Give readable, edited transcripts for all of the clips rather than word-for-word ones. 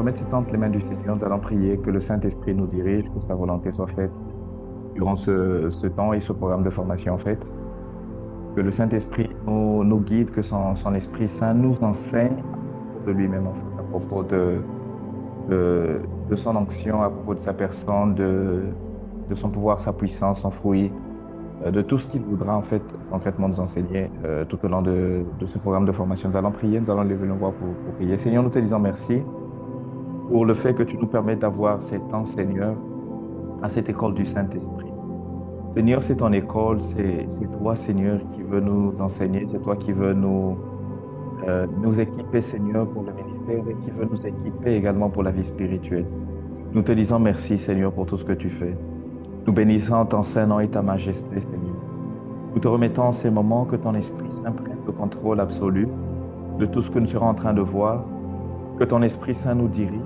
remettre ces temps entre les mains du Seigneur. Nous allons prier que le Saint-Esprit nous dirige, que sa volonté soit faite durant ce temps et ce programme de formation, en fait. Que le Saint-Esprit nous guide, que son Esprit Saint nous enseigne à propos de lui-même, en fait, à propos de son onction, à propos de sa personne, de son pouvoir, sa puissance, son fruit, de tout ce qu'il voudra, en fait, concrètement nous enseigner tout au long de ce programme de formation. Nous allons prier, nous allons lever nos voix pour prier. Seigneur, nous te disons merci pour le fait que tu nous permets d'avoir ces temps, Seigneur, à cette école du Saint-Esprit. Seigneur, c'est ton école, c'est toi, Seigneur, qui veux nous enseigner, c'est toi qui veux nous équiper, Seigneur, pour le ministère et qui veut nous équiper également pour la vie spirituelle. Nous te disons merci, Seigneur, pour tout ce que tu fais. Nous bénissons ton Saint-Nom et ta majesté, Seigneur. Nous te remettons en ces moments que ton Esprit Saint prenne le contrôle absolu de tout ce que nous serons en train de voir, que ton Esprit Saint nous dirige,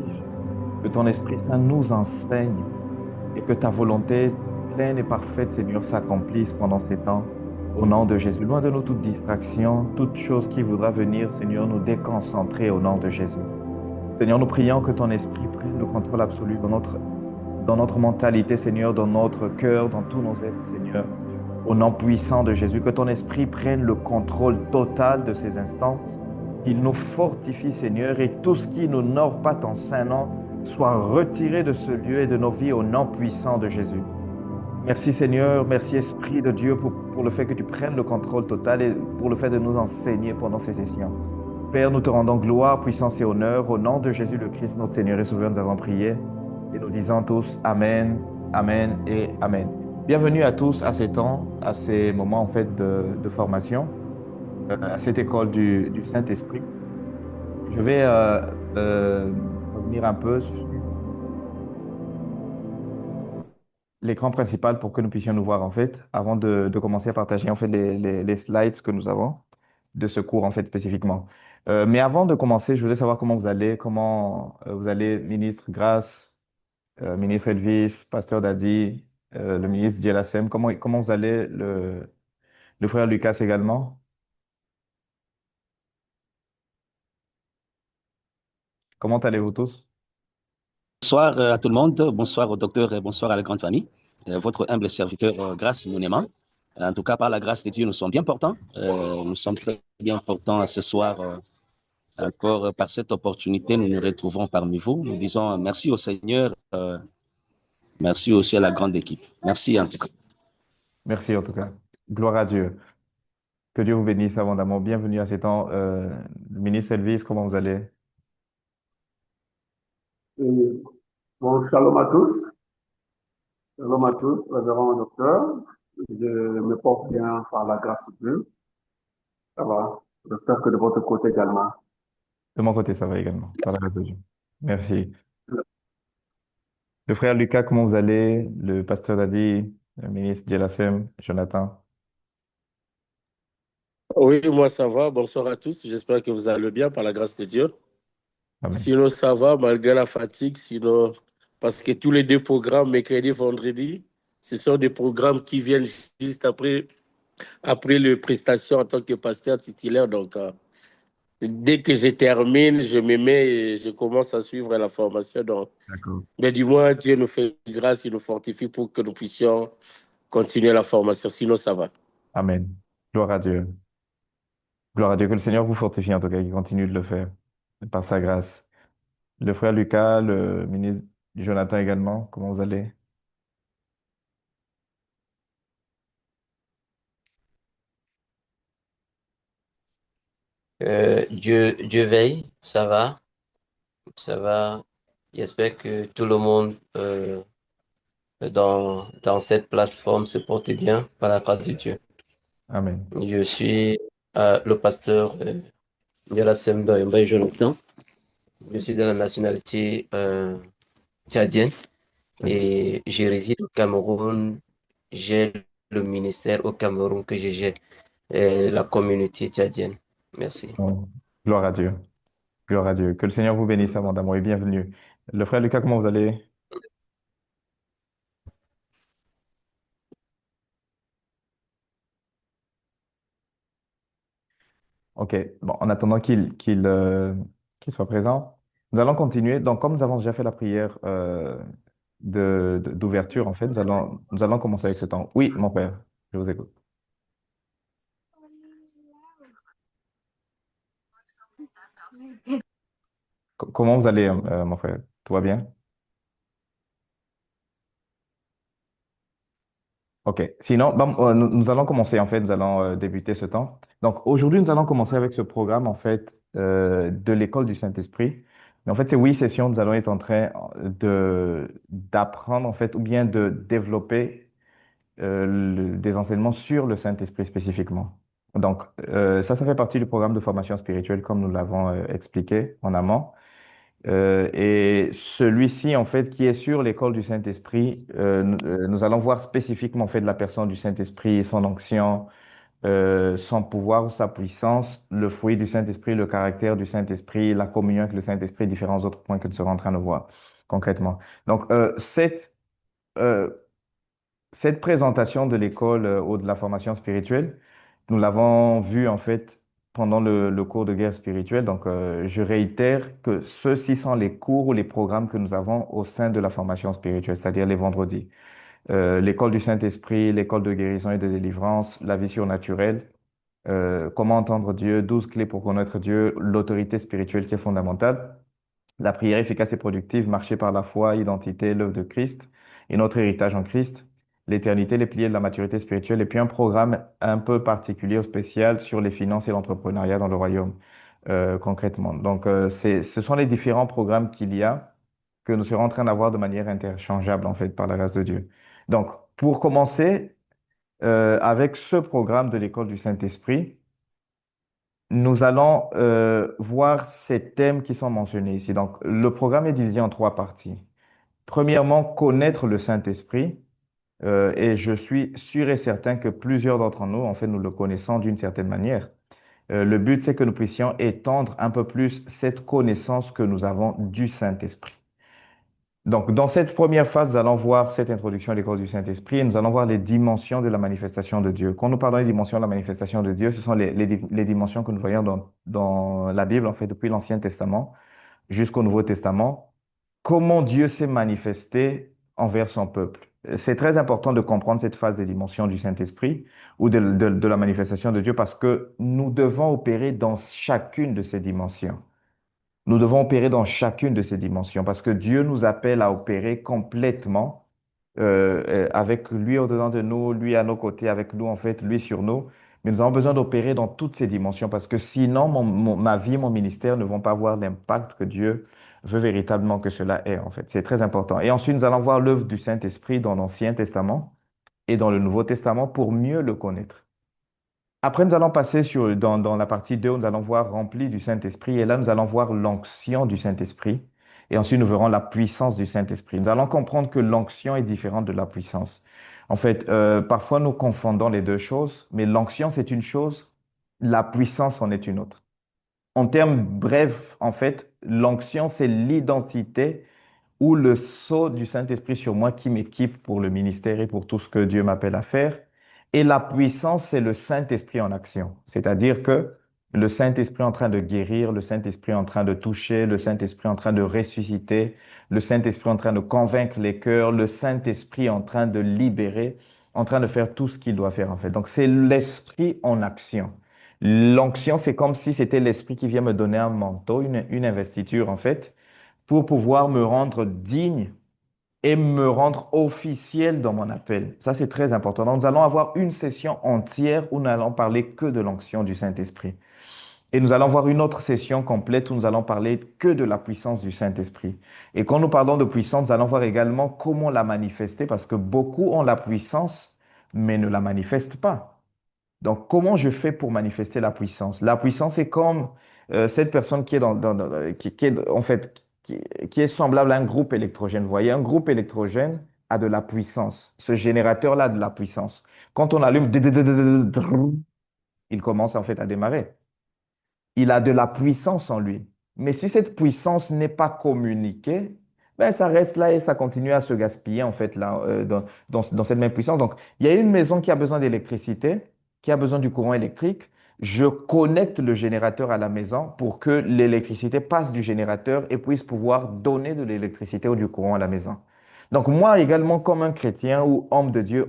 que ton Esprit Saint nous enseigne et que ta volonté pleine et parfaite, Seigneur, s'accomplisse pendant ces temps. Au nom de Jésus, loin de nous toute distraction, toute chose qui voudra venir, Seigneur, nous déconcentrer au nom de Jésus. Seigneur, nous prions que ton esprit prenne le contrôle absolu dans notre mentalité, Seigneur, dans notre cœur, dans tous nos êtres, Seigneur. Au nom puissant de Jésus, que ton esprit prenne le contrôle total de ces instants, qu'il nous fortifie, Seigneur, et tout ce qui n'honore pas ton saint nom soit retiré de ce lieu et de nos vies au nom puissant de Jésus. Merci Seigneur, merci Esprit de Dieu pour le fait que tu prennes le contrôle total et pour le fait de nous enseigner pendant ces sessions. Père, nous te rendons gloire, puissance et honneur au nom de Jésus le Christ, notre Seigneur et Sauveur, nous avons prié et nous disons tous Amen, Amen et Amen. Bienvenue à tous à ces temps, à ces moments en fait de formation, à cette école du Saint-Esprit. Je vais revenir un peu sur l'écran principal pour que nous puissions nous voir en fait, avant de commencer à partager en fait les slides que nous avons de ce cours en fait spécifiquement. Mais avant de commencer, je voulais savoir comment vous allez, comment vous allez, ministre Grace, ministre Elvis, pasteur Dadi, le ministre Djelassem, comment vous allez, le frère Lucas également. Comment allez-vous tous? Bonsoir à tout le monde, bonsoir au docteur et bonsoir à la grande famille. Votre humble serviteur, Grâce Mounema. En tout cas, par la grâce de Dieu, nous sommes bien portants. Nous sommes très bien portants ce soir. Encore par cette opportunité, nous nous retrouvons parmi vous. Nous disons merci au Seigneur, merci aussi à la grande équipe. Merci en tout cas. Merci en tout cas. Gloire à Dieu. Que Dieu vous bénisse abondamment. Bienvenue à ces temps. Le ministre Elvis, comment vous allez? Et, bon, shalom à tous, révérend docteur. Je me porte bien par la grâce de Dieu. Ça va. J'espère que de votre côté également. De mon côté, ça va également, par la grâce de Dieu. Merci. Le frère Lucas, comment vous allez? Le pasteur Dadi, le ministre Djelassem, Jonathan. Oui, moi ça va. Bonsoir à tous. J'espère que vous allez bien par la grâce de Dieu. Amen. Sinon, ça va malgré la fatigue. Sinon, parce que tous les deux programmes, mercredi, vendredi, ce sont des programmes qui viennent juste après les prestations en tant que pasteur titulaire. Donc, dès que je termine, je me mets et je commence à suivre la formation. Donc, D'accord. mais du moins, Dieu nous fait grâce, il nous fortifie pour que nous puissions continuer la formation. Sinon, ça va. Amen. Gloire à Dieu. Gloire à Dieu. Que le Seigneur vous fortifie en tout cas, qu'il continue de le faire par sa grâce. Le frère Lucas, le ministre Jonathan également, comment vous allez? Dieu veille, ça va, ça va. J'espère que tout le monde dans cette plateforme se porte bien par la grâce de Dieu. Amen. Je suis le pasteur Yalassem Mbaye Jonathan. Je suis de la nationalité tchadienne et je réside au Cameroun. J'ai le ministère au Cameroun que je gère, la communauté tchadienne. Merci. Bon. Gloire à Dieu. Gloire à Dieu. Que le Seigneur vous bénisse abondamment et bienvenue. Le frère Lucas, comment vous allez? OK. Bon, en attendant qu'il soit présent, Nous allons continuer. Donc, comme nous avons déjà fait la prière d'ouverture, en fait, nous allons commencer avec ce temps. Oui, mon père, je vous écoute. Comment vous allez, mon frère? Tout va bien? OK. Sinon, bon, nous allons commencer, en fait, nous allons débuter ce temps. Donc, aujourd'hui, nous allons commencer avec ce programme, en fait, de l'école du Saint-Esprit. Mais en fait, ces 8 sessions, nous allons être en train d'apprendre, en fait, ou bien de développer des enseignements sur le Saint-Esprit spécifiquement. Donc, ça fait partie du programme de formation spirituelle, comme nous l'avons expliqué en amont. Et celui-ci, en fait, qui est sur l'école du Saint-Esprit, nous allons voir spécifiquement, en fait, la personne du Saint-Esprit, son onction, son pouvoir, sa puissance, le fruit du Saint-Esprit, le caractère du Saint-Esprit, la communion avec le Saint-Esprit, différents autres points que nous serons en train de voir concrètement. Donc, euh, cette présentation de l'école ou de la formation spirituelle, nous l'avons vue, en fait, pendant le cours de guerre spirituelle. Donc, je réitère que ceux-ci sont les cours ou les programmes que nous avons au sein de la formation spirituelle, c'est-à-dire les vendredis. L'école du Saint-Esprit, l'école de guérison et de délivrance, la vie surnaturelle, comment entendre Dieu, 12 clés pour connaître Dieu, l'autorité spirituelle qui est fondamentale, la prière efficace et productive, marcher par la foi, identité, l'œuvre de Christ et notre héritage en Christ, l'éternité, les piliers de la maturité spirituelle, et puis un programme un peu particulier ou spécial sur les finances et l'entrepreneuriat dans le royaume, concrètement. Donc, ce sont les différents programmes qu'il y a que nous serons en train d'avoir de manière interchangeable, en fait, par la grâce de Dieu. Donc, pour commencer, avec ce programme de l'école du Saint-Esprit, nous allons voir ces thèmes qui sont mentionnés ici. Donc, le programme est divisé en 3 parties. Premièrement, connaître le Saint-Esprit. Et je suis sûr et certain que plusieurs d'entre nous, en fait, nous le connaissons d'une certaine manière. Le but, c'est que nous puissions étendre un peu plus cette connaissance que nous avons du Saint-Esprit. Donc, dans cette première phase, nous allons voir cette introduction à l'école du Saint-Esprit et nous allons voir les dimensions de la manifestation de Dieu. Quand nous parlons des dimensions de la manifestation de Dieu, ce sont les dimensions que nous voyons dans la Bible, en fait, depuis l'Ancien Testament jusqu'au Nouveau Testament. Comment Dieu s'est manifesté envers son peuple. C'est très important de comprendre cette phase des dimensions du Saint-Esprit ou de la manifestation de Dieu parce que nous devons opérer dans chacune de ces dimensions. Nous devons opérer dans chacune de ces dimensions parce que Dieu nous appelle à opérer complètement avec lui au-dedans de nous, lui à nos côtés, avec nous en fait, lui sur nous. Mais nous avons besoin d'opérer dans toutes ces dimensions parce que sinon, ma vie, mon ministère ne vont pas avoir l'impact que Dieu veut véritablement que cela ait en fait. C'est très important. Et ensuite, nous allons voir l'œuvre du Saint-Esprit dans l'Ancien Testament et dans le Nouveau Testament pour mieux le connaître. Après, nous allons passer dans la partie 2, où nous allons voir rempli du Saint-Esprit. Et là, nous allons voir l'onction du Saint-Esprit. Et ensuite, nous verrons la puissance du Saint-Esprit. Nous allons comprendre que l'onction est différente de la puissance. En fait, parfois, nous confondons les deux choses, mais l'onction, c'est une chose, la puissance en est une autre. En termes brefs, en fait, l'onction, c'est l'identité ou le sceau du Saint-Esprit sur moi qui m'équipe pour le ministère et pour tout ce que Dieu m'appelle à faire. Et la puissance, c'est le Saint-Esprit en action. C'est-à-dire que le Saint-Esprit en train de guérir, le Saint-Esprit en train de toucher, le Saint-Esprit en train de ressusciter, le Saint-Esprit en train de convaincre les cœurs, le Saint-Esprit en train de libérer, en train de faire tout ce qu'il doit faire en fait. Donc c'est l'Esprit en action. L'onction, c'est comme si c'était l'Esprit qui vient me donner un manteau, une investiture en fait, pour pouvoir me rendre digne et me rendre officiel dans mon appel. Ça, c'est très important. Donc, nous allons avoir une session entière où nous n'allons parler que de l'onction du Saint-Esprit. Et nous allons voir une autre session complète où nous allons parler que de la puissance du Saint-Esprit. Et quand nous parlons de puissance, nous allons voir également comment la manifester parce que beaucoup ont la puissance, mais ne la manifestent pas. Donc, comment je fais pour manifester la puissance? La puissance est comme cette personne qui est qui est, en fait, qui est semblable à un groupe électrogène. Vous voyez, un groupe électrogène a de la puissance. Ce générateur-là a de la puissance. Quand on allume, il commence en fait à démarrer. Il a de la puissance en lui. Mais si cette puissance n'est pas communiquée, ben ça reste là et ça continue à se gaspiller en fait là dans cette même puissance. Donc, il y a une maison qui a besoin d'électricité, qui a besoin du courant électrique. je connecte le générateur à la maison pour que l'électricité passe du générateur et puisse pouvoir donner de l'électricité ou du courant à la maison. Donc moi également, comme un chrétien ou homme de Dieu,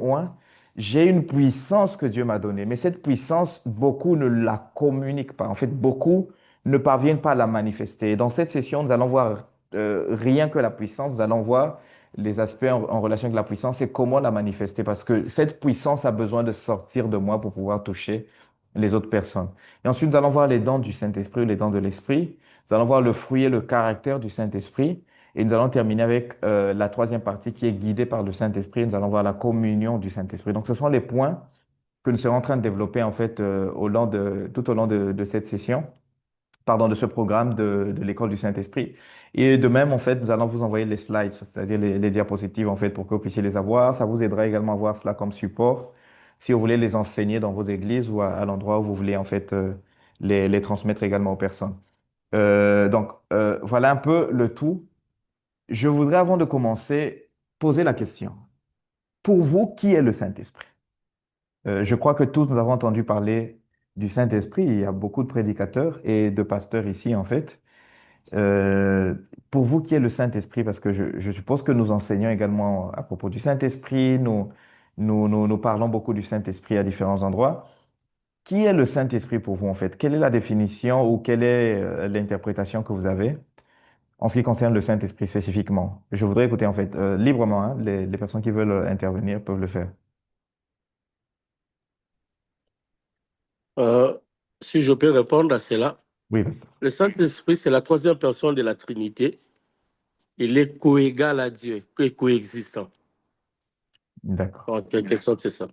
j'ai une puissance que Dieu m'a donnée, mais cette puissance, beaucoup ne la communiquent pas. En fait, beaucoup ne parviennent pas à la manifester. Dans cette session, nous allons voir rien que la puissance, nous allons voir les aspects en relation avec la puissance et comment la manifester, parce que cette puissance a besoin de sortir de moi pour pouvoir toucher les autres personnes. Et ensuite, nous allons voir les dons du Saint-Esprit, les dons de l'Esprit. Nous allons voir le fruit et le caractère du Saint-Esprit. Et nous allons terminer avec la troisième partie qui est guidée par le Saint-Esprit. Nous allons voir la communion du Saint-Esprit. Donc, ce sont les points que nous serons en train de développer en fait tout au long de cette session, pardon, de ce programme de l'école du Saint-Esprit. Et de même, en fait, nous allons vous envoyer les slides, c'est-à-dire les diapositives, en fait, pour que vous puissiez les avoir. Ça vous aidera également à voir cela comme support si vous voulez les enseigner dans vos églises ou à l'endroit où vous voulez, en fait, les transmettre également aux personnes. Voilà un peu le tout. Je voudrais, avant de commencer, poser la question. Pour vous, qui est le Saint-Esprit? Je crois que tous nous avons entendu parler du Saint-Esprit. Il y a beaucoup de prédicateurs et de pasteurs ici, en fait. Euh, pour vous, qui est le Saint-Esprit? Parce que je suppose que nous enseignons également à propos du Saint-Esprit. Nous parlons beaucoup du Saint-Esprit à différents endroits. Qui est le Saint-Esprit pour vous, en fait? Quelle est la définition ou quelle est l'interprétation que vous avez en ce qui concerne le Saint-Esprit spécifiquement? Je voudrais écouter, en fait, librement, hein. Les personnes qui veulent intervenir peuvent le faire. Euh, si je peux répondre à cela, Oui, pasteur. le Saint-Esprit, c'est la troisième personne de la Trinité. Il est coégal à Dieu, coexistant. D'accord. En quelque sorte, c'est ça.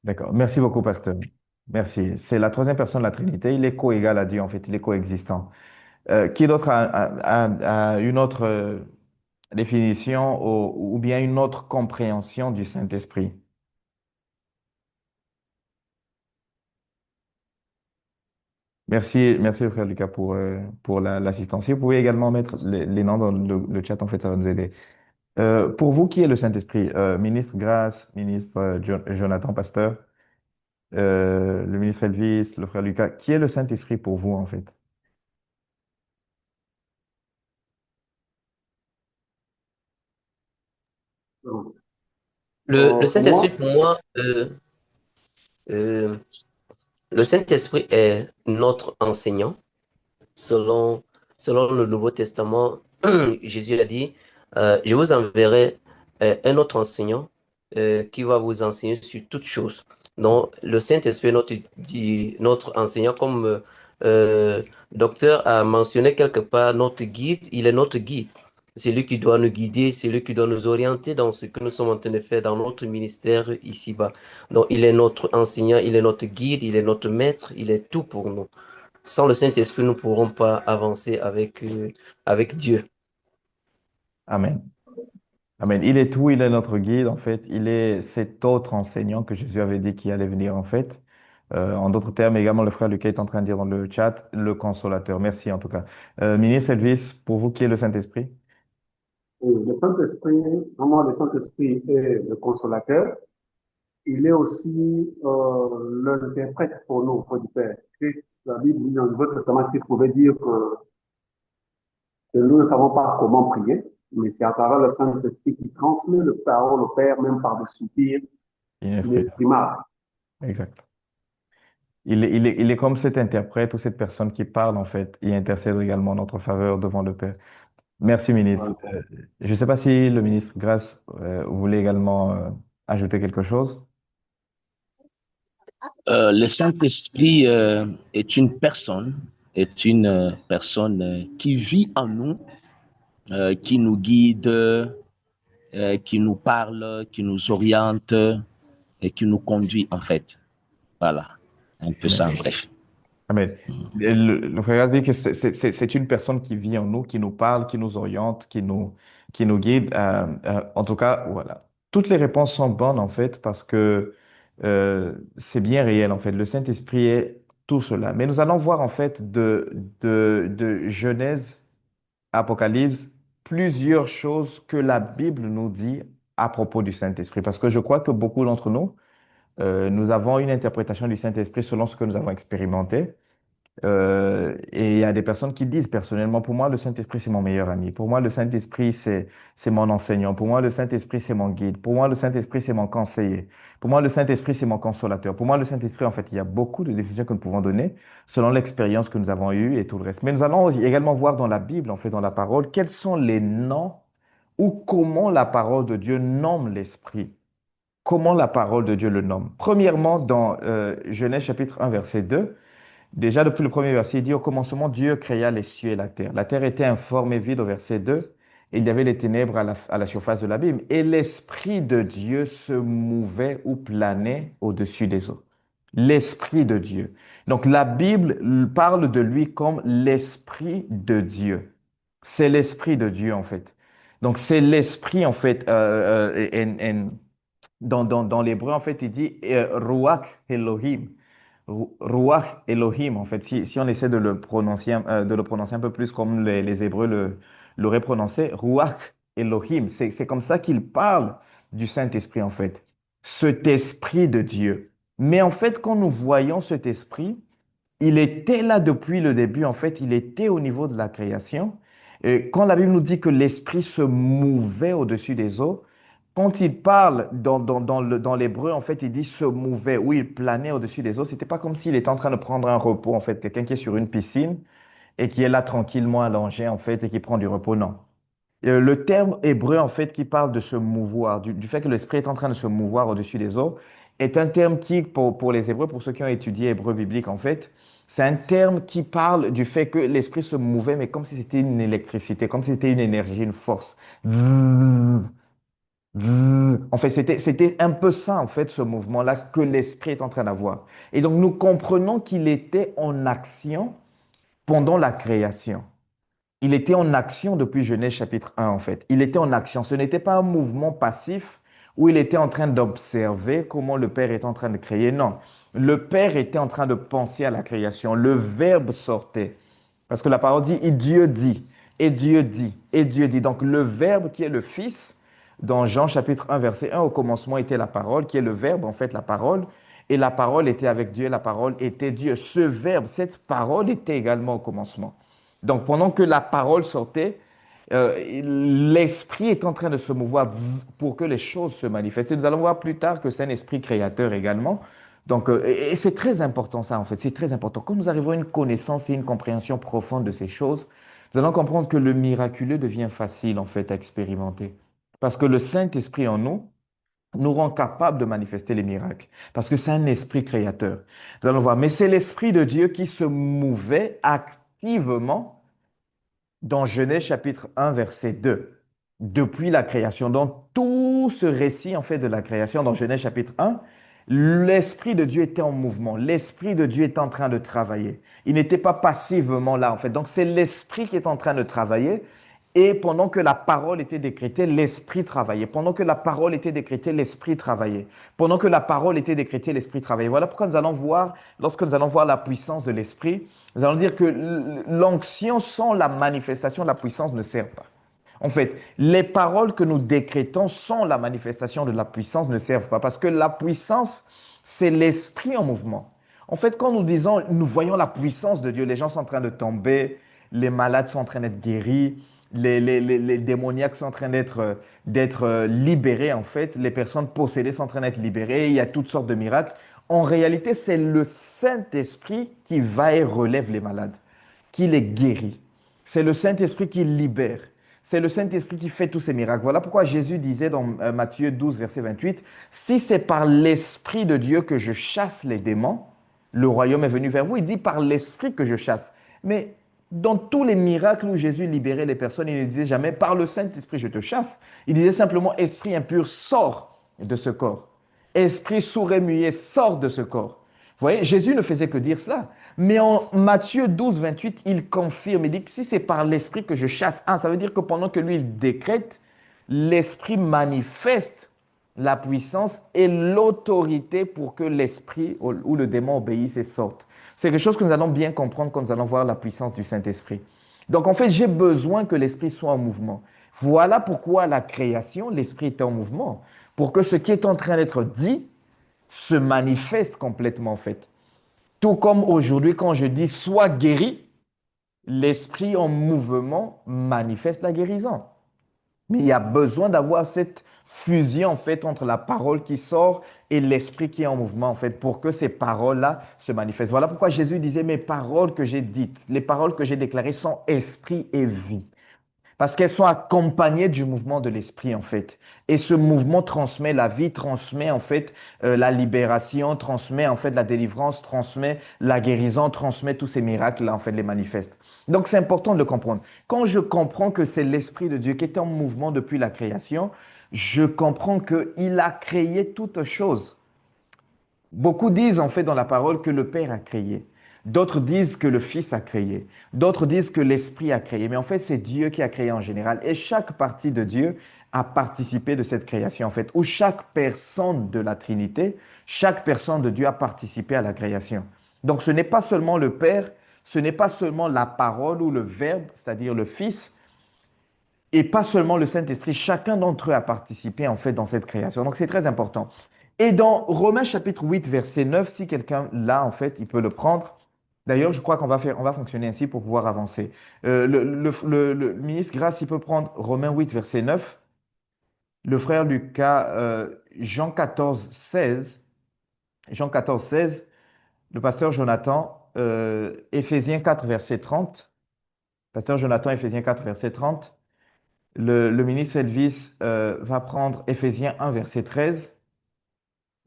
D'accord. Merci beaucoup, pasteur. Merci. C'est la troisième personne de la Trinité. Il est coégal à Dieu, en fait. Il est coexistant. Qui d'autre a une autre définition ou bien une autre compréhension du Saint-Esprit? Merci, frère Lucas, pour l'assistance. Si vous pouvez également mettre les noms dans le chat, en fait, ça va nous aider. Pour vous, qui est le Saint-Esprit? Ministre Grâce, ministre Jonathan, pasteur, le ministre Elvis, le frère Lucas. Qui est le Saint-Esprit pour vous, en fait? Donc, Le pour Saint-Esprit, moi, pour moi, euh, le Saint-Esprit est notre enseignant. Selon, selon le Nouveau Testament, Jésus a dit, je vous enverrai un autre enseignant qui va vous enseigner sur toutes choses. Donc, le Saint-Esprit est notre enseignant, comme docteur a mentionné quelque part, notre guide, il est notre guide. C'est lui qui doit nous guider, c'est lui qui doit nous orienter dans ce que nous sommes en train de faire dans notre ministère ici-bas. Donc, il est notre enseignant, il est notre guide, il est notre maître, il est tout pour nous. Sans le Saint-Esprit, nous ne pourrons pas avancer avec Dieu. Amen. Amen. Il est tout, il est notre guide, en fait. Il est cet autre enseignant que Jésus avait dit qui allait venir, en fait. En d'autres termes, également, le frère Lucas est en train de dire dans le chat, le consolateur. Merci, en tout cas. Ministre Elvis, pour vous, qui est le Saint-Esprit? le Saint-Esprit, vraiment, le Saint-Esprit est le consolateur. Il est aussi l'interprète pour nous auprès du Père. Christ, la Bible dit dans le Nouveau Testament, Christ pouvait dire que nous ne savons pas comment prier, mais c'est à travers le Saint-Esprit qui transmet le parole au Père, même par des soupirs Inexprimable. inexprimables. Exact. Il est comme cet interprète ou cette personne qui parle, en fait, et intercède également en notre faveur devant le Père. Merci, ministre. Voilà. Je ne sais pas si le ministre Grasse voulait également ajouter quelque chose. Le Saint-Esprit est une personne qui vit en nous, qui nous guide, qui nous parle, qui nous oriente et qui nous conduit en fait. Voilà, un peu ça en bref. Amen. Le frère Grasse dit que c'est une personne qui vit en nous, qui nous parle, qui nous oriente, qui nous guide. En tout cas, voilà. Toutes les réponses sont bonnes, en fait, parce que c'est bien réel, en fait. Le Saint-Esprit est tout cela. Mais nous allons voir, en fait, de Genèse Apocalypse, plusieurs choses que la Bible nous dit à propos du Saint-Esprit. Parce que je crois que beaucoup d'entre nous Nous avons une interprétation du Saint-Esprit selon ce que nous avons expérimenté. Et il y a des personnes qui disent personnellement, pour moi, le Saint-Esprit, c'est mon meilleur ami. Pour moi, le Saint-Esprit, c'est mon enseignant. Pour moi, le Saint-Esprit, c'est mon guide. Pour moi, le Saint-Esprit, c'est mon conseiller. Pour moi, le Saint-Esprit, c'est mon consolateur. Pour moi, le Saint-Esprit, en fait, il y a beaucoup de définitions que nous pouvons donner selon l'expérience que nous avons eue et tout le reste. Mais nous allons également voir dans la Bible, en fait, dans la parole, quels sont les noms ou comment la parole de Dieu nomme l'Esprit. Comment la parole de Dieu le nomme. Premièrement, dans Genèse chapitre 1, verset 2. Déjà, depuis le premier verset, il dit, au commencement, Dieu créa les cieux et la terre. La terre était informe et vide au verset 2. Et il y avait les ténèbres à la surface de l'abîme. Et l'Esprit de Dieu se mouvait ou planait au-dessus des eaux. L'Esprit de Dieu. Donc, la Bible parle de lui comme l'Esprit de Dieu. C'est l'Esprit de Dieu, en fait. Donc, c'est l'Esprit, en fait, dans l'hébreu, en fait, il dit Ruach Elohim. Ruach Elohim, en fait. Si on essaie de le prononcer un peu plus comme les Hébreux l'auraient prononcé, Ruach Elohim. C'est comme ça qu'il parle du Saint-Esprit, en fait. Cet Esprit de Dieu. Mais en fait, quand nous voyons cet Esprit, il était là depuis le début, en fait, il était au niveau de la création. Et quand la Bible nous dit que l'Esprit se mouvait au-dessus des eaux, quand il parle dans l'hébreu, en fait, il dit se mouvait, ou il planait au-dessus des eaux. C'était pas comme s'il était en train de prendre un repos, en fait, quelqu'un qui est sur une piscine et qui est là tranquillement allongé, en fait, et qui prend du repos. Non. Le terme hébreu, en fait, qui parle de se mouvoir, du fait que l'esprit est en train de se mouvoir au-dessus des eaux, est un terme qui, pour les Hébreux, pour ceux qui ont étudié hébreu biblique, en fait, c'est un terme qui parle du fait que l'esprit se mouvait, mais comme si c'était une électricité, comme si c'était une énergie, une force. En fait, c'était un peu ça, en fait, ce mouvement-là que l'esprit est en train d'avoir. Et donc, nous comprenons qu'il était en action pendant la création. Il était en action depuis Genèse chapitre 1, en fait. Il était en action. Ce n'était pas un mouvement passif où il était en train d'observer comment le Père est en train de créer. Non. Le Père était en train de penser à la création. Le Verbe sortait. Parce que la parole dit, et Dieu dit, et Dieu dit, et Dieu dit. Donc le Verbe qui est le Fils, dans Jean chapitre 1, verset 1, au commencement était la parole, qui est le Verbe, en fait, la parole. Et la parole était avec Dieu, la parole était Dieu. Ce Verbe, cette parole était également au commencement. Donc, pendant que la parole sortait, l'esprit est en train de se mouvoir pour que les choses se manifestent. Et nous allons voir plus tard que c'est un esprit créateur également. Donc, et c'est très important ça, en fait. C'est très important. Quand nous arrivons à une connaissance et une compréhension profonde de ces choses, nous allons comprendre que le miraculeux devient facile, en fait, à expérimenter. Parce que le Saint-Esprit en nous rend capables de manifester les miracles. Parce que c'est un esprit créateur. Nous allons voir. Mais c'est l'Esprit de Dieu qui se mouvait activement dans Genèse chapitre 1, verset 2, depuis la création. Dans tout ce récit, en fait, de la création, dans Genèse chapitre 1, l'Esprit de Dieu était en mouvement. L'Esprit de Dieu est en train de travailler. Il n'était pas passivement là, en fait. Donc, c'est l'Esprit qui est en train de travailler. Et pendant que la parole était décrétée, l'Esprit travaillait. Pendant que la parole était décrétée, l'Esprit travaillait. Pendant que la parole était décrétée, l'Esprit travaillait. Voilà pourquoi nous allons voir, lorsque nous allons voir la puissance de l'Esprit, nous allons dire que l'onction sans la manifestation de la puissance ne sert pas. En fait, les paroles que nous décrétons sans la manifestation de la puissance ne servent pas. Parce que la puissance, c'est l'Esprit en mouvement. En fait, quand nous disons, nous voyons la puissance de Dieu, les gens sont en train de tomber, les malades sont en train d'être guéris, les démoniaques sont en train d'être libérés, en fait. Les personnes possédées sont en train d'être libérées. Il y a toutes sortes de miracles. En réalité, c'est le Saint-Esprit qui va et relève les malades, qui les guérit. C'est le Saint-Esprit qui libère. C'est le Saint-Esprit qui fait tous ces miracles. Voilà pourquoi Jésus disait dans Matthieu 12, verset 28, si c'est par l'Esprit de Dieu que je chasse les démons, le royaume est venu vers vous. Il dit par l'Esprit que je chasse. Mais dans tous les miracles où Jésus libérait les personnes, il ne disait jamais par le Saint-Esprit je te chasse. Il disait simplement esprit impur, sors de ce corps. Esprit sourd et muet, sors de ce corps. Vous voyez, Jésus ne faisait que dire cela. Mais en Matthieu 12, 28, il confirme, il dit que si c'est par l'Esprit que je chasse, ça veut dire que pendant que lui il décrète, l'Esprit manifeste la puissance et l'autorité pour que l'Esprit ou le démon obéisse et sorte. C'est quelque chose que nous allons bien comprendre quand nous allons voir la puissance du Saint-Esprit. Donc en fait, j'ai besoin que l'Esprit soit en mouvement. Voilà pourquoi la création, l'Esprit est en mouvement. Pour que ce qui est en train d'être dit se manifeste complètement en fait. Tout comme aujourd'hui, quand je dis sois guéri, l'esprit en mouvement manifeste la guérison. Mais il y a besoin d'avoir cette fusion en fait entre la parole qui sort et l'esprit qui est en mouvement en fait pour que ces paroles-là se manifestent. Voilà pourquoi Jésus disait mes paroles que j'ai dites, les paroles que j'ai déclarées sont esprit et vie. Parce qu'elles sont accompagnées du mouvement de l'esprit, en fait. Et ce mouvement transmet la vie, transmet, en fait, la libération, transmet, en fait, la délivrance, transmet la guérison, transmet tous ces miracles-là, en fait, les manifeste. Donc, c'est important de le comprendre. Quand je comprends que c'est l'Esprit de Dieu qui est en mouvement depuis la création, je comprends qu'il a créé toutes choses. Beaucoup disent en fait dans la parole que le Père a créé. D'autres disent que le Fils a créé. D'autres disent que l'Esprit a créé. Mais en fait, c'est Dieu qui a créé en général. Et chaque partie de Dieu a participé de cette création, en fait, où chaque personne de la Trinité, chaque personne de Dieu a participé à la création. Donc, ce n'est pas seulement le Père, ce n'est pas seulement la parole ou le Verbe, c'est-à-dire le Fils, et pas seulement le Saint-Esprit, chacun d'entre eux a participé en fait dans cette création. Donc c'est très important. Et dans Romains chapitre 8, verset 9, si quelqu'un l'a en fait, il peut le prendre. D'ailleurs, je crois on va fonctionner ainsi pour pouvoir avancer. Le ministre Grâce, il peut prendre Romains 8, verset 9. Le frère Lucas, Jean 14, 16. Jean 14, 16. Le pasteur Jonathan, Éphésiens 4, verset 30. Pasteur Jonathan, Éphésiens 4, verset 30. Le ministre Elvis va prendre Éphésiens 1, verset 13.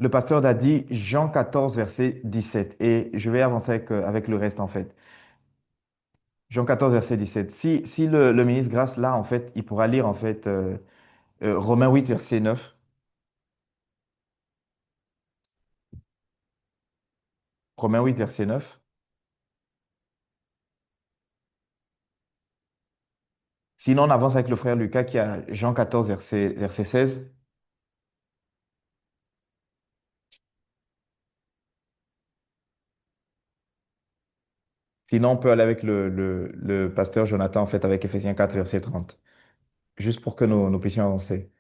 Le pasteur Dadi, Jean 14, verset 17. Et je vais avancer avec le reste, en fait. Jean 14, verset 17. Si le ministre Grâce, là, en fait, il pourra lire, en fait, Romains 8, verset 9. Romains 8, verset 9. Sinon, on avance avec le frère Lucas qui a Jean 14, verset 16. Sinon, on peut aller avec le pasteur Jonathan, en fait, avec Éphésiens 4, verset 30. Juste pour que nous puissions avancer.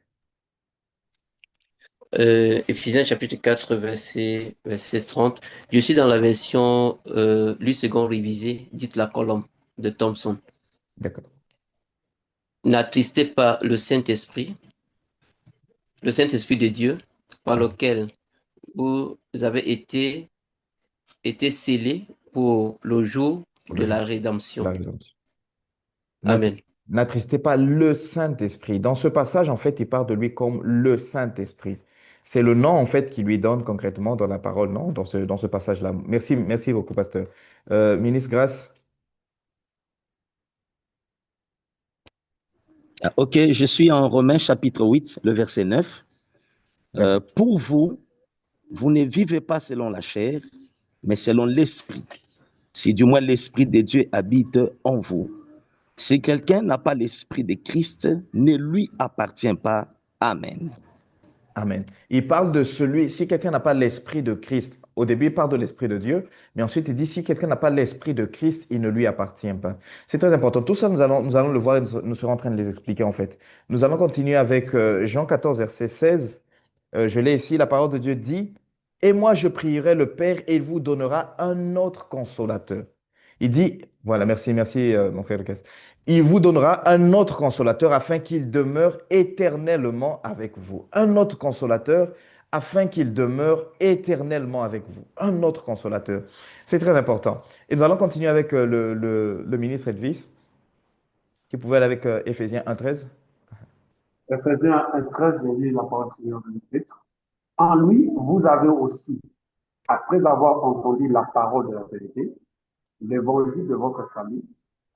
Éphésiens chapitre 4, verset 30. Je suis dans la version Louis II révisée, dite la colombe de Thomson. D'accord. N'attristez pas le Saint-Esprit de Dieu, par Amen. lequel vous avez été scellés pour le jour Pour de le jour la de la rédemption. rédemption. Amen. N'attristez pas le Saint-Esprit. Dans ce passage, en fait, il parle de lui comme le Saint-Esprit. C'est le nom, en fait, qu'il lui donne concrètement dans la parole, non? Dans ce passage-là. Merci, merci beaucoup, pasteur. Ministre Grâce. Ok, je suis en Romains chapitre 8, le verset 9. D'accord. Pour vous, vous ne vivez pas selon la chair, mais selon l'esprit. Si du moins l'esprit de Dieu habite en vous. Si quelqu'un n'a pas l'esprit de Christ, ne lui appartient pas. Amen. Amen. Il parle de celui, si quelqu'un n'a pas l'esprit de Christ, au début, il parle de l'esprit de Dieu, mais ensuite, il dit, si quelqu'un n'a pas l'esprit de Christ, il ne lui appartient pas. C'est très important. Tout ça, nous allons le voir et nous serons en train de les expliquer, en fait. Nous allons continuer avec Jean 14, verset 16. Je l'ai ici, la parole de Dieu dit, et moi je prierai le Père et il vous donnera un autre consolateur. Il dit, voilà, merci, merci, mon frère Lucas. Il vous donnera un autre consolateur afin qu'il demeure éternellement avec vous. Un autre consolateur afin qu'il demeure éternellement avec vous. Un autre consolateur. C'est très important. Et nous allons continuer avec le ministre Edvis, qui pouvait aller avec Éphésiens 1,13. Ephésiens 1,13, je lis la parole du Seigneur de Christ. En lui, vous avez aussi, après avoir entendu la parole de la vérité, l'évangile de votre salut,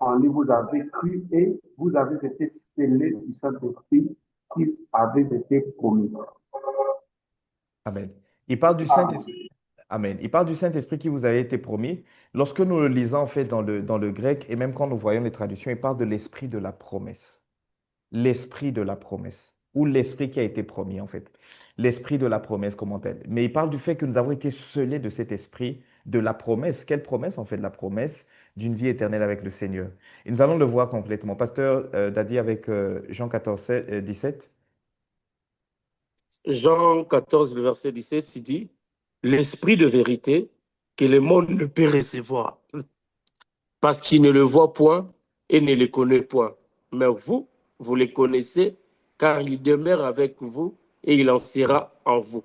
en lui vous avez cru et vous avez été scellés du Saint-Esprit qui avait été promis. Amen. Il parle du Saint-Esprit. Amen. Il parle du Saint-Esprit qui vous a été promis. Lorsque nous le lisons en fait dans le grec et même quand nous voyons les traductions, il parle de l'esprit de la promesse. L'esprit de la promesse. Ou l'esprit qui a été promis en fait. L'esprit de la promesse, comment tel. Mais il parle du fait que nous avons été scellés de cet esprit de la promesse. Quelle promesse en fait? La promesse d'une vie éternelle avec le Seigneur. Et nous allons le voir complètement. Pasteur Dadi avec Jean 14, 17. Jean 14, le verset 17, il dit, l'esprit de vérité que le monde ne peut recevoir, parce qu'il ne le voit point et ne le connaît point. Mais vous, vous le connaissez, car il demeure avec vous et il en sera en vous.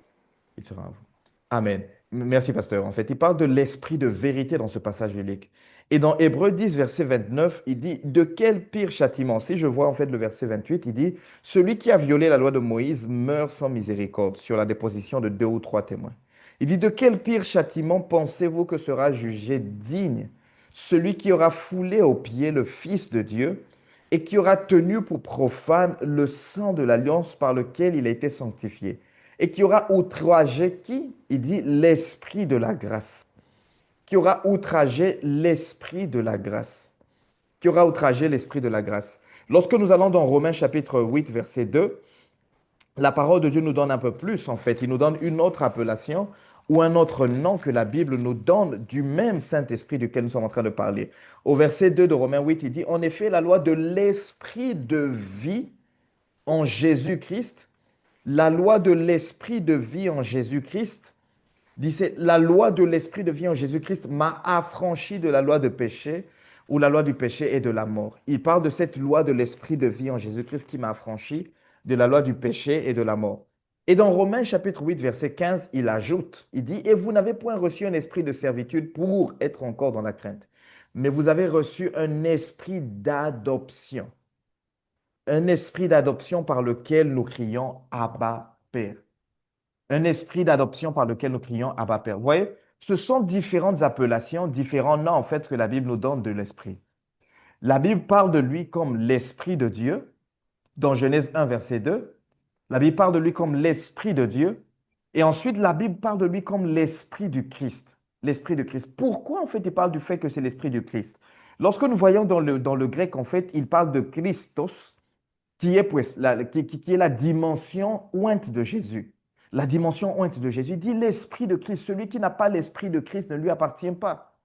Il sera à vous. Amen. Merci, pasteur. En fait, il parle de l'esprit de vérité dans ce passage biblique. Et dans Hébreux 10, verset 29, il dit, de quel pire châtiment? Si je vois en fait le verset 28, il dit, celui qui a violé la loi de Moïse meurt sans miséricorde sur la déposition de 2 ou 3 témoins. Il dit, de quel pire châtiment pensez-vous que sera jugé digne celui qui aura foulé aux pieds le Fils de Dieu et qui aura tenu pour profane le sang de l'alliance par lequel il a été sanctifié? Et qui aura outragé qui? Il dit l'esprit de la grâce. Qui aura outragé l'esprit de la grâce. Qui aura outragé l'esprit de la grâce. Lorsque nous allons dans Romains chapitre 8, verset 2, la parole de Dieu nous donne un peu plus en fait. Il nous donne une autre appellation ou un autre nom que la Bible nous donne du même Saint-Esprit duquel nous sommes en train de parler. Au verset 2 de Romains 8, il dit, en effet, la loi de l'esprit de vie en Jésus-Christ, la loi de l'esprit de vie en Jésus-Christ, dit c'est la loi de l'esprit de vie en Jésus-Christ m'a affranchi de la loi de péché ou la loi du péché et de la mort. Il parle de cette loi de l'esprit de vie en Jésus-Christ qui m'a affranchi de la loi du péché et de la mort. Et dans Romains chapitre 8, verset 15, il ajoute, il dit, et vous n'avez point reçu un esprit de servitude pour être encore dans la crainte, mais vous avez reçu un esprit d'adoption. Un esprit d'adoption par lequel nous crions Abba Père. Un esprit d'adoption par lequel nous crions Abba Père. Vous voyez, ce sont différentes appellations, différents noms en fait que la Bible nous donne de l'esprit. La Bible parle de lui comme l'esprit de Dieu, dans Genèse 1, verset 2. La Bible parle de lui comme l'esprit de Dieu. Et ensuite, la Bible parle de lui comme l'esprit du Christ. L'esprit du Christ. Pourquoi en fait il parle du fait que c'est l'esprit du Christ? Lorsque nous voyons dans le grec, en fait, il parle de Christos, qui est, qui est la dimension ointe de Jésus. La dimension ointe de Jésus dit l'esprit de Christ. Celui qui n'a pas l'esprit de Christ ne lui appartient pas.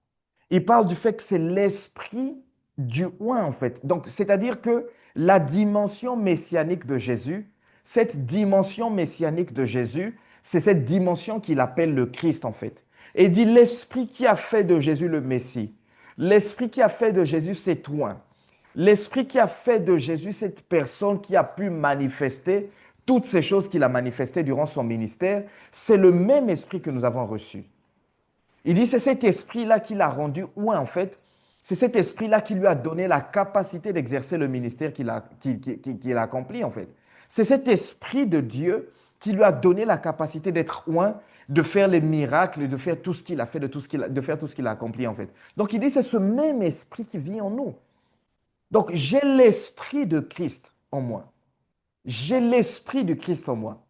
Il parle du fait que c'est l'esprit du oint, en fait. Donc, c'est-à-dire que la dimension messianique de Jésus, cette dimension messianique de Jésus, c'est cette dimension qu'il appelle le Christ, en fait. Et il dit l'esprit qui a fait de Jésus le Messie. L'esprit qui a fait de Jésus cet oint. L'esprit qui a fait de Jésus cette personne qui a pu manifester toutes ces choses qu'il a manifestées durant son ministère, c'est le même esprit que nous avons reçu. Il dit c'est cet esprit-là qui l'a rendu oint en fait. C'est cet esprit-là qui lui a donné la capacité d'exercer le ministère qu'il a accompli en fait. C'est cet esprit de Dieu qui lui a donné la capacité d'être oint, de faire les miracles, de faire tout ce qu'il a fait, de faire tout ce qu'il a accompli en fait. Donc il dit c'est ce même esprit qui vit en nous. Donc, j'ai l'esprit de Christ en moi. J'ai l'esprit du Christ en moi.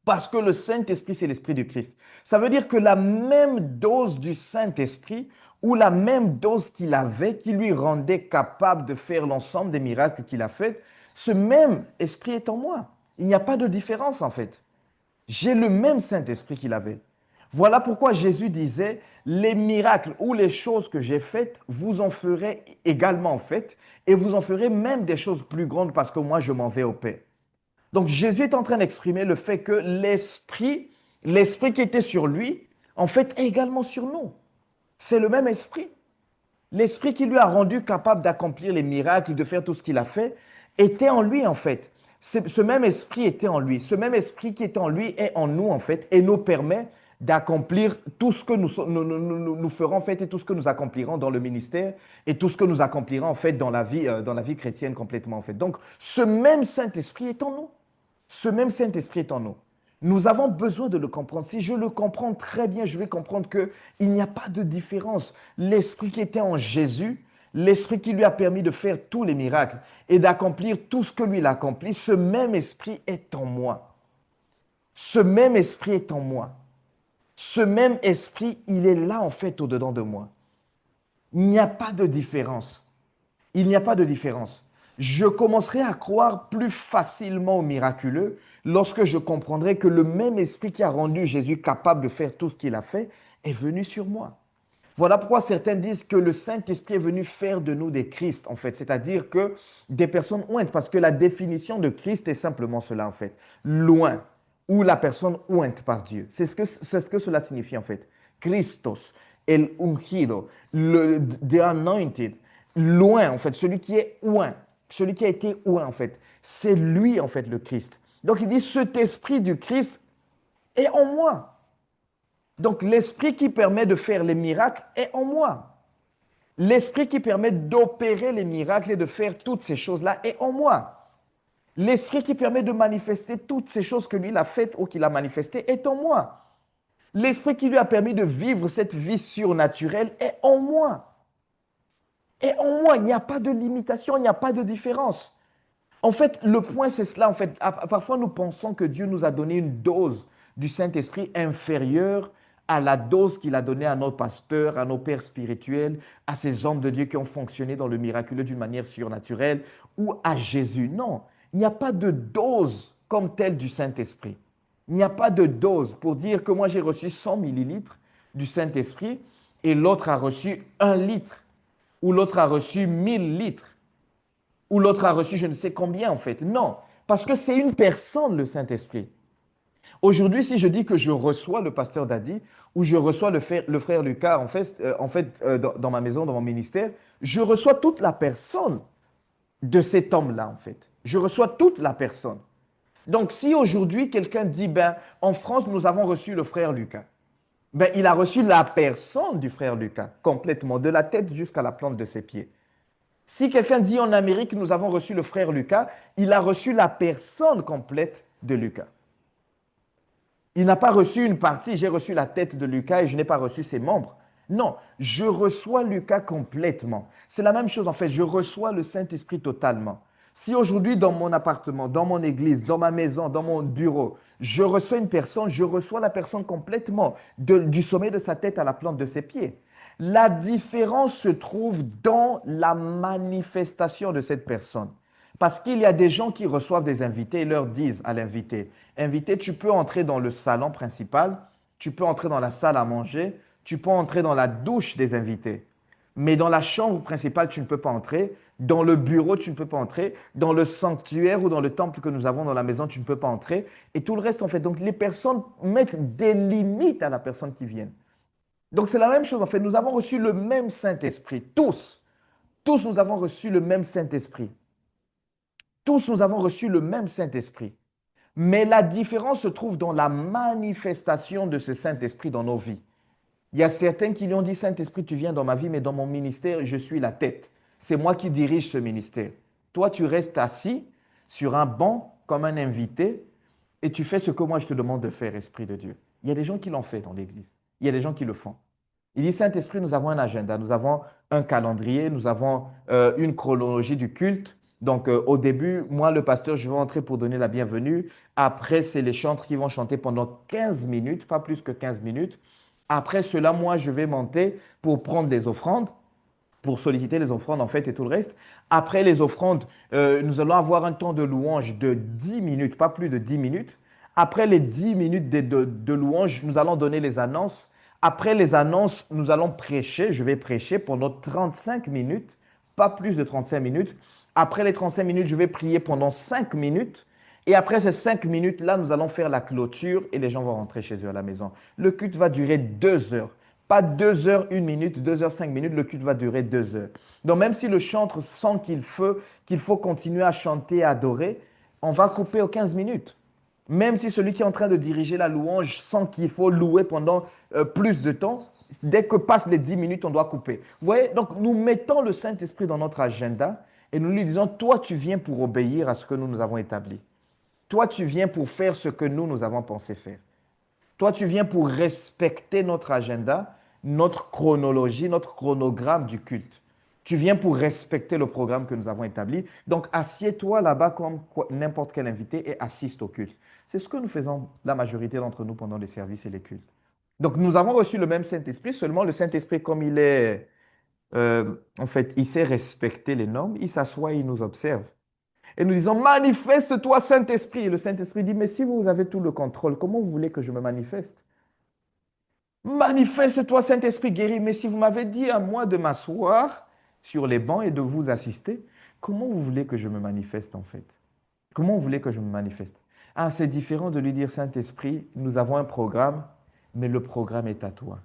Parce que le Saint-Esprit, c'est l'esprit du Christ. Ça veut dire que la même dose du Saint-Esprit ou la même dose qu'il avait, qui lui rendait capable de faire l'ensemble des miracles qu'il a fait, ce même esprit est en moi. Il n'y a pas de différence en fait. J'ai le même Saint-Esprit qu'il avait. Voilà pourquoi Jésus disait, les miracles ou les choses que j'ai faites, vous en ferez également faites, et vous en ferez même des choses plus grandes parce que moi, je m'en vais au Père. Donc Jésus est en train d'exprimer le fait que l'esprit qui était sur lui, en fait, est également sur nous. C'est le même esprit. L'esprit qui lui a rendu capable d'accomplir les miracles, de faire tout ce qu'il a fait, était en lui, en fait. Ce même esprit était en lui. Ce même esprit qui est en lui est en nous, en fait, et nous permet d'accomplir tout ce que nous ferons, en fait, et tout ce que nous accomplirons dans le ministère, et tout ce que nous accomplirons, en fait, dans la vie chrétienne complètement, en fait. Donc, ce même Saint-Esprit est en nous. Ce même Saint-Esprit est en nous. Nous avons besoin de le comprendre. Si je le comprends très bien, je vais comprendre qu'il n'y a pas de différence. L'Esprit qui était en Jésus, l'Esprit qui lui a permis de faire tous les miracles et d'accomplir tout ce que lui il a accompli, ce même Esprit est en moi. Ce même Esprit est en moi. Ce même Esprit, il est là en fait au-dedans de moi. Il n'y a pas de différence. Il n'y a pas de différence. Je commencerai à croire plus facilement au miraculeux lorsque je comprendrai que le même esprit qui a rendu Jésus capable de faire tout ce qu'il a fait est venu sur moi. Voilà pourquoi certains disent que le Saint-Esprit est venu faire de nous des Christ, en fait, c'est-à-dire que des personnes ointes, parce que la définition de Christ est simplement cela, en fait. Loin, ou la personne ointe par Dieu. C'est ce que cela signifie en fait. Christos, el ungido, the anointed, loin en fait, celui qui est oint, celui qui a été oint en fait. C'est lui en fait le Christ. Donc il dit, cet esprit du Christ est en moi. Donc l'esprit qui permet de faire les miracles est en moi. L'esprit qui permet d'opérer les miracles et de faire toutes ces choses-là est en moi. L'esprit qui permet de manifester toutes ces choses que lui il a faites ou qu'il a manifestées est en moi. L'esprit qui lui a permis de vivre cette vie surnaturelle est en moi. Et en moi, il n'y a pas de limitation, il n'y a pas de différence. En fait, le point, c'est cela. En fait, parfois, nous pensons que Dieu nous a donné une dose du Saint-Esprit inférieure à la dose qu'il a donnée à nos pasteurs, à nos pères spirituels, à ces hommes de Dieu qui ont fonctionné dans le miraculeux d'une manière surnaturelle, ou à Jésus. Non, il n'y a pas de dose comme telle du Saint-Esprit. Il n'y a pas de dose pour dire que moi j'ai reçu 100 millilitres du Saint-Esprit et l'autre a reçu 1 litre, ou l'autre a reçu 1000 litres, ou l'autre a reçu je ne sais combien en fait. Non, parce que c'est une personne, le Saint-Esprit. Aujourd'hui, si je dis que je reçois le pasteur Dadi ou je reçois le frère Lucas, dans ma maison, dans mon ministère, je reçois toute la personne de cet homme-là, en fait. Je reçois toute la personne. Donc, si aujourd'hui, quelqu'un dit, ben, en France, nous avons reçu le frère Lucas, ben, il a reçu la personne du frère Lucas, complètement, de la tête jusqu'à la plante de ses pieds. Si quelqu'un dit en Amérique, nous avons reçu le frère Lucas, il a reçu la personne complète de Lucas. Il n'a pas reçu une partie, j'ai reçu la tête de Lucas et je n'ai pas reçu ses membres. Non, je reçois Lucas complètement. C'est la même chose en fait, je reçois le Saint-Esprit totalement. Si aujourd'hui dans mon appartement, dans mon église, dans ma maison, dans mon bureau, je reçois une personne, je reçois la personne complètement, du sommet de sa tête à la plante de ses pieds. La différence se trouve dans la manifestation de cette personne. Parce qu'il y a des gens qui reçoivent des invités et leur disent à l'invité, invité, tu peux entrer dans le salon principal, tu peux entrer dans la salle à manger, tu peux entrer dans la douche des invités. Mais dans la chambre principale, tu ne peux pas entrer. Dans le bureau, tu ne peux pas entrer. Dans le sanctuaire ou dans le temple que nous avons dans la maison, tu ne peux pas entrer. Et tout le reste, en fait. Donc, les personnes mettent des limites à la personne qui vient. Donc, c'est la même chose, en fait. Nous avons reçu le même Saint-Esprit. Tous. Tous, nous avons reçu le même Saint-Esprit. Tous, nous avons reçu le même Saint-Esprit. Mais la différence se trouve dans la manifestation de ce Saint-Esprit dans nos vies. Il y a certains qui lui ont dit, Saint-Esprit, tu viens dans ma vie, mais dans mon ministère, je suis la tête. C'est moi qui dirige ce ministère. Toi, tu restes assis sur un banc comme un invité et tu fais ce que moi je te demande de faire, Esprit de Dieu. Il y a des gens qui l'ont fait dans l'Église. Il y a des gens qui le font. Il dit, Saint-Esprit, nous avons un agenda, nous avons un calendrier, nous avons une chronologie du culte. Donc, au début, moi, le pasteur, je vais entrer pour donner la bienvenue. Après, c'est les chantres qui vont chanter pendant 15 minutes, pas plus que 15 minutes. Après cela, moi, je vais monter pour prendre les offrandes, pour solliciter les offrandes, en fait, et tout le reste. Après les offrandes, nous allons avoir un temps de louange de 10 minutes, pas plus de 10 minutes. Après les 10 minutes de louange, nous allons donner les annonces. Après les annonces, nous allons prêcher. Je vais prêcher pendant 35 minutes, pas plus de 35 minutes. Après les 35 minutes, je vais prier pendant 5 minutes. Et après ces 5 minutes-là, nous allons faire la clôture et les gens vont rentrer chez eux à la maison. Le culte va durer 2 heures. Pas 2 heures, 1 minute, 2 heures, 5 minutes, le culte va durer 2 heures. Donc même si le chantre sent qu'il faut continuer à chanter, à adorer, on va couper aux 15 minutes. Même si celui qui est en train de diriger la louange sent qu'il faut louer pendant plus de temps, dès que passent les 10 minutes, on doit couper. Vous voyez, donc nous mettons le Saint-Esprit dans notre agenda et nous lui disons, toi tu viens pour obéir à ce que nous avons établi. Toi tu viens pour faire ce que nous avons pensé faire. Toi tu viens pour respecter notre agenda, notre chronologie, notre chronogramme du culte. Tu viens pour respecter le programme que nous avons établi. Donc, assieds-toi là-bas comme n'importe quel invité et assiste au culte. C'est ce que nous faisons la majorité d'entre nous pendant les services et les cultes. Donc, nous avons reçu le même Saint-Esprit, seulement le Saint-Esprit, comme il est, en fait, il sait respecter les normes, il s'assoit et il nous observe. Et nous disons, manifeste-toi, Saint-Esprit. Et le Saint-Esprit dit, mais si vous avez tout le contrôle, comment vous voulez que je me manifeste? Manifeste-toi, Saint-Esprit guéri. Mais si vous m'avez dit à moi de m'asseoir sur les bancs et de vous assister, comment vous voulez que je me manifeste en fait? Comment vous voulez que je me manifeste? Ah, c'est différent de lui dire, Saint-Esprit, nous avons un programme, mais le programme est à toi.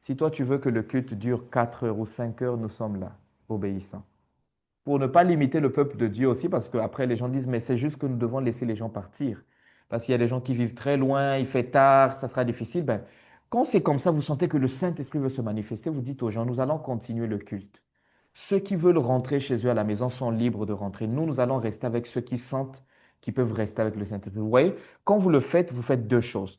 Si toi, tu veux que le culte dure 4 heures ou 5 heures, nous sommes là, obéissants. Pour ne pas limiter le peuple de Dieu aussi, parce qu'après, les gens disent, mais c'est juste que nous devons laisser les gens partir. Parce qu'il y a des gens qui vivent très loin, il fait tard, ça sera difficile. Ben, quand c'est comme ça, vous sentez que le Saint-Esprit veut se manifester, vous dites aux gens, nous allons continuer le culte. Ceux qui veulent rentrer chez eux à la maison sont libres de rentrer. Nous allons rester avec ceux qui sentent qu'ils peuvent rester avec le Saint-Esprit. Vous voyez, quand vous faites deux choses.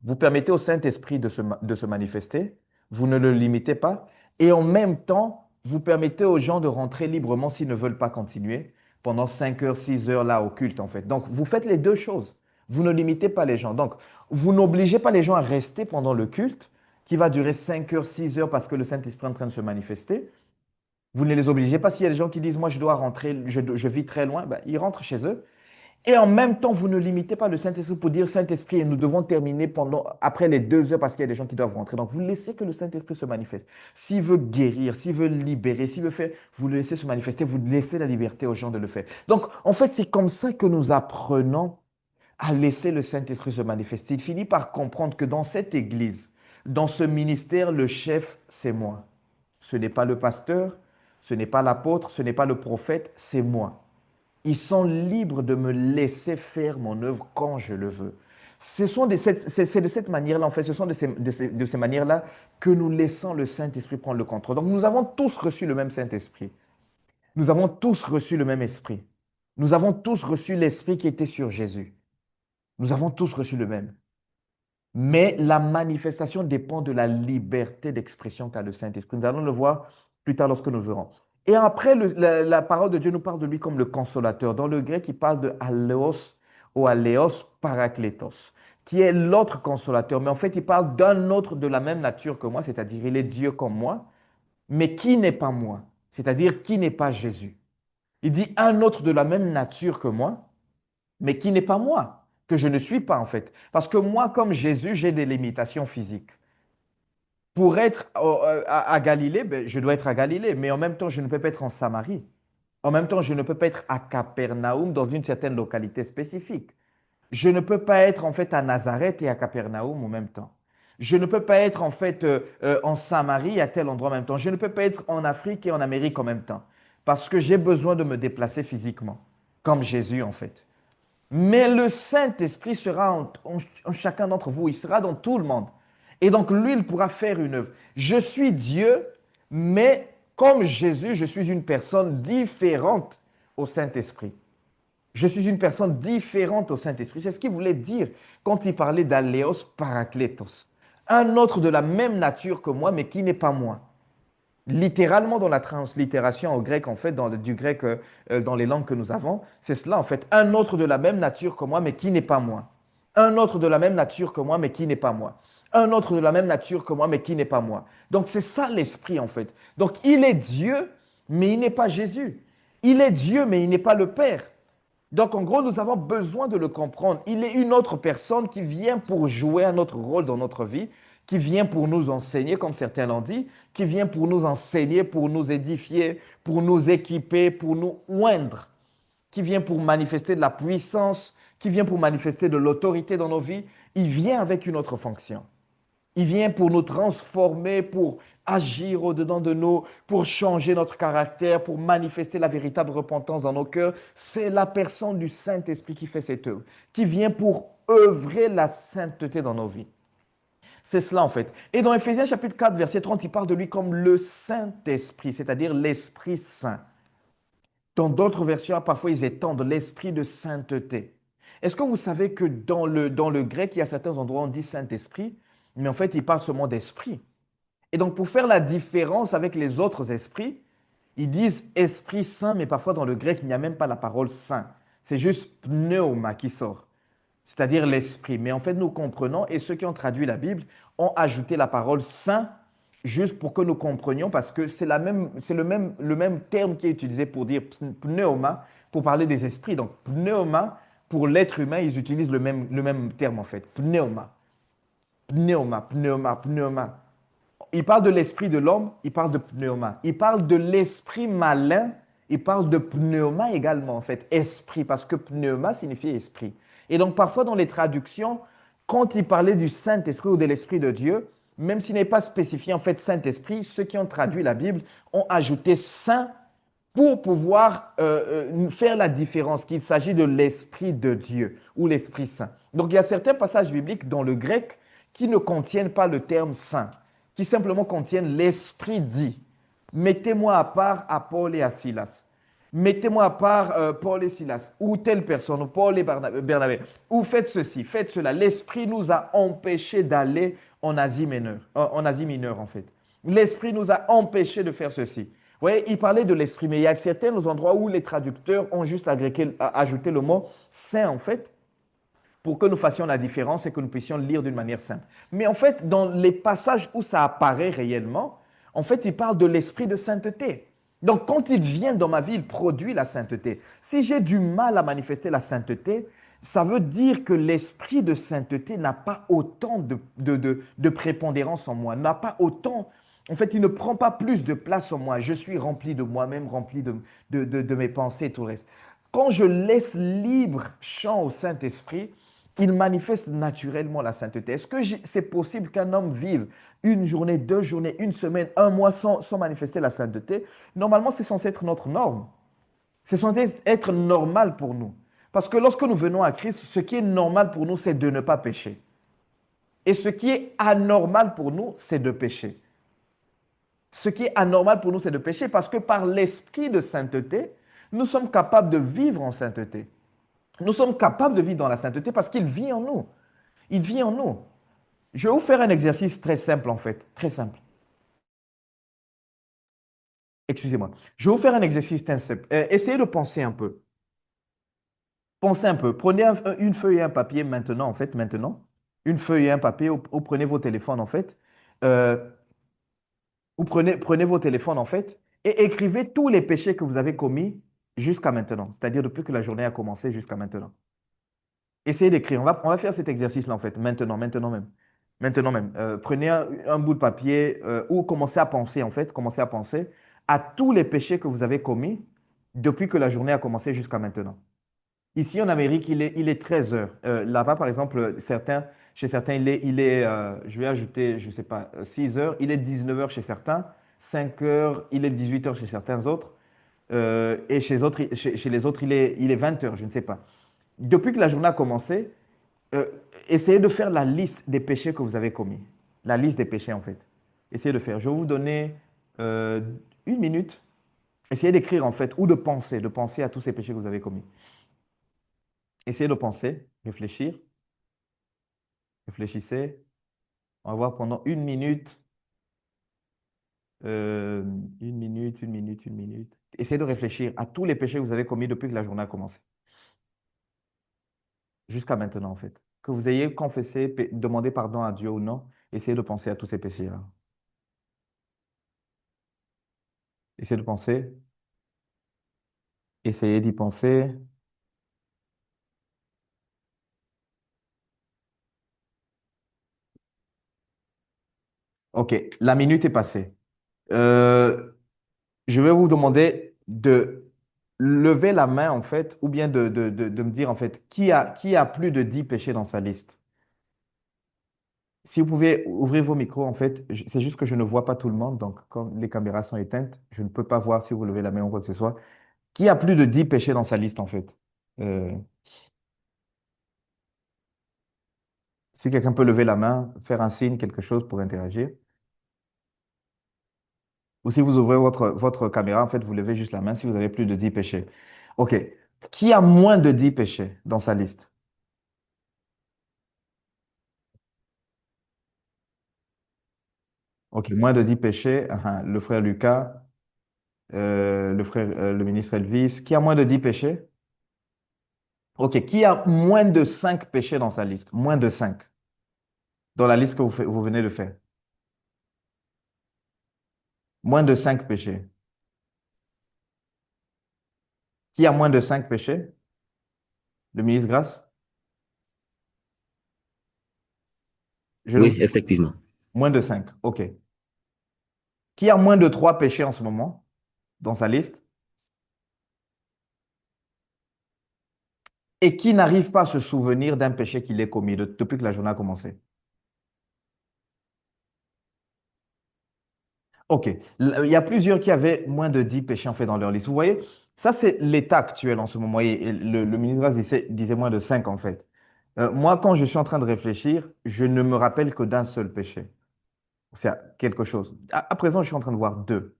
Vous permettez au Saint-Esprit de se manifester, vous ne le limitez pas, et en même temps, vous permettez aux gens de rentrer librement s'ils ne veulent pas continuer pendant 5 heures, 6 heures là au culte en fait. Donc, vous faites les deux choses. Vous ne limitez pas les gens. Donc, vous n'obligez pas les gens à rester pendant le culte qui va durer 5 heures, 6 heures parce que le Saint-Esprit est en train de se manifester. Vous ne les obligez pas. S'il y a des gens qui disent, moi, je dois rentrer, je vis très loin, ben, ils rentrent chez eux. Et en même temps, vous ne limitez pas le Saint-Esprit pour dire Saint-Esprit, et nous devons terminer après les 2 heures parce qu'il y a des gens qui doivent rentrer. Donc, vous laissez que le Saint-Esprit se manifeste. S'il veut guérir, s'il veut libérer, s'il veut faire, vous le laissez se manifester, vous laissez la liberté aux gens de le faire. Donc, en fait, c'est comme ça que nous apprenons à laisser le Saint-Esprit se manifester. Il finit par comprendre que dans cette église, dans ce ministère, le chef, c'est moi. Ce n'est pas le pasteur, ce n'est pas l'apôtre, ce n'est pas le prophète, c'est moi. Ils sont libres de me laisser faire mon œuvre quand je le veux. C'est de cette manière-là, en fait, ce sont de ces manières-là que nous laissons le Saint-Esprit prendre le contrôle. Donc, nous avons tous reçu le même Saint-Esprit. Nous avons tous reçu le même esprit. Nous avons tous reçu l'esprit qui était sur Jésus. Nous avons tous reçu le même. Mais la manifestation dépend de la liberté d'expression qu'a le Saint-Esprit. Nous allons le voir plus tard lorsque nous verrons. Et après, la parole de Dieu nous parle de lui comme le consolateur. Dans le grec, il parle de aléos ou aléos parakletos, qui est l'autre consolateur. Mais en fait, il parle d'un autre de la même nature que moi, c'est-à-dire il est Dieu comme moi, mais qui n'est pas moi, c'est-à-dire qui n'est pas Jésus. Il dit un autre de la même nature que moi, mais qui n'est pas moi, que je ne suis pas en fait. Parce que moi, comme Jésus, j'ai des limitations physiques. Pour être à Galilée, ben, je dois être à Galilée, mais en même temps, je ne peux pas être en Samarie. En même temps, je ne peux pas être à Capernaum dans une certaine localité spécifique. Je ne peux pas être en fait à Nazareth et à Capernaum en même temps. Je ne peux pas être en fait en Samarie à tel endroit en même temps. Je ne peux pas être en Afrique et en Amérique en même temps. Parce que j'ai besoin de me déplacer physiquement, comme Jésus en fait. Mais le Saint-Esprit sera en chacun d'entre vous, il sera dans tout le monde. Et donc lui, il pourra faire une œuvre. Je suis Dieu, mais comme Jésus, je suis une personne différente au Saint-Esprit. Je suis une personne différente au Saint-Esprit. C'est ce qu'il voulait dire quand il parlait d'aléos parakletos. Un autre de la même nature que moi, mais qui n'est pas moi. Littéralement dans la translittération au grec, en fait, du grec dans les langues que nous avons, c'est cela, en fait. Un autre de la même nature que moi, mais qui n'est pas moi. Un autre de la même nature que moi, mais qui n'est pas moi. Un autre de la même nature que moi, mais qui n'est pas moi. Donc, c'est ça l'esprit, en fait. Donc, il est Dieu, mais il n'est pas Jésus. Il est Dieu, mais il n'est pas le Père. Donc, en gros, nous avons besoin de le comprendre. Il est une autre personne qui vient pour jouer un autre rôle dans notre vie, qui vient pour nous enseigner, comme certains l'ont dit, qui vient pour nous enseigner, pour nous édifier, pour nous équiper, pour nous oindre, qui vient pour manifester de la puissance, qui vient pour manifester de l'autorité dans nos vies. Il vient avec une autre fonction. Il vient pour nous transformer, pour agir au-dedans de nous, pour changer notre caractère, pour manifester la véritable repentance dans nos cœurs. C'est la personne du Saint-Esprit qui fait cette œuvre, qui vient pour œuvrer la sainteté dans nos vies. C'est cela en fait. Et dans Éphésiens chapitre 4, verset 30, il parle de lui comme le Saint-Esprit, c'est-à-dire l'Esprit Saint. Dans d'autres versions, parfois ils étendent l'Esprit de sainteté. Est-ce que vous savez que dans le grec, il y a certains endroits où on dit Saint-Esprit, mais en fait, il parle seulement d'esprit. Et donc, pour faire la différence avec les autres esprits, ils disent Esprit Saint, mais parfois dans le grec, il n'y a même pas la parole Saint. C'est juste pneuma qui sort, c'est-à-dire l'esprit. Mais en fait, nous comprenons, et ceux qui ont traduit la Bible ont ajouté la parole Saint juste pour que nous comprenions, parce que c'est le même terme qui est utilisé pour dire pneuma, pour parler des esprits. Donc, pneuma, pour l'être humain, ils utilisent le même terme en fait, pneuma. Pneuma, pneuma, pneuma. Il parle de l'esprit de l'homme, il parle de pneuma. Il parle de l'esprit malin, il parle de pneuma également, en fait, esprit, parce que pneuma signifie esprit. Et donc, parfois, dans les traductions, quand il parlait du Saint-Esprit ou de l'Esprit de Dieu, même s'il n'est pas spécifié en fait Saint-Esprit, ceux qui ont traduit la Bible ont ajouté Saint pour pouvoir faire la différence, qu'il s'agit de l'Esprit de Dieu ou l'Esprit Saint. Donc, il y a certains passages bibliques dans le grec qui ne contiennent pas le terme Saint, qui simplement contiennent l'Esprit dit. Mettez-moi à part à Paul et à Silas. Mettez-moi à part Paul et Silas, ou telle personne, ou Paul et Bernabé, ou faites ceci, faites cela. L'Esprit nous a empêchés d'aller en Asie mineure, en Asie mineure en fait. L'Esprit nous a empêchés de faire ceci. Vous voyez, il parlait de l'Esprit, mais il y a certains endroits où les traducteurs ont juste ajouté le mot saint en fait, pour que nous fassions la différence et que nous puissions lire d'une manière simple. Mais en fait, dans les passages où ça apparaît réellement, en fait, il parle de l'esprit de sainteté. Donc, quand il vient dans ma vie, il produit la sainteté. Si j'ai du mal à manifester la sainteté, ça veut dire que l'esprit de sainteté n'a pas autant de prépondérance en moi, n'a pas autant, en fait, il ne prend pas plus de place en moi. Je suis rempli de moi-même, rempli de mes pensées et tout le reste. Quand je laisse libre champ au Saint-Esprit, il manifeste naturellement la sainteté. Est-ce que c'est possible qu'un homme vive une journée, 2 journées, une semaine, un mois sans manifester la sainteté? Normalement, c'est censé être notre norme. C'est censé être normal pour nous. Parce que lorsque nous venons à Christ, ce qui est normal pour nous, c'est de ne pas pécher. Et ce qui est anormal pour nous, c'est de pécher. Ce qui est anormal pour nous, c'est de pécher parce que par l'esprit de sainteté, nous sommes capables de vivre en sainteté. Nous sommes capables de vivre dans la sainteté parce qu'il vit en nous. Il vit en nous. Je vais vous faire un exercice très simple en fait. Très simple. Excusez-moi. Je vais vous faire un exercice très simple. Essayez de penser un peu. Pensez un peu. Prenez une feuille et un papier maintenant, en fait, maintenant. Une feuille et un papier, ou prenez vos téléphones, en fait. Euh, ou prenez vos téléphones, en fait, et écrivez tous les péchés que vous avez commis jusqu'à maintenant. C'est-à-dire depuis que la journée a commencé jusqu'à maintenant. Essayez d'écrire. On va faire cet exercice-là, en fait, maintenant même. Maintenant même. Prenez un bout de papier ou commencez à penser, en fait, commencez à penser à tous les péchés que vous avez commis depuis que la journée a commencé jusqu'à maintenant. Ici, en Amérique, il est 13 heures. Là-bas, par exemple, chez certains, je vais ajouter, je ne sais pas, 6 heures. Il est 19 heures chez certains, 5 heures, il est 18 heures chez certains autres. Et chez les autres, il est 20 heures, je ne sais pas. Depuis que la journée a commencé, euh, essayez de faire la liste des péchés que vous avez commis. La liste des péchés, en fait. Essayez de faire. Je vais vous donner 1 minute. Essayez d'écrire, en fait, ou de penser à tous ces péchés que vous avez commis. Essayez de penser, réfléchir, réfléchissez. On va voir pendant 1 minute, 1 minute, 1 minute, 1 minute. Essayez de réfléchir à tous les péchés que vous avez commis depuis que la journée a commencé. Jusqu'à maintenant, en fait. Que vous ayez confessé, demandé pardon à Dieu ou non, essayez de penser à tous ces péchés-là. Essayez de penser, essayez d'y penser. OK, la minute est passée. Euh, je vais vous demander de lever la main, en fait, ou bien de me dire, en fait, qui a plus de 10 péchés dans sa liste. Si vous pouvez ouvrir vos micros, en fait, c'est juste que je ne vois pas tout le monde, donc comme les caméras sont éteintes, je ne peux pas voir si vous levez la main ou quoi que ce soit. Qui a plus de 10 péchés dans sa liste, en fait? Euh, si quelqu'un peut lever la main, faire un signe, quelque chose pour interagir. Ou si vous ouvrez votre caméra, en fait, vous levez juste la main si vous avez plus de 10 péchés. OK. Qui a moins de 10 péchés dans sa liste? OK, moins de 10 péchés. Le frère Lucas, le ministre Elvis. Qui a moins de 10 péchés? OK. Qui a moins de 5 péchés dans sa liste? Moins de 5 dans la liste que vous venez de faire. Moins de 5 péchés. Qui a moins de 5 péchés? Le ministre Grâce? Oui, effectivement. Moins de 5. OK. Qui a moins de 3 péchés en ce moment dans sa liste? et qui n'arrive pas à se souvenir d'un péché qu'il ait commis depuis que la journée a commencé? OK. Il y a plusieurs qui avaient moins de 10 péchés en fait dans leur liste. Vous voyez, ça c'est l'état actuel en ce moment. Et le ministre disait moins de 5 en fait. Moi, quand je suis en train de réfléchir, je ne me rappelle que d'un seul péché. C'est quelque chose. À présent, je suis en train de voir deux.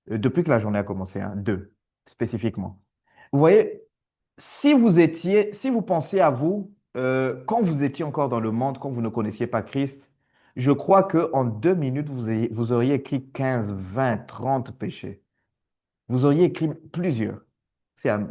Depuis que la journée a commencé, hein, deux spécifiquement. Vous voyez, si vous pensiez à vous, quand vous étiez encore dans le monde, quand vous ne connaissiez pas Christ, je crois qu'en 2 minutes, vous auriez écrit 15, 20, 30 péchés. Vous auriez écrit plusieurs.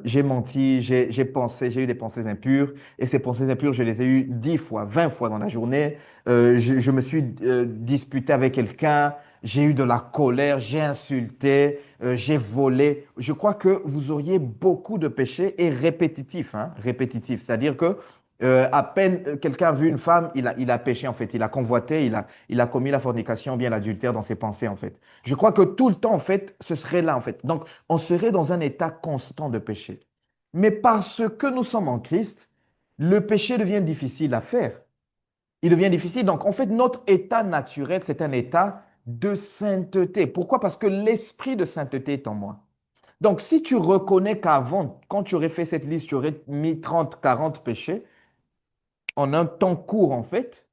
J'ai menti, j'ai pensé, j'ai eu des pensées impures, et ces pensées impures, je les ai eues 10 fois, 20 fois dans la journée. Je me suis disputé avec quelqu'un, j'ai eu de la colère, j'ai insulté, j'ai volé. Je crois que vous auriez beaucoup de péchés et répétitifs, hein, répétitifs. C'est-à-dire que à peine quelqu'un a vu une femme, il a péché en fait, il a convoité, il a commis la fornication, ou bien l'adultère dans ses pensées en fait. Je crois que tout le temps en fait, ce serait là en fait. Donc, on serait dans un état constant de péché. Mais parce que nous sommes en Christ, le péché devient difficile à faire. Il devient difficile. Donc, en fait, notre état naturel, c'est un état de sainteté. Pourquoi? Parce que l'esprit de sainteté est en moi. Donc, si tu reconnais qu'avant, quand tu aurais fait cette liste, tu aurais mis 30, 40 péchés, en un temps court, en fait,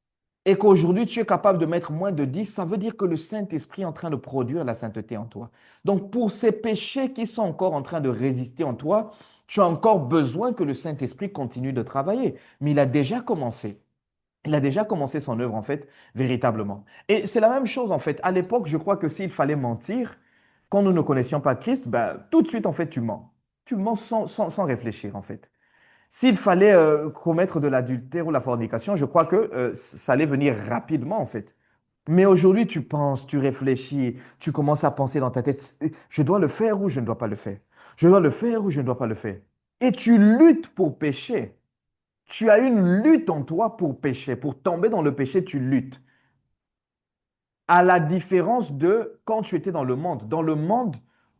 et qu'aujourd'hui tu es capable de mettre moins de 10, ça veut dire que le Saint-Esprit est en train de produire la sainteté en toi. Donc, pour ces péchés qui sont encore en train de résister en toi, tu as encore besoin que le Saint-Esprit continue de travailler. Mais il a déjà commencé. Il a déjà commencé son œuvre, en fait, véritablement. Et c'est la même chose, en fait. À l'époque, je crois que s'il fallait mentir, quand nous ne connaissions pas Christ, ben, tout de suite, en fait, tu mens. Tu mens sans réfléchir, en fait. S'il fallait commettre de l'adultère ou la fornication, je crois que ça allait venir rapidement en fait. Mais aujourd'hui, tu penses, tu réfléchis, tu commences à penser dans ta tête, je dois le faire ou je ne dois pas le faire. Je dois le faire ou je ne dois pas le faire. Et tu luttes pour pécher. Tu as une lutte en toi pour pécher. Pour tomber dans le péché, tu luttes. À la différence de quand tu étais dans le monde. Dans le monde,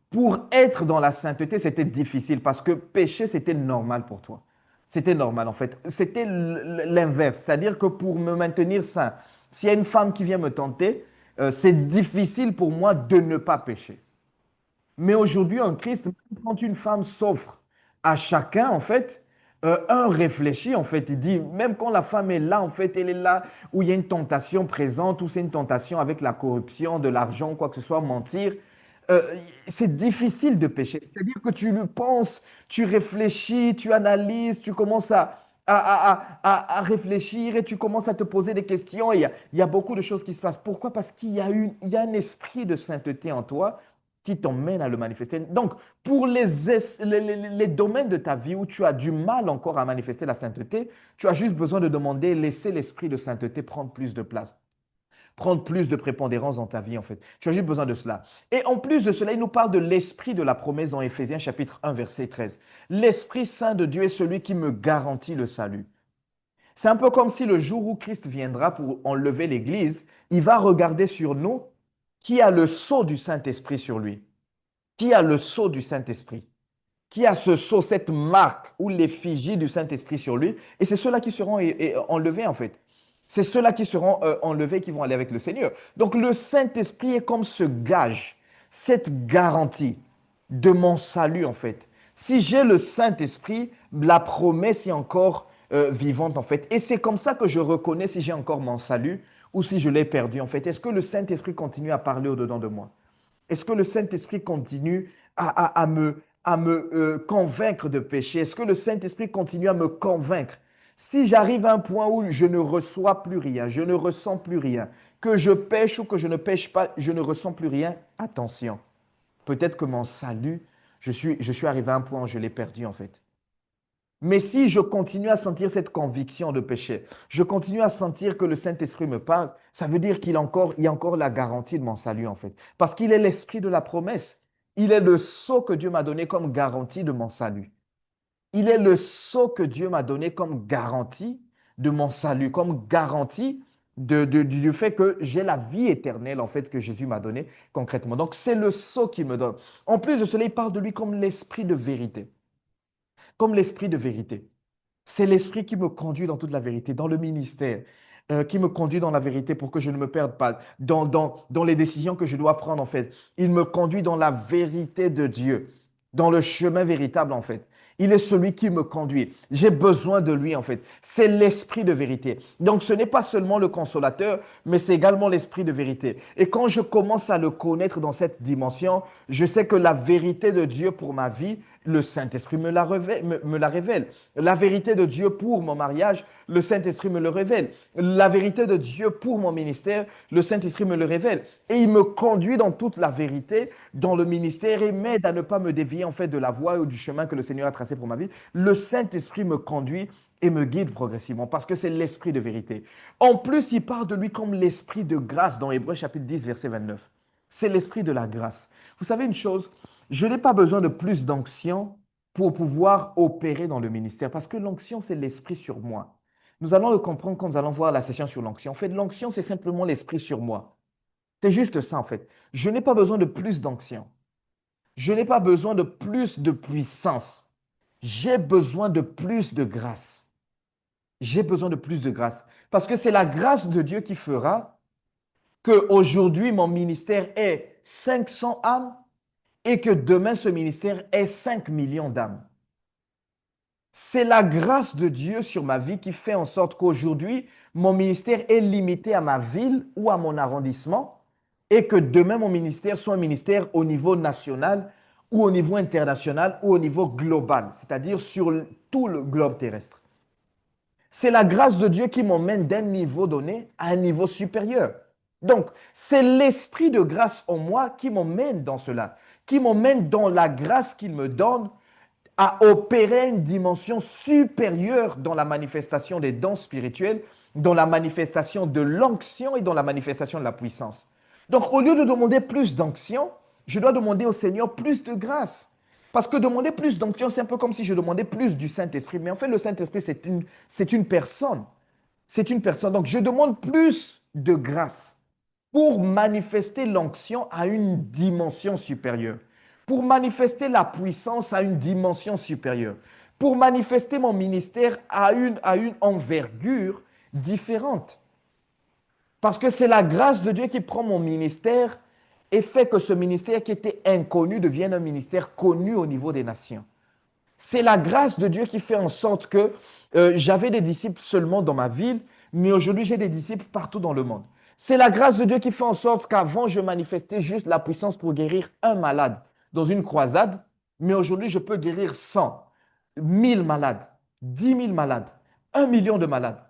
pour être dans la sainteté, c'était difficile parce que pécher, c'était normal pour toi. C'était normal en fait. C'était l'inverse. C'est-à-dire que pour me maintenir saint, s'il y a une femme qui vient me tenter, c'est difficile pour moi de ne pas pécher. Mais aujourd'hui, en Christ, même quand une femme s'offre à chacun, en fait, un réfléchit, en fait, il dit, même quand la femme est là, en fait, elle est là où il y a une tentation présente, où c'est une tentation avec la corruption, de l'argent, quoi que ce soit, mentir, c'est difficile de pécher. C'est-à-dire que tu le penses, tu réfléchis, tu analyses, tu commences à réfléchir et tu commences à te poser des questions. Et il y a beaucoup de choses qui se passent. Pourquoi? Parce il y a un esprit de sainteté en toi qui t'emmène à le manifester. Donc, pour les domaines de ta vie où tu as du mal encore à manifester la sainteté, tu as juste besoin de demander, laisser l'esprit de sainteté prendre plus de place, prendre plus de prépondérance dans ta vie, en fait. Tu as juste besoin de cela. Et en plus de cela, il nous parle de l'esprit de la promesse dans Éphésiens chapitre 1, verset 13. L'Esprit Saint de Dieu est celui qui me garantit le salut. C'est un peu comme si le jour où Christ viendra pour enlever l'Église, il va regarder sur nous qui a le sceau du Saint-Esprit sur lui. Qui a le sceau du Saint-Esprit? Qui a ce sceau, cette marque ou l'effigie du Saint-Esprit sur lui? Et c'est ceux-là qui seront enlevés, en fait. C'est ceux-là qui seront enlevés qui vont aller avec le Seigneur. Donc le Saint-Esprit est comme ce gage, cette garantie de mon salut, en fait. Si j'ai le Saint-Esprit, la promesse est encore vivante, en fait. Et c'est comme ça que je reconnais si j'ai encore mon salut ou si je l'ai perdu, en fait. Est-ce que le Saint-Esprit continue à parler au-dedans de moi? Est-ce que le Saint-Esprit continue à me convaincre de péché? Est-ce que le Saint-Esprit continue à me convaincre? Si j'arrive à un point où je ne reçois plus rien, je ne ressens plus rien, que je pêche ou que je ne pêche pas, je ne ressens plus rien, attention. Peut-être que mon salut, je suis arrivé à un point où je l'ai perdu en fait. Mais si je continue à sentir cette conviction de péché, je continue à sentir que le Saint-Esprit me parle, ça veut dire il y a encore la garantie de mon salut en fait. Parce qu'il est l'esprit de la promesse. Il est le sceau que Dieu m'a donné comme garantie de mon salut. Il est le sceau que Dieu m'a donné comme garantie de mon salut, comme garantie du fait que j'ai la vie éternelle en fait que Jésus m'a donné concrètement. Donc c'est le sceau qu'il me donne. En plus de cela, il parle de lui comme l'esprit de vérité. Comme l'esprit de vérité. C'est l'Esprit qui me conduit dans toute la vérité, dans le ministère, qui me conduit dans la vérité pour que je ne me perde pas, dans les décisions que je dois prendre, en fait. Il me conduit dans la vérité de Dieu, dans le chemin véritable, en fait. Il est celui qui me conduit. J'ai besoin de lui, en fait. C'est l'Esprit de vérité. Donc, ce n'est pas seulement le consolateur, mais c'est également l'Esprit de vérité. Et quand je commence à le connaître dans cette dimension, je sais que la vérité de Dieu pour ma vie, le Saint-Esprit me la révèle. La vérité de Dieu pour mon mariage, le Saint-Esprit me le révèle. La vérité de Dieu pour mon ministère, le Saint-Esprit me le révèle. Et il me conduit dans toute la vérité, dans le ministère et m'aide à ne pas me dévier en fait de la voie ou du chemin que le Seigneur a tracé pour ma vie. Le Saint-Esprit me conduit et me guide progressivement parce que c'est l'Esprit de vérité. En plus, il parle de lui comme l'Esprit de grâce dans Hébreux chapitre 10, verset 29. C'est l'Esprit de la grâce. Vous savez une chose, je n'ai pas besoin de plus d'onction pour pouvoir opérer dans le ministère parce que l'onction, c'est l'Esprit sur moi. Nous allons le comprendre quand nous allons voir la session sur l'onction. En fait, l'onction, c'est simplement l'Esprit sur moi. C'est juste ça, en fait. Je n'ai pas besoin de plus d'onction. Je n'ai pas besoin de plus de puissance. J'ai besoin de plus de grâce. J'ai besoin de plus de grâce. Parce que c'est la grâce de Dieu qui fera qu'aujourd'hui, mon ministère est 500 âmes et que demain, ce ministère est 5 millions d'âmes. C'est la grâce de Dieu sur ma vie qui fait en sorte qu'aujourd'hui, mon ministère est limité à ma ville ou à mon arrondissement et que demain, mon ministère soit un ministère au niveau national ou au niveau international ou au niveau global, c'est-à-dire sur tout le globe terrestre. C'est la grâce de Dieu qui m'emmène d'un niveau donné à un niveau supérieur. Donc, c'est l'esprit de grâce en moi qui m'emmène dans cela, qui m'emmène dans la grâce qu'il me donne à opérer une dimension supérieure dans la manifestation des dons spirituels, dans la manifestation de l'onction et dans la manifestation de la puissance. Donc, au lieu de demander plus d'onction, je dois demander au Seigneur plus de grâce. Parce que demander plus d'onction, c'est un peu comme si je demandais plus du Saint-Esprit. Mais en fait, le Saint-Esprit, c'est une personne. C'est une personne. Donc, je demande plus de grâce pour manifester l'onction à une dimension supérieure, pour manifester la puissance à une dimension supérieure, pour manifester mon ministère à une envergure différente. Parce que c'est la grâce de Dieu qui prend mon ministère et fait que ce ministère qui était inconnu devienne un ministère connu au niveau des nations. C'est la grâce de Dieu qui fait en sorte que j'avais des disciples seulement dans ma ville, mais aujourd'hui j'ai des disciples partout dans le monde. C'est la grâce de Dieu qui fait en sorte qu'avant je manifestais juste la puissance pour guérir un malade dans une croisade, mais aujourd'hui je peux guérir 100, 1000 malades, 10 000 malades, 1 million de malades.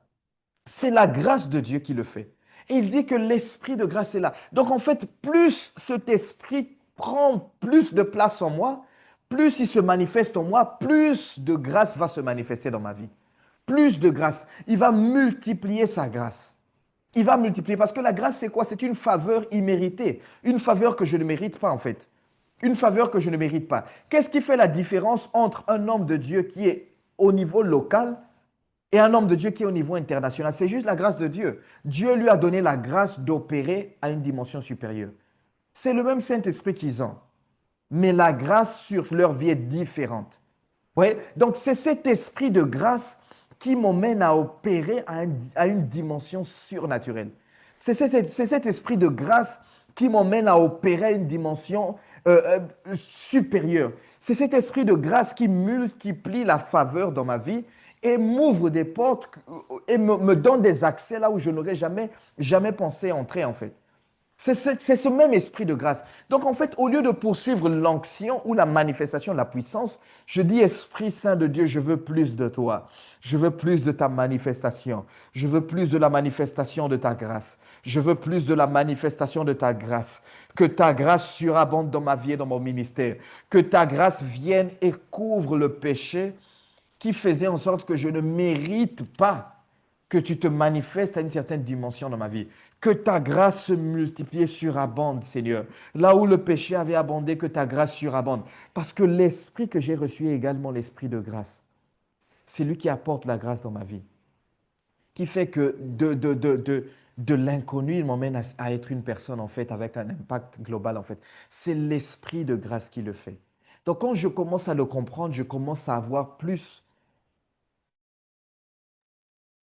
C'est la grâce de Dieu qui le fait. Et il dit que l'esprit de grâce est là. Donc en fait, plus cet esprit prend plus de place en moi, plus il se manifeste en moi, plus de grâce va se manifester dans ma vie. Plus de grâce. Il va multiplier sa grâce. Il va multiplier parce que la grâce, c'est quoi? C'est une faveur imméritée. Une faveur que je ne mérite pas en fait. Une faveur que je ne mérite pas. Qu'est-ce qui fait la différence entre un homme de Dieu qui est au niveau local et un homme de Dieu qui est au niveau international? C'est juste la grâce de Dieu. Dieu lui a donné la grâce d'opérer à une dimension supérieure. C'est le même Saint-Esprit qu'ils ont, mais la grâce sur leur vie est différente. Ouais? Donc, c'est cet esprit de grâce qui m'emmène à opérer à une dimension surnaturelle. C'est cet esprit de grâce qui m'emmène à opérer à une dimension supérieure. C'est cet esprit de grâce qui multiplie la faveur dans ma vie et m'ouvre des portes et me donne des accès là où je n'aurais jamais pensé entrer en fait. C'est ce même esprit de grâce. Donc en fait, au lieu de poursuivre l'onction ou la manifestation de la puissance, je dis Esprit Saint de Dieu, je veux plus de toi. Je veux plus de ta manifestation. Je veux plus de la manifestation de ta grâce. Je veux plus de la manifestation de ta grâce. Que ta grâce surabonde dans ma vie et dans mon ministère. Que ta grâce vienne et couvre le péché qui faisait en sorte que je ne mérite pas que tu te manifestes à une certaine dimension dans ma vie. Que ta grâce se multiplie et surabonde, Seigneur. Là où le péché avait abondé, que ta grâce surabonde. Parce que l'esprit que j'ai reçu est également l'esprit de grâce. C'est lui qui apporte la grâce dans ma vie. Qui fait que de l'inconnu, il m'emmène à être une personne, en fait, avec un impact global, en fait. C'est l'esprit de grâce qui le fait. Donc, quand je commence à le comprendre, je commence à avoir plus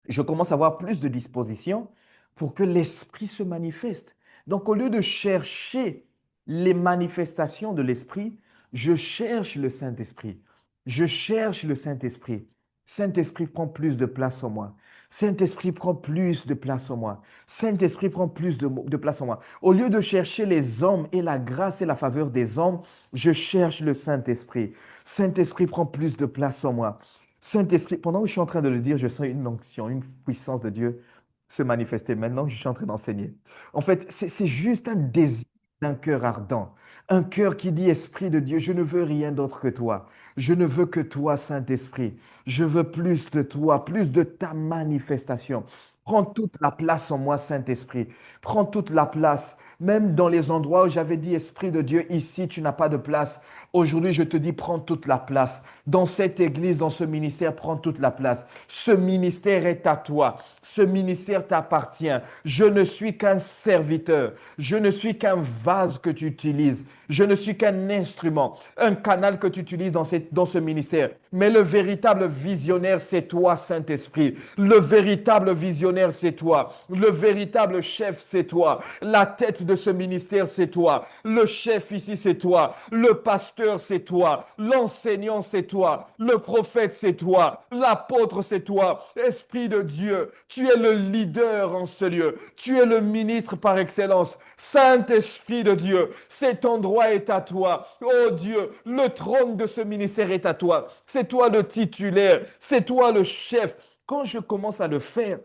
je commence à avoir plus de disposition pour que l'esprit se manifeste. Donc, au lieu de chercher les manifestations de l'esprit, je cherche le Saint-Esprit. Je cherche le Saint-Esprit. Saint-Esprit prend plus de place en moi. Saint-Esprit prend plus de place en moi. Saint-Esprit prend plus de place en moi. Au lieu de chercher les hommes et la grâce et la faveur des hommes, je cherche le Saint-Esprit. Saint-Esprit prend plus de place en moi. Saint-Esprit, pendant que je suis en train de le dire, je sens une onction, une puissance de Dieu se manifester maintenant que je suis en train d'enseigner. En fait, c'est juste un désir d'un cœur ardent, un cœur qui dit, Esprit de Dieu, je ne veux rien d'autre que toi. Je ne veux que toi, Saint-Esprit. Je veux plus de toi, plus de ta manifestation. Prends toute la place en moi, Saint-Esprit. Prends toute la place. Même dans les endroits où j'avais dit, Esprit de Dieu, ici, tu n'as pas de place. Aujourd'hui, je te dis, prends toute la place. Dans cette église, dans ce ministère, prends toute la place. Ce ministère est à toi. Ce ministère t'appartient. Je ne suis qu'un serviteur. Je ne suis qu'un vase que tu utilises. Je ne suis qu'un instrument, un canal que tu utilises dans ce ministère. Mais le véritable visionnaire, c'est toi, Saint-Esprit. Le véritable visionnaire, c'est toi. Le véritable chef, c'est toi. La tête de ce ministère, c'est toi. Le chef ici, c'est toi. Le pasteur, c'est toi. L'enseignant, c'est toi. Le prophète, c'est toi. L'apôtre, c'est toi. Esprit de Dieu, tu es le leader en ce lieu. Tu es le ministre par excellence. Saint-Esprit de Dieu, cet endroit est à toi. Oh Dieu, le trône de ce ministère est à toi. C'est toi le titulaire. C'est toi le chef. Quand je commence à le faire,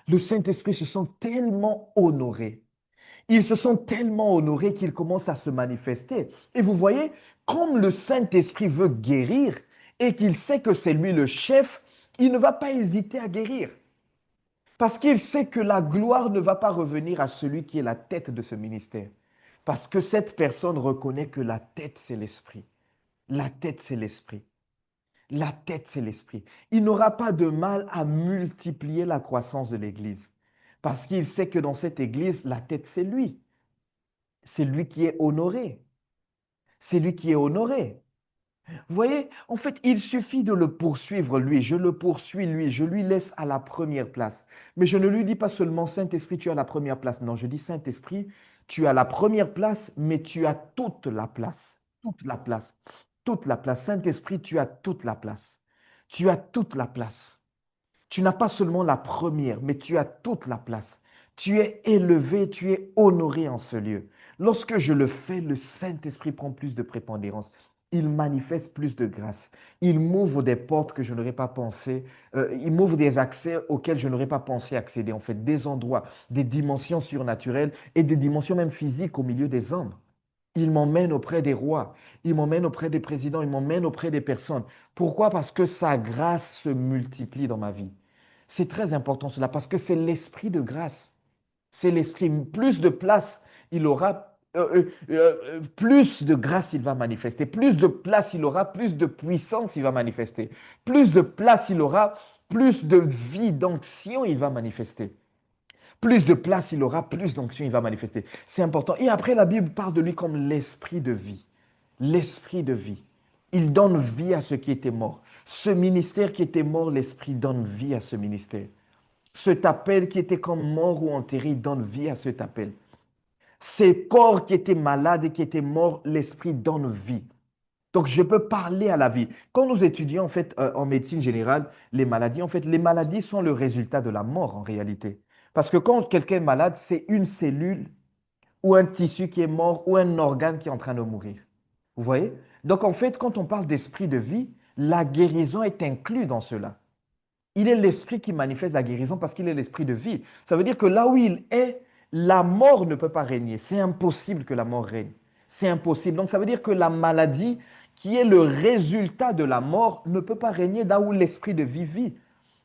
le Saint-Esprit se sent tellement honoré. Ils se sont tellement honorés qu'ils commencent à se manifester. Et vous voyez, comme le Saint-Esprit veut guérir et qu'il sait que c'est lui le chef, il ne va pas hésiter à guérir. Parce qu'il sait que la gloire ne va pas revenir à celui qui est la tête de ce ministère. Parce que cette personne reconnaît que la tête, c'est l'esprit. La tête, c'est l'esprit. La tête, c'est l'esprit. Il n'aura pas de mal à multiplier la croissance de l'Église. Parce qu'il sait que dans cette Église, la tête, c'est lui. C'est lui qui est honoré. C'est lui qui est honoré. Vous voyez, en fait, il suffit de le poursuivre, lui. Je le poursuis, lui. Je lui laisse à la première place. Mais je ne lui dis pas seulement, Saint-Esprit, tu as la première place. Non, je dis, Saint-Esprit, tu as la première place, mais tu as toute la place. Toute la place. Toute la place. Saint-Esprit, tu as toute la place. Tu as toute la place. Tu n'as pas seulement la première, mais tu as toute la place. Tu es élevé, tu es honoré en ce lieu. Lorsque je le fais, le Saint-Esprit prend plus de prépondérance. Il manifeste plus de grâce. Il m'ouvre des portes que je n'aurais pas pensé. Il m'ouvre des accès auxquels je n'aurais pas pensé accéder. En fait, des endroits, des dimensions surnaturelles et des dimensions même physiques au milieu des hommes. Il m'emmène auprès des rois, il m'emmène auprès des présidents, il m'emmène auprès des personnes. Pourquoi? Parce que sa grâce se multiplie dans ma vie. C'est très important cela, parce que c'est l'esprit de grâce. C'est l'esprit. Plus de place il aura, plus de grâce il va manifester. Plus de place il aura, plus de puissance il va manifester. Plus de place il aura, plus de vie, d'onction il va manifester. Plus de place il aura, plus d'onction il va manifester. C'est important. Et après, la Bible parle de lui comme l'esprit de vie. L'esprit de vie. Il donne vie à ce qui était mort. Ce ministère qui était mort, l'esprit donne vie à ce ministère. Cet appel qui était comme mort ou enterré, il donne vie à cet appel. Ces corps qui étaient malades et qui étaient morts, l'esprit donne vie. Donc, je peux parler à la vie. Quand nous étudions en fait en médecine générale les maladies, en fait, les maladies sont le résultat de la mort en réalité. Parce que quand quelqu'un est malade, c'est une cellule ou un tissu qui est mort ou un organe qui est en train de mourir. Vous voyez? Donc, en fait, quand on parle d'esprit de vie, la guérison est inclue dans cela. Il est l'esprit qui manifeste la guérison parce qu'il est l'esprit de vie. Ça veut dire que là où il est, la mort ne peut pas régner. C'est impossible que la mort règne. C'est impossible. Donc, ça veut dire que la maladie, qui est le résultat de la mort, ne peut pas régner là où l'esprit de vie vit,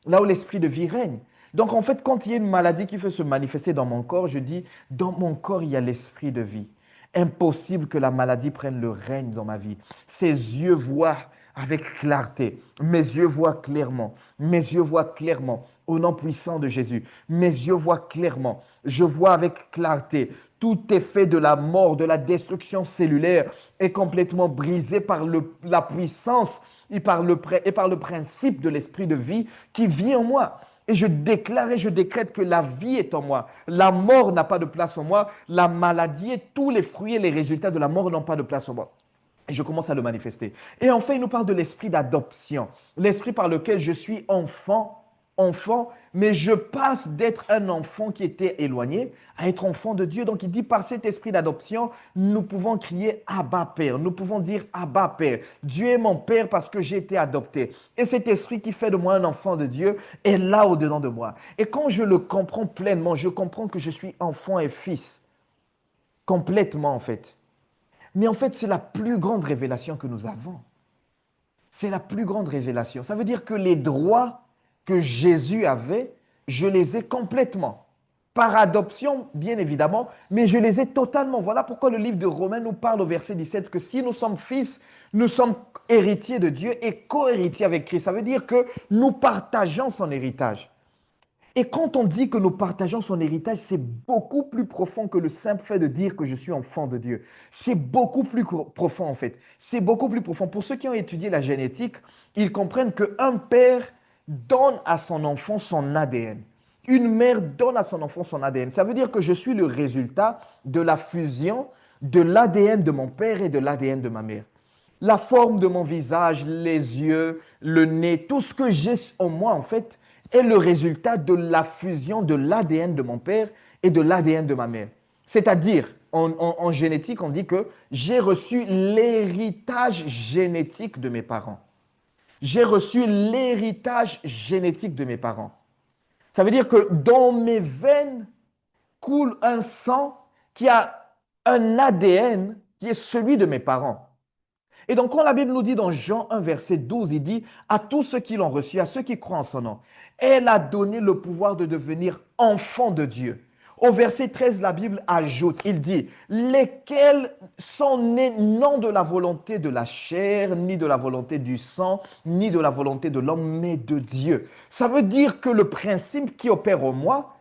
là où l'esprit de vie règne. Donc, en fait, quand il y a une maladie qui veut se manifester dans mon corps, je dis, dans mon corps, il y a l'esprit de vie. Impossible que la maladie prenne le règne dans ma vie. Ses yeux voient avec clarté. Mes yeux voient clairement. Mes yeux voient clairement. Au nom puissant de Jésus. Mes yeux voient clairement. Je vois avec clarté. Tout effet de la mort, de la destruction cellulaire est complètement brisé par la puissance et par le principe de l'esprit de vie qui vit en moi. Et je déclare et je décrète que la vie est en moi. La mort n'a pas de place en moi. La maladie et tous les fruits et les résultats de la mort n'ont pas de place en moi. Et je commence à le manifester. Et enfin, il nous parle de l'esprit d'adoption. L'esprit par lequel je suis enfant, mais je passe d'être un enfant qui était éloigné à être enfant de Dieu. Donc il dit, par cet esprit d'adoption, nous pouvons crier Abba Père. Nous pouvons dire Abba Père. Dieu est mon Père parce que j'ai été adopté. Et cet esprit qui fait de moi un enfant de Dieu est là au-dedans de moi. Et quand je le comprends pleinement, je comprends que je suis enfant et fils. Complètement en fait. Mais en fait, c'est la plus grande révélation que nous avons. C'est la plus grande révélation. Ça veut dire que les droits que Jésus avait, je les ai complètement. Par adoption, bien évidemment, mais je les ai totalement. Voilà pourquoi le livre de Romains nous parle au verset 17 que si nous sommes fils, nous sommes héritiers de Dieu et co-héritiers avec Christ. Ça veut dire que nous partageons son héritage. Et quand on dit que nous partageons son héritage, c'est beaucoup plus profond que le simple fait de dire que je suis enfant de Dieu. C'est beaucoup plus profond en fait. C'est beaucoup plus profond. Pour ceux qui ont étudié la génétique, ils comprennent qu'un père donne à son enfant son ADN. Une mère donne à son enfant son ADN. Ça veut dire que je suis le résultat de la fusion de l'ADN de mon père et de l'ADN de ma mère. La forme de mon visage, les yeux, le nez, tout ce que j'ai en moi en fait, est le résultat de la fusion de l'ADN de mon père et de l'ADN de ma mère. C'est-à-dire, en génétique, on dit que j'ai reçu l'héritage génétique de mes parents. J'ai reçu l'héritage génétique de mes parents. Ça veut dire que dans mes veines coule un sang qui a un ADN qui est celui de mes parents. Et donc, quand la Bible nous dit dans Jean 1, verset 12, il dit à tous ceux qui l'ont reçu, à ceux qui croient en son nom, elle a donné le pouvoir de devenir enfants de Dieu. Au verset 13, la Bible ajoute, il dit, lesquels sont nés non de la volonté de la chair, ni de la volonté du sang, ni de la volonté de l'homme, mais de Dieu. Ça veut dire que le principe qui opère en moi,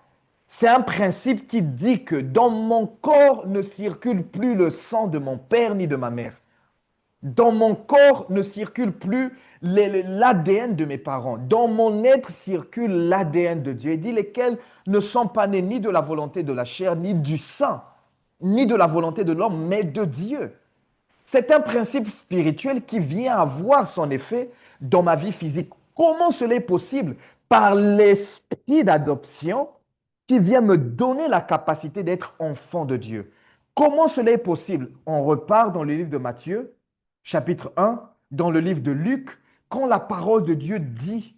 c'est un principe qui dit que dans mon corps ne circule plus le sang de mon père ni de ma mère. Dans mon corps ne circule plus l'ADN de mes parents. Dans mon être circule l'ADN de Dieu. Il dit lesquels ne sont pas nés ni de la volonté de la chair, ni du sang, ni de la volonté de l'homme, mais de Dieu. C'est un principe spirituel qui vient avoir son effet dans ma vie physique. Comment cela est possible? Par l'esprit d'adoption qui vient me donner la capacité d'être enfant de Dieu. Comment cela est possible? On repart dans le livre de Matthieu, chapitre 1, dans le livre de Luc, quand la parole de Dieu dit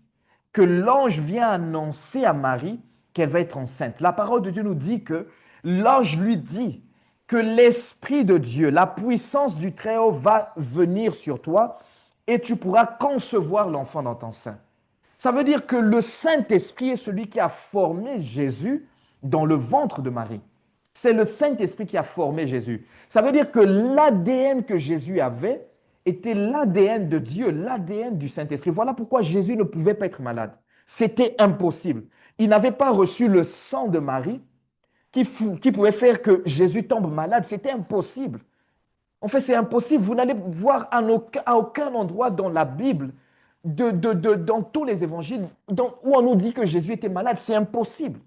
que l'ange vient annoncer à Marie qu'elle va être enceinte. La parole de Dieu nous dit que l'ange lui dit que l'Esprit de Dieu, la puissance du Très-Haut va venir sur toi et tu pourras concevoir l'enfant dans ton sein. Ça veut dire que le Saint-Esprit est celui qui a formé Jésus dans le ventre de Marie. C'est le Saint-Esprit qui a formé Jésus. Ça veut dire que l'ADN que Jésus avait était l'ADN de Dieu, l'ADN du Saint-Esprit. Voilà pourquoi Jésus ne pouvait pas être malade. C'était impossible. Il n'avait pas reçu le sang de Marie qui pouvait faire que Jésus tombe malade. C'était impossible. En fait, c'est impossible. Vous n'allez voir à aucun endroit dans la Bible, dans tous les évangiles, où on nous dit que Jésus était malade. C'est impossible.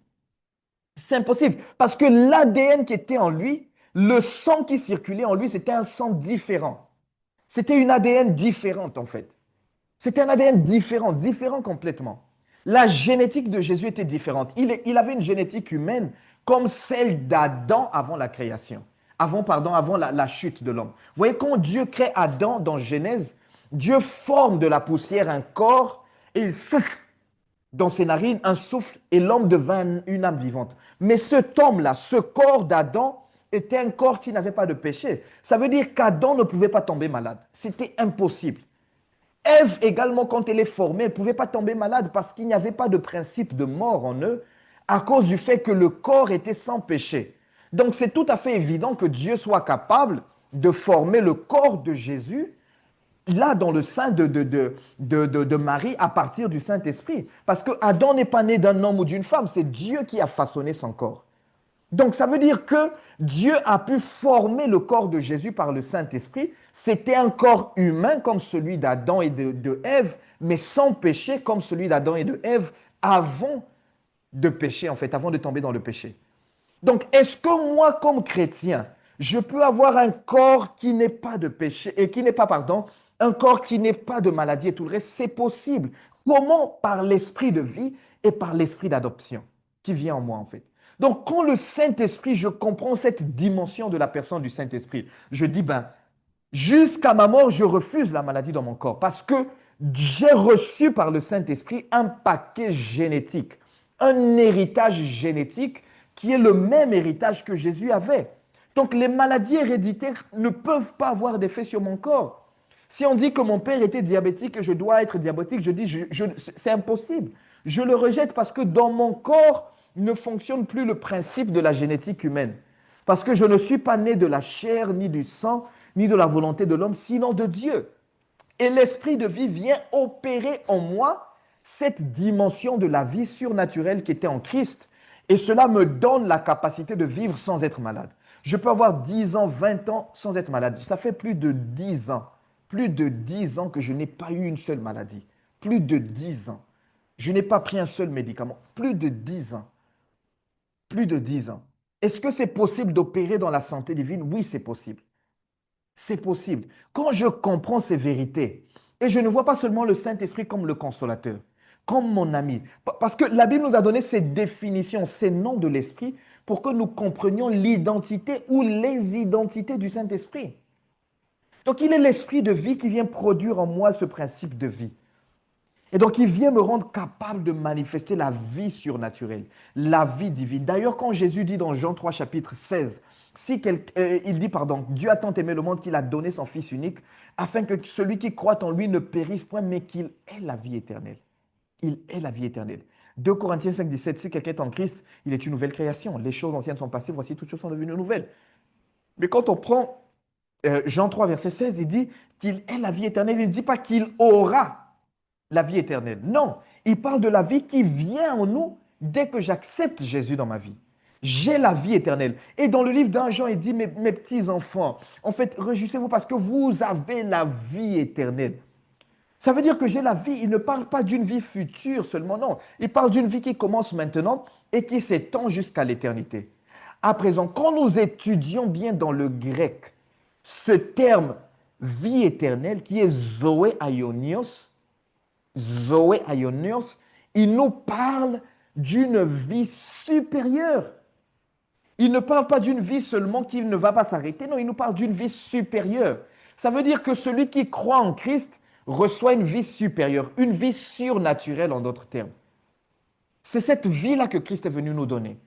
C'est impossible. Parce que l'ADN qui était en lui, le sang qui circulait en lui, c'était un sang différent. C'était une ADN différente, en fait. C'était un ADN différent complètement. La génétique de Jésus était différente. Il avait une génétique humaine comme celle d'Adam avant la création. Avant la chute de l'homme. Vous voyez, quand Dieu crée Adam dans Genèse, Dieu forme de la poussière un corps et il souffle dans ses narines un souffle et l'homme devint une âme vivante. Mais cet homme-là, ce corps d'Adam, était un corps qui n'avait pas de péché. Ça veut dire qu'Adam ne pouvait pas tomber malade. C'était impossible. Ève également, quand elle est formée, elle ne pouvait pas tomber malade parce qu'il n'y avait pas de principe de mort en eux à cause du fait que le corps était sans péché. Donc c'est tout à fait évident que Dieu soit capable de former le corps de Jésus là dans le sein de Marie à partir du Saint-Esprit. Parce que Adam n'est pas né d'un homme ou d'une femme, c'est Dieu qui a façonné son corps. Donc ça veut dire que Dieu a pu former le corps de Jésus par le Saint-Esprit. C'était un corps humain comme celui d'Adam et de Ève, mais sans péché comme celui d'Adam et de Ève, avant de pécher, en fait, avant de tomber dans le péché. Donc, est-ce que moi, comme chrétien, je peux avoir un corps qui n'est pas de péché, et qui n'est pas, pardon, un corps qui n'est pas de maladie et tout le reste? C'est possible. Comment? Par l'esprit de vie et par l'esprit d'adoption qui vient en moi, en fait. Donc, quand le Saint-Esprit, je comprends cette dimension de la personne du Saint-Esprit, je dis, ben, jusqu'à ma mort, je refuse la maladie dans mon corps parce que j'ai reçu par le Saint-Esprit un paquet génétique, un héritage génétique qui est le même héritage que Jésus avait. Donc les maladies héréditaires ne peuvent pas avoir d'effet sur mon corps. Si on dit que mon père était diabétique et je dois être diabétique, je dis c'est impossible. Je le rejette parce que dans mon corps ne fonctionne plus le principe de la génétique humaine. Parce que je ne suis pas né de la chair, ni du sang, ni de la volonté de l'homme, sinon de Dieu. Et l'esprit de vie vient opérer en moi cette dimension de la vie surnaturelle qui était en Christ. Et cela me donne la capacité de vivre sans être malade. Je peux avoir 10 ans, 20 ans sans être malade. Ça fait plus de 10 ans que je n'ai pas eu une seule maladie. Plus de 10 ans. Je n'ai pas pris un seul médicament. Plus de 10 ans. Plus de 10 ans. Est-ce que c'est possible d'opérer dans la santé divine? Oui, c'est possible. C'est possible. Quand je comprends ces vérités, et je ne vois pas seulement le Saint-Esprit comme le consolateur, comme mon ami, parce que la Bible nous a donné ces définitions, ces noms de l'Esprit, pour que nous comprenions l'identité ou les identités du Saint-Esprit. Donc, il est l'Esprit de vie qui vient produire en moi ce principe de vie. Et donc, il vient me rendre capable de manifester la vie surnaturelle, la vie divine. D'ailleurs, quand Jésus dit dans Jean 3, chapitre 16, il dit, pardon, Dieu a tant aimé le monde qu'il a donné son Fils unique, afin que celui qui croit en lui ne périsse point, mais qu'il ait la vie éternelle. Il est la vie éternelle. 2 Corinthiens 5, 17, si quelqu'un est en Christ, il est une nouvelle création. Les choses anciennes sont passées, voici toutes choses sont devenues nouvelles. Mais quand on prend Jean 3, verset 16, il dit qu'il est la vie éternelle. Il ne dit pas qu'il aura la vie éternelle. Non, il parle de la vie qui vient en nous dès que j'accepte Jésus dans ma vie. J'ai la vie éternelle. Et dans le livre d'un Jean, il dit, mes petits enfants, en fait, réjouissez-vous parce que vous avez la vie éternelle. Ça veut dire que j'ai la vie. Il ne parle pas d'une vie future seulement, non. Il parle d'une vie qui commence maintenant et qui s'étend jusqu'à l'éternité. À présent, quand nous étudions bien dans le grec ce terme vie éternelle qui est Zoé Aionios, il nous parle d'une vie supérieure. Il ne parle pas d'une vie seulement qui ne va pas s'arrêter, non, il nous parle d'une vie supérieure. Ça veut dire que celui qui croit en Christ reçoit une vie supérieure, une vie surnaturelle en d'autres termes. C'est cette vie-là que Christ est venu nous donner.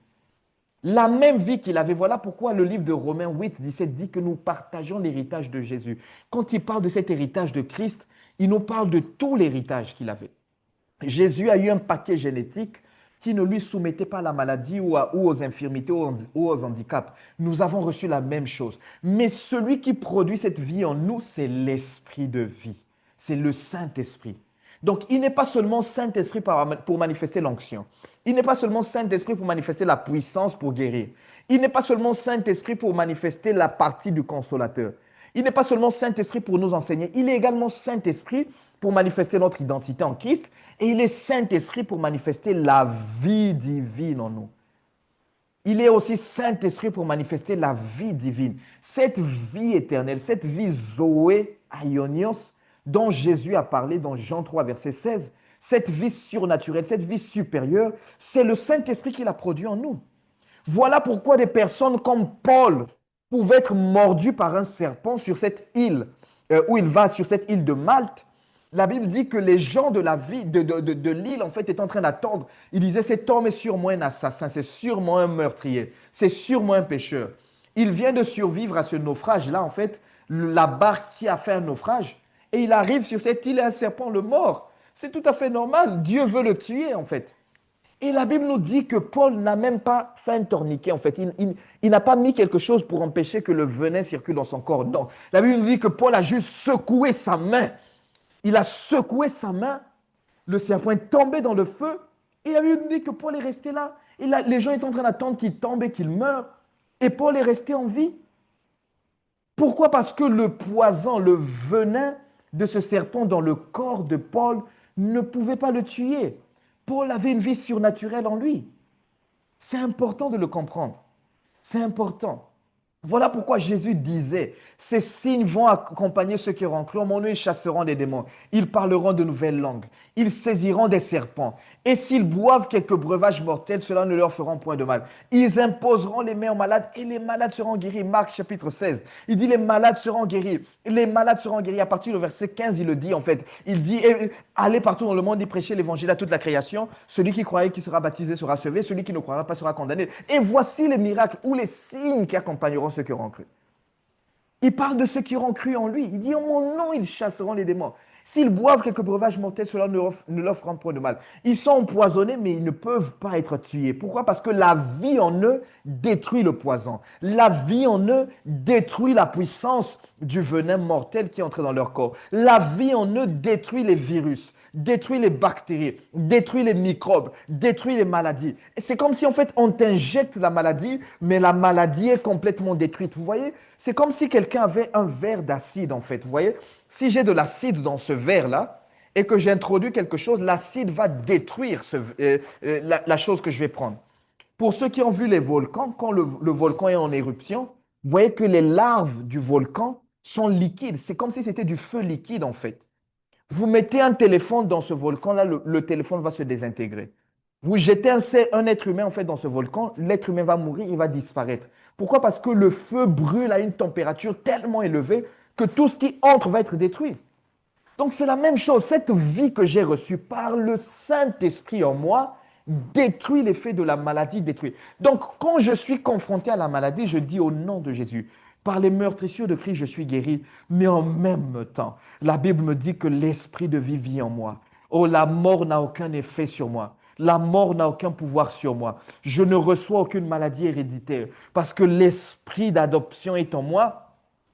La même vie qu'il avait. Voilà pourquoi le livre de Romains 8, 17 dit que nous partageons l'héritage de Jésus. Quand il parle de cet héritage de Christ, il nous parle de tout l'héritage qu'il avait. Jésus a eu un paquet génétique qui ne lui soumettait pas à la maladie ou aux infirmités ou aux handicaps. Nous avons reçu la même chose. Mais celui qui produit cette vie en nous, c'est l'esprit de vie. C'est le Saint-Esprit. Donc, il n'est pas seulement Saint-Esprit pour manifester l'onction. Il n'est pas seulement Saint-Esprit pour manifester la puissance pour guérir. Il n'est pas seulement Saint-Esprit pour manifester la partie du consolateur. Il n'est pas seulement Saint-Esprit pour nous enseigner. Il est également Saint-Esprit pour manifester notre identité en Christ. Et il est Saint-Esprit pour manifester la vie divine en nous. Il est aussi Saint-Esprit pour manifester la vie divine. Cette vie éternelle, cette vie Zoé Aionios, dont Jésus a parlé dans Jean 3, verset 16, cette vie surnaturelle, cette vie supérieure, c'est le Saint-Esprit qui l'a produit en nous. Voilà pourquoi des personnes comme Paul pouvaient être mordues par un serpent sur cette île, où il va sur cette île de Malte. La Bible dit que les gens de l'île, en fait, étaient en train d'attendre. Ils disaient, cet homme est sûrement un assassin, c'est sûrement un meurtrier, c'est sûrement un pécheur. Il vient de survivre à ce naufrage-là, en fait, la barque qui a fait un naufrage. Et il arrive sur cette île et un serpent le mord. C'est tout à fait normal. Dieu veut le tuer, en fait. Et la Bible nous dit que Paul n'a même pas fait un tourniquet, en fait. Il n'a pas mis quelque chose pour empêcher que le venin circule dans son corps. Non. La Bible nous dit que Paul a juste secoué sa main. Il a secoué sa main. Le serpent est tombé dans le feu. Et la Bible nous dit que Paul est resté là. Et là, les gens étaient en train d'attendre qu'il tombe et qu'il meure. Et Paul est resté en vie. Pourquoi? Parce que le poison, le venin de ce serpent dans le corps de Paul ne pouvait pas le tuer. Paul avait une vie surnaturelle en lui. C'est important de le comprendre. C'est important. Voilà pourquoi Jésus disait, ces signes vont accompagner ceux qui auront cru. En mon nom, ils chasseront des démons. Ils parleront de nouvelles langues. Ils saisiront des serpents. Et s'ils boivent quelques breuvages mortels, cela ne leur fera point de mal. Ils imposeront les mains aux malades et les malades seront guéris. Marc chapitre 16. Il dit les malades seront guéris. Les malades seront guéris. À partir du verset 15, il le dit en fait. Il dit, allez partout dans le monde et prêchez l'évangile à toute la création. Celui qui croira qui sera baptisé sera sauvé. Celui qui ne croira pas sera condamné. Et voici les miracles ou les signes qui accompagneront ceux qui auront cru. Il parle de ceux qui auront cru en lui. Il dit, en mon nom, ils chasseront les démons. S'ils boivent quelques breuvages mortels, cela ne leur fera point de mal. Ils sont empoisonnés, mais ils ne peuvent pas être tués. Pourquoi? Parce que la vie en eux détruit le poison. La vie en eux détruit la puissance du venin mortel qui est entré dans leur corps. La vie en eux détruit les virus, détruit les bactéries, détruit les microbes, détruit les maladies. Et c'est comme si en fait on t'injecte la maladie, mais la maladie est complètement détruite. Vous voyez? C'est comme si quelqu'un avait un verre d'acide en fait. Vous voyez? Si j'ai de l'acide dans ce verre-là et que j'introduis quelque chose, l'acide va détruire la chose que je vais prendre. Pour ceux qui ont vu les volcans, quand le volcan est en éruption, vous voyez que les larves du volcan sont liquides. C'est comme si c'était du feu liquide en fait. Vous mettez un téléphone dans ce volcan-là, le téléphone va se désintégrer. Vous jetez un être humain en fait dans ce volcan, l'être humain va mourir, il va disparaître. Pourquoi? Parce que le feu brûle à une température tellement élevée que tout ce qui entre va être détruit. Donc c'est la même chose. Cette vie que j'ai reçue par le Saint-Esprit en moi détruit l'effet de la maladie, détruit. Donc quand je suis confronté à la maladie, je dis au nom de Jésus, par les meurtrissures de Christ, je suis guéri. Mais en même temps, la Bible me dit que l'esprit de vie vit en moi. Oh, la mort n'a aucun effet sur moi. La mort n'a aucun pouvoir sur moi. Je ne reçois aucune maladie héréditaire parce que l'esprit d'adoption est en moi.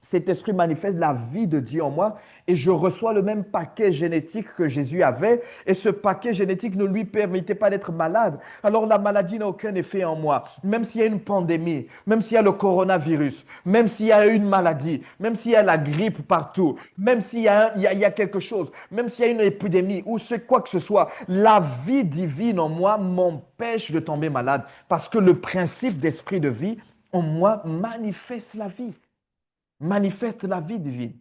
Cet esprit manifeste la vie de Dieu en moi et je reçois le même paquet génétique que Jésus avait et ce paquet génétique ne lui permettait pas d'être malade. Alors la maladie n'a aucun effet en moi. Même s'il y a une pandémie, même s'il y a le coronavirus, même s'il y a une maladie, même s'il y a la grippe partout, même s'il y a quelque chose, même s'il y a une épidémie ou quoi que ce soit, la vie divine en moi m'empêche de tomber malade parce que le principe d'esprit de vie en moi manifeste la vie divine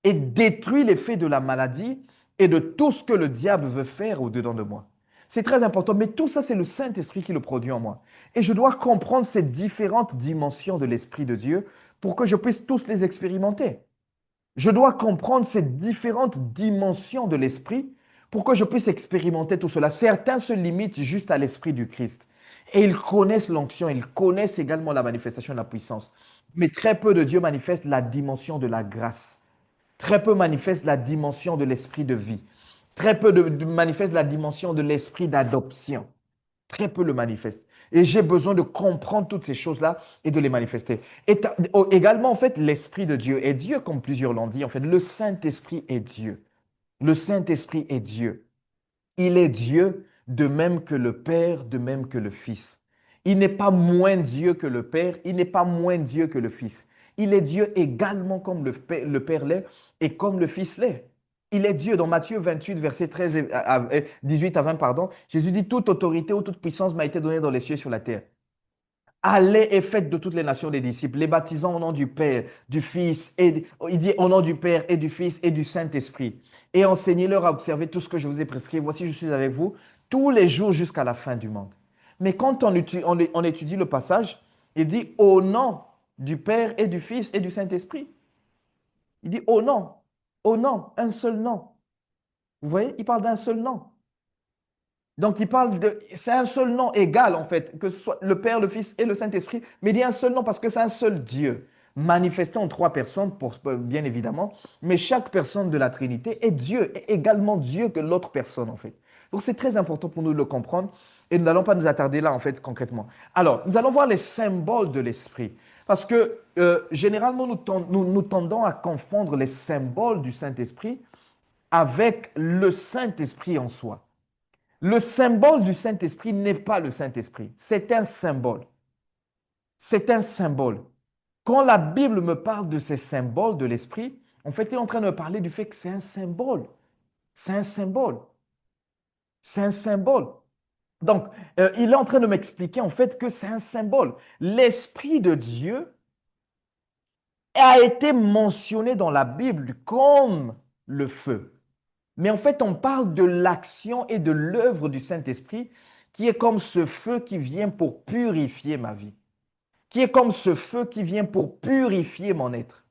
et détruit l'effet de la maladie et de tout ce que le diable veut faire au-dedans de moi. C'est très important, mais tout ça, c'est le Saint-Esprit qui le produit en moi. Et je dois comprendre ces différentes dimensions de l'Esprit de Dieu pour que je puisse tous les expérimenter. Je dois comprendre ces différentes dimensions de l'Esprit pour que je puisse expérimenter tout cela. Certains se limitent juste à l'Esprit du Christ. Et ils connaissent l'onction, ils connaissent également la manifestation de la puissance. Mais très peu de Dieu manifeste la dimension de la grâce. Très peu manifeste la dimension de l'esprit de vie. Très peu manifeste la dimension de l'esprit d'adoption. Très peu le manifeste. Et j'ai besoin de comprendre toutes ces choses-là et de les manifester. Et également, en fait, l'Esprit de Dieu est Dieu, comme plusieurs l'ont dit. En fait, le Saint-Esprit est Dieu. Le Saint-Esprit est Dieu. Il est Dieu de même que le Père, de même que le Fils. Il n'est pas moins Dieu que le Père, il n'est pas moins Dieu que le Fils. Il est Dieu également comme le Père l'est et comme le Fils l'est. Il est Dieu. Dans Matthieu 28, verset 18 à 20, pardon, Jésus dit, toute autorité ou toute puissance m'a été donnée dans les cieux et sur la terre. Allez et faites de toutes les nations des disciples, les baptisant au nom du Père, du Fils, il dit au nom du Père et du Fils et du Saint-Esprit. Et enseignez-leur à observer tout ce que je vous ai prescrit. Voici, je suis avec vous tous les jours jusqu'à la fin du monde. Mais quand on étudie le passage, il dit au nom du Père et du Fils et du Saint-Esprit. Il dit au nom, un seul nom. Vous voyez, il parle d'un seul nom. Donc, c'est un seul nom égal, en fait, que ce soit le Père, le Fils et le Saint-Esprit, mais il y a un seul nom parce que c'est un seul Dieu, manifesté en trois personnes, bien évidemment, mais chaque personne de la Trinité est Dieu, est également Dieu que l'autre personne, en fait. Donc, c'est très important pour nous de le comprendre et nous n'allons pas nous attarder là, en fait, concrètement. Alors, nous allons voir les symboles de l'Esprit, parce que généralement, nous tendons à confondre les symboles du Saint-Esprit avec le Saint-Esprit en soi. Le symbole du Saint-Esprit n'est pas le Saint-Esprit, c'est un symbole. C'est un symbole. Quand la Bible me parle de ces symboles de l'Esprit, en fait, elle est en train de me parler du fait que c'est un symbole. C'est un symbole. C'est un symbole. Donc, il est en train de m'expliquer en fait que c'est un symbole. L'Esprit de Dieu a été mentionné dans la Bible comme le feu. Mais en fait, on parle de l'action et de l'œuvre du Saint-Esprit qui est comme ce feu qui vient pour purifier ma vie, qui est comme ce feu qui vient pour purifier mon être.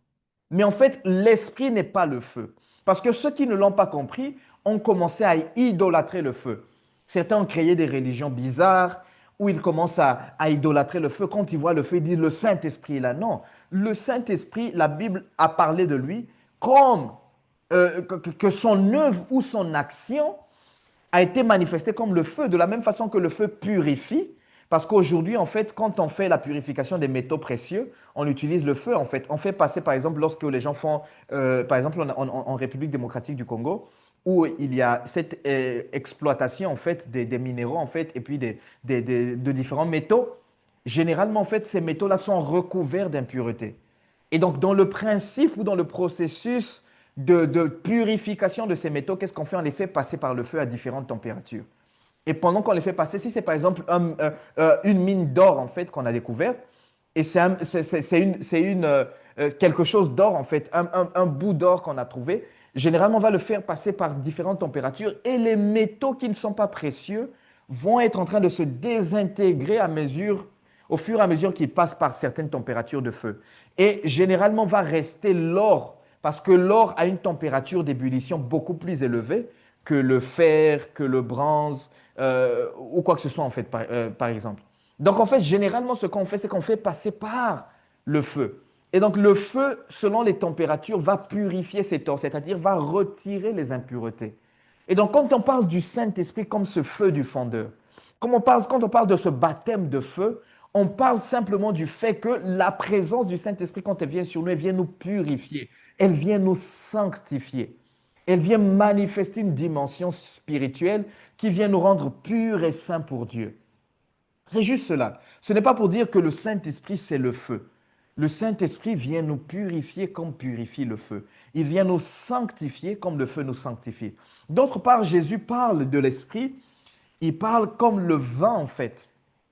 Mais en fait, l'Esprit n'est pas le feu. Parce que ceux qui ne l'ont pas compris ont commencé à idolâtrer le feu. Certains ont créé des religions bizarres où ils commencent à idolâtrer le feu. Quand ils voient le feu, ils disent le Saint-Esprit est là. Non, le Saint-Esprit, la Bible a parlé de lui comme que son œuvre ou son action a été manifestée comme le feu, de la même façon que le feu purifie. Parce qu'aujourd'hui, en fait, quand on fait la purification des métaux précieux, on utilise le feu, en fait. On fait passer, par exemple, lorsque les gens font, par exemple, en République démocratique du Congo, où il y a cette exploitation, en fait, des minéraux, en fait, et puis de différents métaux. Généralement, en fait, ces métaux-là sont recouverts d'impuretés. Et donc, dans le principe ou dans le processus de purification de ces métaux, qu'est-ce qu'on fait? On les fait passer par le feu à différentes températures. Et pendant qu'on les fait passer, si c'est par exemple une mine d'or en fait qu'on a découverte, et quelque chose d'or en fait, un bout d'or qu'on a trouvé, généralement on va le faire passer par différentes températures et les métaux qui ne sont pas précieux vont être en train de se désintégrer au fur et à mesure qu'ils passent par certaines températures de feu. Et généralement va rester l'or, parce que l'or a une température d'ébullition beaucoup plus élevée que le fer, que le bronze, ou quoi que ce soit en fait, par exemple. Donc en fait, généralement, ce qu'on fait, c'est qu'on fait passer par le feu. Et donc le feu, selon les températures, va purifier cet or, c'est-à-dire va retirer les impuretés. Et donc quand on parle du Saint-Esprit comme ce feu du fondeur, quand on parle de ce baptême de feu, on parle simplement du fait que la présence du Saint-Esprit, quand elle vient sur nous, elle vient nous purifier, elle vient nous sanctifier. Elle vient manifester une dimension spirituelle qui vient nous rendre purs et saints pour Dieu. C'est juste cela. Ce n'est pas pour dire que le Saint-Esprit, c'est le feu. Le Saint-Esprit vient nous purifier comme purifie le feu. Il vient nous sanctifier comme le feu nous sanctifie. D'autre part, Jésus parle de l'Esprit. Il parle comme le vent, en fait.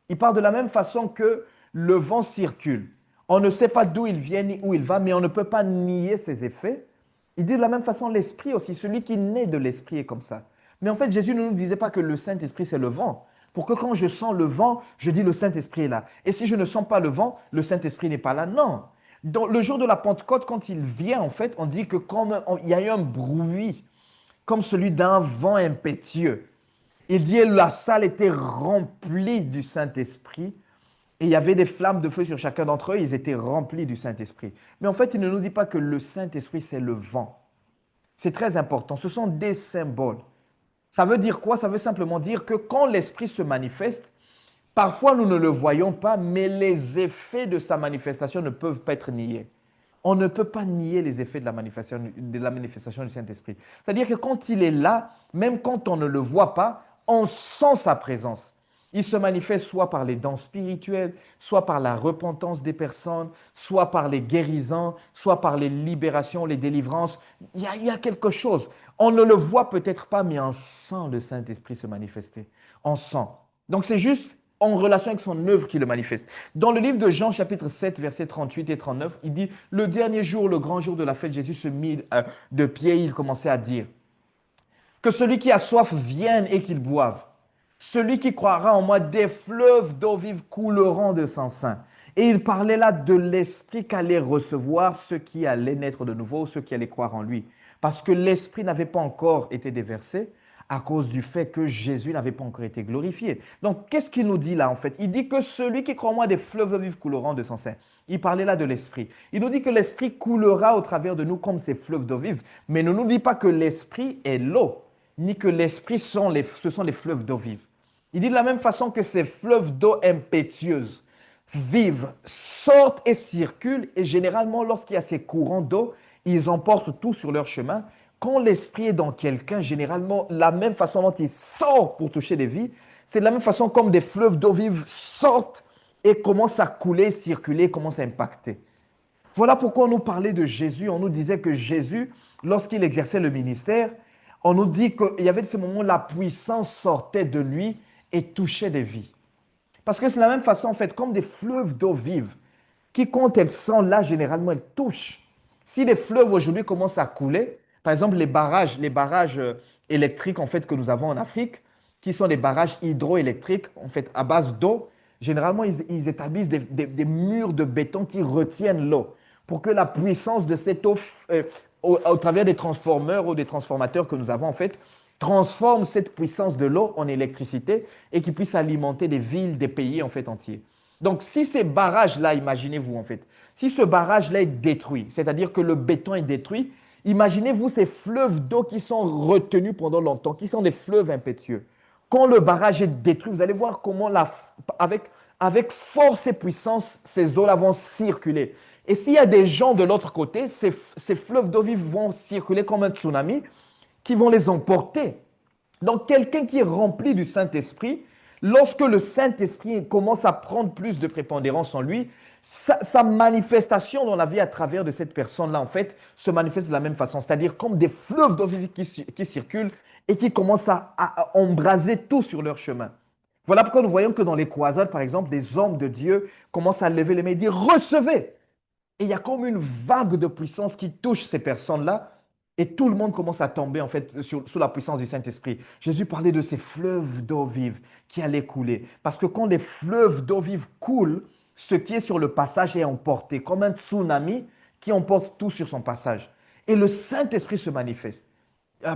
Il parle de la même façon que le vent circule. On ne sait pas d'où il vient ni où il va, mais on ne peut pas nier ses effets. Il dit de la même façon l'Esprit aussi. Celui qui naît de l'Esprit est comme ça. Mais en fait, Jésus ne nous disait pas que le Saint-Esprit, c'est le vent. Pour que quand je sens le vent, je dis le Saint-Esprit est là. Et si je ne sens pas le vent, le Saint-Esprit n'est pas là. Non. Dans le jour de la Pentecôte, quand il vient, en fait, on dit que il y a eu un bruit, comme celui d'un vent impétueux. Il dit que la salle était remplie du Saint-Esprit. Et il y avait des flammes de feu sur chacun d'entre eux, ils étaient remplis du Saint-Esprit. Mais en fait, il ne nous dit pas que le Saint-Esprit, c'est le vent. C'est très important. Ce sont des symboles. Ça veut dire quoi? Ça veut simplement dire que quand l'Esprit se manifeste, parfois nous ne le voyons pas, mais les effets de sa manifestation ne peuvent pas être niés. On ne peut pas nier les effets de la manifestation du Saint-Esprit. C'est-à-dire que quand il est là, même quand on ne le voit pas, on sent sa présence. Il se manifeste soit par les dons spirituels, soit par la repentance des personnes, soit par les guérisons, soit par les libérations, les délivrances. Il y a quelque chose. On ne le voit peut-être pas, mais on sent le Saint-Esprit se manifester. On sent. Donc c'est juste en relation avec son œuvre qui le manifeste. Dans le livre de Jean, chapitre 7, versets 38 et 39, il dit, le dernier jour, le grand jour de la fête, Jésus se mit de pied, il commençait à dire, que celui qui a soif vienne et qu'il boive. Celui qui croira en moi, des fleuves d'eau vive couleront de son sein. Et il parlait là de l'Esprit qu'allait recevoir ceux qui allaient naître de nouveau, ceux qui allaient croire en lui. Parce que l'Esprit n'avait pas encore été déversé à cause du fait que Jésus n'avait pas encore été glorifié. Donc, qu'est-ce qu'il nous dit là en fait? Il dit que celui qui croit en moi, des fleuves d'eau vive couleront de son sein. Il parlait là de l'Esprit. Il nous dit que l'Esprit coulera au travers de nous comme ces fleuves d'eau vive. Mais ne nous dit pas que l'Esprit est l'eau, ni que l'Esprit ce sont les fleuves d'eau vive. Il dit de la même façon que ces fleuves d'eau impétueuse, vives, sortent et circulent, et généralement, lorsqu'il y a ces courants d'eau, ils emportent tout sur leur chemin. Quand l'Esprit est dans quelqu'un, généralement, la même façon dont il sort pour toucher des vies, c'est de la même façon comme des fleuves d'eau vive sortent et commencent à couler, circuler, commencent à impacter. Voilà pourquoi on nous parlait de Jésus. On nous disait que Jésus, lorsqu'il exerçait le ministère, On nous dit qu'il y avait ce moment où la puissance sortait de lui et touchait des vies. Parce que c'est de la même façon, en fait, comme des fleuves d'eau vive, qui, quand elles sont là, généralement, elles touchent. Si les fleuves aujourd'hui commencent à couler, par exemple, les barrages électriques, en fait, que nous avons en Afrique, qui sont des barrages hydroélectriques, en fait, à base d'eau, généralement, ils établissent des murs de béton qui retiennent l'eau pour que la puissance de cette eau, au travers des transformeurs ou des transformateurs que nous avons, en fait, transforme cette puissance de l'eau en électricité et qui puisse alimenter des villes, des pays, en fait, entiers. Donc, si ces barrages-là, imaginez-vous en fait, si ce barrage-là est détruit, c'est-à-dire que le béton est détruit, imaginez-vous ces fleuves d'eau qui sont retenus pendant longtemps, qui sont des fleuves impétueux. Quand le barrage est détruit, vous allez voir comment, avec force et puissance, ces eaux-là vont circuler. Et s'il y a des gens de l'autre côté, ces fleuves d'eau vive vont circuler comme un tsunami qui vont les emporter. Donc, quelqu'un qui est rempli du Saint-Esprit, lorsque le Saint-Esprit commence à prendre plus de prépondérance en lui, sa manifestation dans la vie à travers de cette personne-là, en fait, se manifeste de la même façon. C'est-à-dire comme des fleuves d'eau vive qui circulent et qui commencent à embraser tout sur leur chemin. Voilà pourquoi nous voyons que dans les croisades, par exemple, des hommes de Dieu commencent à lever les mains et dire recevez. Et il y a comme une vague de puissance qui touche ces personnes-là et tout le monde commence à tomber en fait sous la puissance du Saint-Esprit. Jésus parlait de ces fleuves d'eau vive qui allaient couler. Parce que quand les fleuves d'eau vive coulent, ce qui est sur le passage est emporté comme un tsunami qui emporte tout sur son passage. Et le Saint-Esprit se manifeste.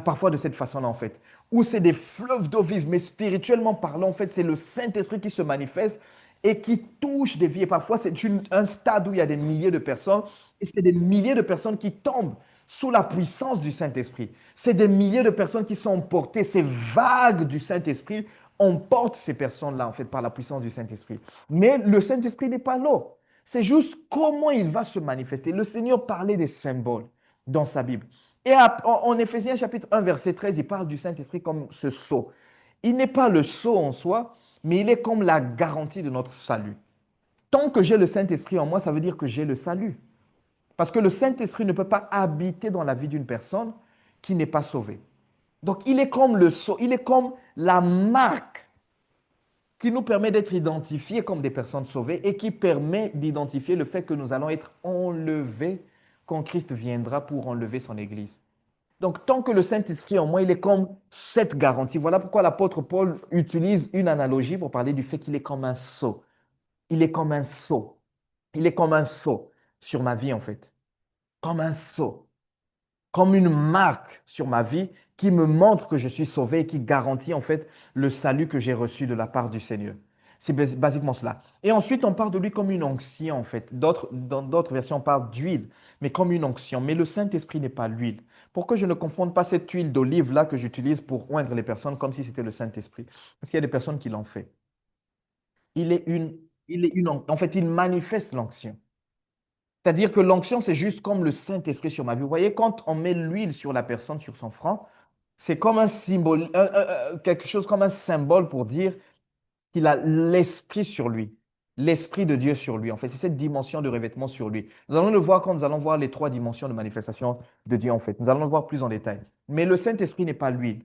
Parfois de cette façon-là, en fait, où c'est des fleuves d'eau vive, mais spirituellement parlant, en fait, c'est le Saint-Esprit qui se manifeste et qui touche des vies. Et parfois, c'est un stade où il y a des milliers de personnes, et c'est des milliers de personnes qui tombent sous la puissance du Saint-Esprit. C'est des milliers de personnes qui sont emportées. Ces vagues du Saint-Esprit emportent ces personnes-là, en fait, par la puissance du Saint-Esprit. Mais le Saint-Esprit n'est pas l'eau. C'est juste comment il va se manifester. Le Seigneur parlait des symboles dans sa Bible. Et en Éphésiens chapitre 1, verset 13, il parle du Saint-Esprit comme ce sceau. Il n'est pas le sceau en soi, mais il est comme la garantie de notre salut. Tant que j'ai le Saint-Esprit en moi, ça veut dire que j'ai le salut. Parce que le Saint-Esprit ne peut pas habiter dans la vie d'une personne qui n'est pas sauvée. Donc, il est comme le sceau, il est comme la marque qui nous permet d'être identifiés comme des personnes sauvées et qui permet d'identifier le fait que nous allons être enlevés quand Christ viendra pour enlever son Église. Donc, tant que le Saint-Esprit en moi, il est comme cette garantie. Voilà pourquoi l'apôtre Paul utilise une analogie pour parler du fait qu'il est comme un sceau. Il est comme un sceau. Il est comme un sceau sur ma vie, en fait. Comme un sceau. Comme une marque sur ma vie qui me montre que je suis sauvé et qui garantit, en fait, le salut que j'ai reçu de la part du Seigneur. C'est basiquement cela. Et ensuite, on parle de lui comme une onction, en fait. Dans d'autres versions, on parle d'huile, mais comme une onction. Mais le Saint-Esprit n'est pas l'huile. Pourquoi je ne confonde pas cette huile d'olive-là que j'utilise pour oindre les personnes comme si c'était le Saint-Esprit? Parce qu'il y a des personnes qui l'ont fait. Il est une, en fait, il manifeste l'onction. C'est-à-dire que l'onction, c'est juste comme le Saint-Esprit sur ma vie. Vous voyez, quand on met l'huile sur la personne, sur son front, c'est comme un symbole, quelque chose comme un symbole pour dire qu'il a l'esprit sur lui, l'esprit de Dieu sur lui. En fait, c'est cette dimension de revêtement sur lui. Nous allons le voir quand nous allons voir les trois dimensions de manifestation de Dieu, en fait. Nous allons le voir plus en détail. Mais le Saint-Esprit n'est pas l'huile.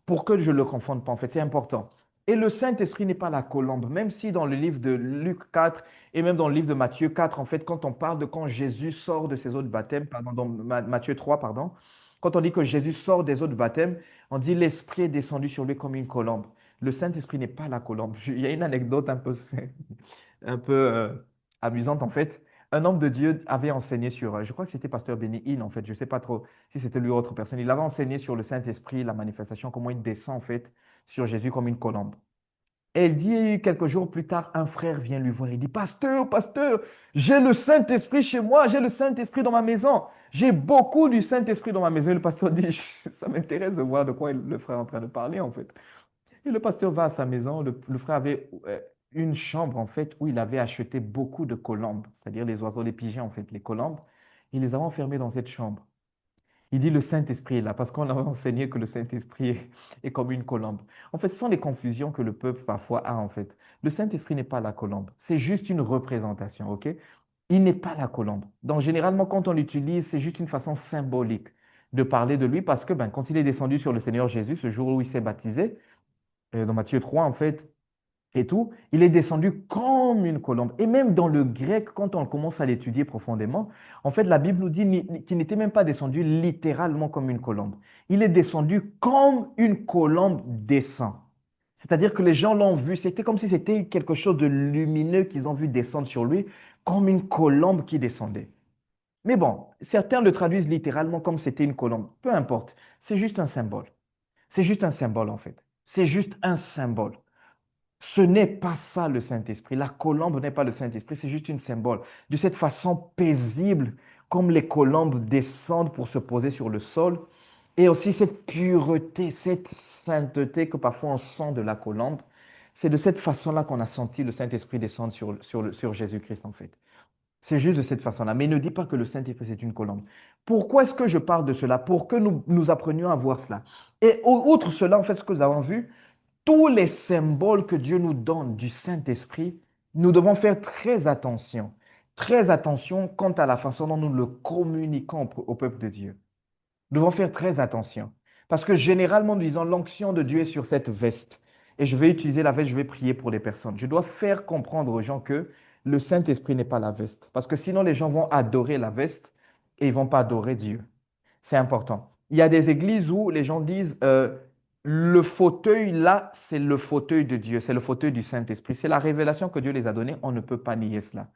Pour que je ne le confonde pas, en fait, c'est important. Et le Saint-Esprit n'est pas la colombe, même si dans le livre de Luc 4 et même dans le livre de Matthieu 4, en fait, quand on parle de quand Jésus sort de ses eaux de baptême, pardon, dans Matthieu 3, pardon, quand on dit que Jésus sort des eaux de baptême, on dit l'Esprit est descendu sur lui comme une colombe. Le Saint-Esprit n'est pas la colombe. Il y a une anecdote un peu amusante en fait. Un homme de Dieu avait enseigné sur, je crois que c'était pasteur Benny Hinn en fait, je ne sais pas trop si c'était lui ou autre personne. Il avait enseigné sur le Saint-Esprit, la manifestation, comment il descend en fait sur Jésus comme une colombe. Et il dit quelques jours plus tard, un frère vient lui voir. Il dit, pasteur, pasteur, j'ai le Saint-Esprit chez moi, j'ai le Saint-Esprit dans ma maison. J'ai beaucoup du Saint-Esprit dans ma maison. Et le pasteur dit, ça m'intéresse de voir de quoi le frère est en train de parler en fait. Et le pasteur va à sa maison. Le frère avait une chambre, en fait, où il avait acheté beaucoup de colombes, c'est-à-dire les oiseaux, les pigeons, en fait, les colombes. Il les avait enfermés dans cette chambre. Il dit le Saint-Esprit est là, parce qu'on avait enseigné que le Saint-Esprit est comme une colombe. En fait, ce sont les confusions que le peuple parfois a, en fait. Le Saint-Esprit n'est pas la colombe, c'est juste une représentation, ok? Il n'est pas la colombe. Donc, généralement, quand on l'utilise, c'est juste une façon symbolique de parler de lui parce que quand il est descendu sur le Seigneur Jésus, ce jour où il s'est baptisé, dans Matthieu 3, en fait, et tout, il est descendu comme une colombe. Et même dans le grec, quand on commence à l'étudier profondément, en fait, la Bible nous dit qu'il n'était même pas descendu littéralement comme une colombe. Il est descendu comme une colombe descend. C'est-à-dire que les gens l'ont vu, c'était comme si c'était quelque chose de lumineux qu'ils ont vu descendre sur lui, comme une colombe qui descendait. Mais bon, certains le traduisent littéralement comme c'était une colombe. Peu importe, c'est juste un symbole. C'est juste un symbole en fait. C'est juste un symbole. Ce n'est pas ça le Saint-Esprit. La colombe n'est pas le Saint-Esprit, c'est juste une symbole. De cette façon paisible, comme les colombes descendent pour se poser sur le sol, et aussi cette pureté, cette sainteté que parfois on sent de la colombe, c'est de cette façon-là qu'on a senti le Saint-Esprit descendre sur Jésus-Christ en fait. C'est juste de cette façon-là. Mais ne dis pas que le Saint-Esprit, c'est une colombe. Pourquoi est-ce que je parle de cela? Pour que nous apprenions à voir cela. Et outre cela, en fait, ce que nous avons vu, tous les symboles que Dieu nous donne du Saint-Esprit, nous devons faire très attention. Très attention quant à la façon dont nous le communiquons au peuple de Dieu. Nous devons faire très attention. Parce que généralement, nous disons, l'onction de Dieu est sur cette veste. Et je vais utiliser la veste, je vais prier pour les personnes. Je dois faire comprendre aux gens que le Saint-Esprit n'est pas la veste. Parce que sinon, les gens vont adorer la veste et ils ne vont pas adorer Dieu. C'est important. Il y a des églises où les gens disent, le fauteuil là, c'est le fauteuil de Dieu, c'est le fauteuil du Saint-Esprit. C'est la révélation que Dieu les a donnée, on ne peut pas nier cela.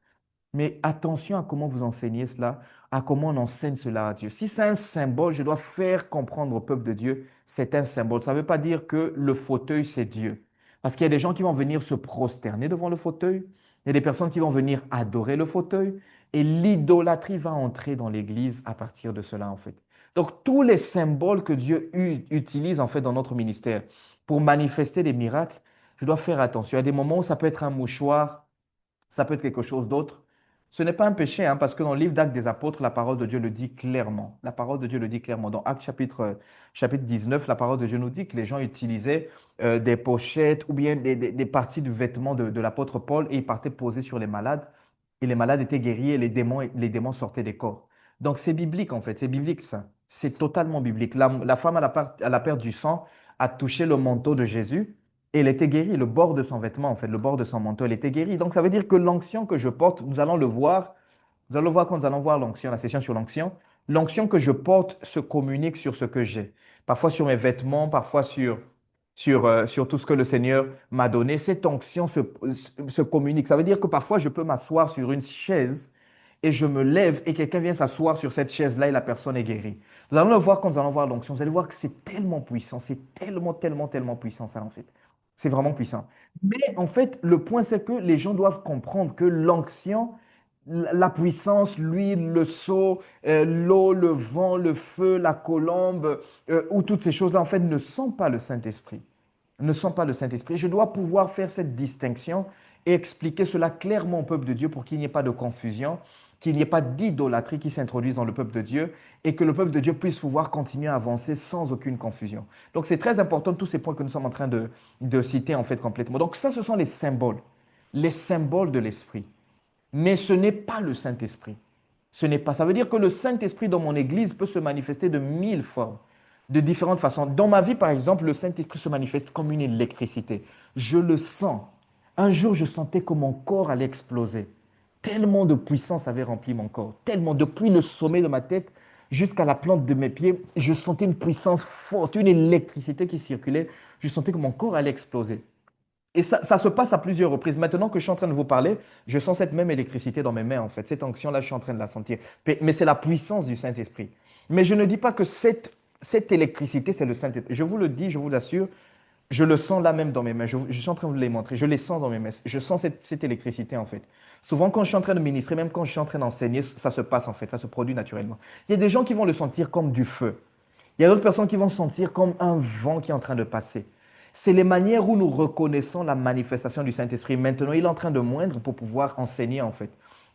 Mais attention à comment vous enseignez cela, à comment on enseigne cela à Dieu. Si c'est un symbole, je dois faire comprendre au peuple de Dieu, c'est un symbole. Ça ne veut pas dire que le fauteuil, c'est Dieu. Parce qu'il y a des gens qui vont venir se prosterner devant le fauteuil, il y a des personnes qui vont venir adorer le fauteuil, et l'idolâtrie va entrer dans l'Église à partir de cela, en fait. Donc, tous les symboles que Dieu utilise, en fait, dans notre ministère pour manifester des miracles, je dois faire attention. Il y a des moments où ça peut être un mouchoir, ça peut être quelque chose d'autre. Ce n'est pas un péché, hein, parce que dans le livre d'Actes des Apôtres, la parole de Dieu le dit clairement. La parole de Dieu le dit clairement. Dans Actes chapitre 19, la parole de Dieu nous dit que les gens utilisaient des pochettes ou bien des parties du vêtement de l'apôtre Paul et ils partaient poser sur les malades. Et les malades étaient guéris et les démons sortaient des corps. Donc c'est biblique en fait, c'est biblique ça. C'est totalement biblique. La femme à la perte du sang a touché le manteau de Jésus et elle était guérie, le bord de son vêtement, en fait, le bord de son manteau, elle était guérie. Donc, ça veut dire que l'onction que je porte, nous allons le voir, nous allons le voir quand nous allons voir l'onction, la session sur l'onction. L'onction que je porte se communique sur ce que j'ai. Parfois sur mes vêtements, parfois sur tout ce que le Seigneur m'a donné. Cette onction se communique. Ça veut dire que parfois, je peux m'asseoir sur une chaise et je me lève et quelqu'un vient s'asseoir sur cette chaise-là et la personne est guérie. Nous allons le voir quand nous allons voir l'onction. Vous allez voir que c'est tellement puissant, c'est tellement, tellement, tellement puissant ça en fait. C'est vraiment puissant. Mais en fait, le point, c'est que les gens doivent comprendre que l'onction, la puissance, l'huile, le sceau, l'eau, le vent, le feu, la colombe, ou toutes ces choses-là, en fait, ne sont pas le Saint-Esprit. Ne sont pas le Saint-Esprit. Je dois pouvoir faire cette distinction et expliquer cela clairement au peuple de Dieu pour qu'il n'y ait pas de confusion, qu'il n'y ait pas d'idolâtrie qui s'introduise dans le peuple de Dieu et que le peuple de Dieu puisse pouvoir continuer à avancer sans aucune confusion. Donc c'est très important tous ces points que nous sommes en train de citer en fait complètement. Donc ça, ce sont les symboles de l'Esprit. Mais ce n'est pas le Saint-Esprit. Ce n'est pas. Ça veut dire que le Saint-Esprit dans mon Église peut se manifester de mille formes, de différentes façons. Dans ma vie, par exemple, le Saint-Esprit se manifeste comme une électricité. Je le sens. Un jour, je sentais que mon corps allait exploser. Tellement de puissance avait rempli mon corps. Tellement, depuis le sommet de ma tête jusqu'à la plante de mes pieds, je sentais une puissance forte, une électricité qui circulait. Je sentais que mon corps allait exploser. Et ça se passe à plusieurs reprises. Maintenant que je suis en train de vous parler, je sens cette même électricité dans mes mains, en fait. Cette onction-là, je suis en train de la sentir. Mais c'est la puissance du Saint-Esprit. Mais je ne dis pas que cette électricité, c'est le Saint-Esprit. Je vous le dis, je vous l'assure, je le sens là même dans mes mains. Je suis en train de vous les montrer. Je les sens dans mes mains. Je sens cette électricité, en fait. Souvent, quand je suis en train de ministrer, même quand je suis en train d'enseigner, ça se passe, en fait. Ça se produit naturellement. Il y a des gens qui vont le sentir comme du feu. Il y a d'autres personnes qui vont sentir comme un vent qui est en train de passer. C'est les manières où nous reconnaissons la manifestation du Saint-Esprit. Maintenant, il est en train de moindre pour pouvoir enseigner, en fait.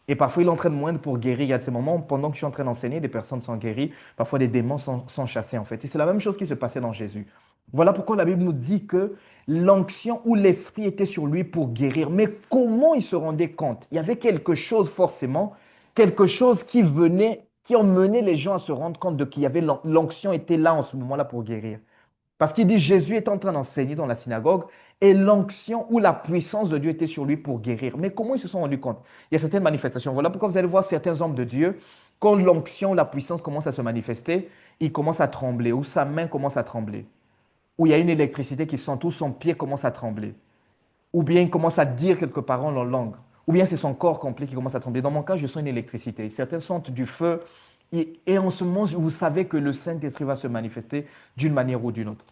Et parfois, il est en train de moindre pour guérir. Il y a ces moments, pendant que je suis en train d'enseigner, des personnes sont guéries. Parfois, des démons sont chassés, en fait. Et c'est la même chose qui se passait dans Jésus. Voilà pourquoi la Bible nous dit que l'onction ou l'Esprit était sur lui pour guérir. Mais comment il se rendait compte? Il y avait quelque chose, forcément, quelque chose qui venait qui ont mené les gens à se rendre compte de qu'il y avait l'onction était là en ce moment-là pour guérir. Parce qu'il dit Jésus est en train d'enseigner dans la synagogue et l'onction ou la puissance de Dieu était sur lui pour guérir. Mais comment ils se sont rendus compte? Il y a certaines manifestations. Voilà pourquoi vous allez voir certains hommes de Dieu, quand l'onction, la puissance commence à se manifester, ils commencent à trembler ou sa main commence à trembler. Ou il y a une électricité qui sent, ou son pied commence à trembler. Ou bien il commence à dire quelques paroles en langue. Ou bien c'est son corps complet qui commence à trembler. Dans mon cas, je sens une électricité. Certains sentent du feu. Et en ce moment, vous savez que le Saint-Esprit va se manifester d'une manière ou d'une autre.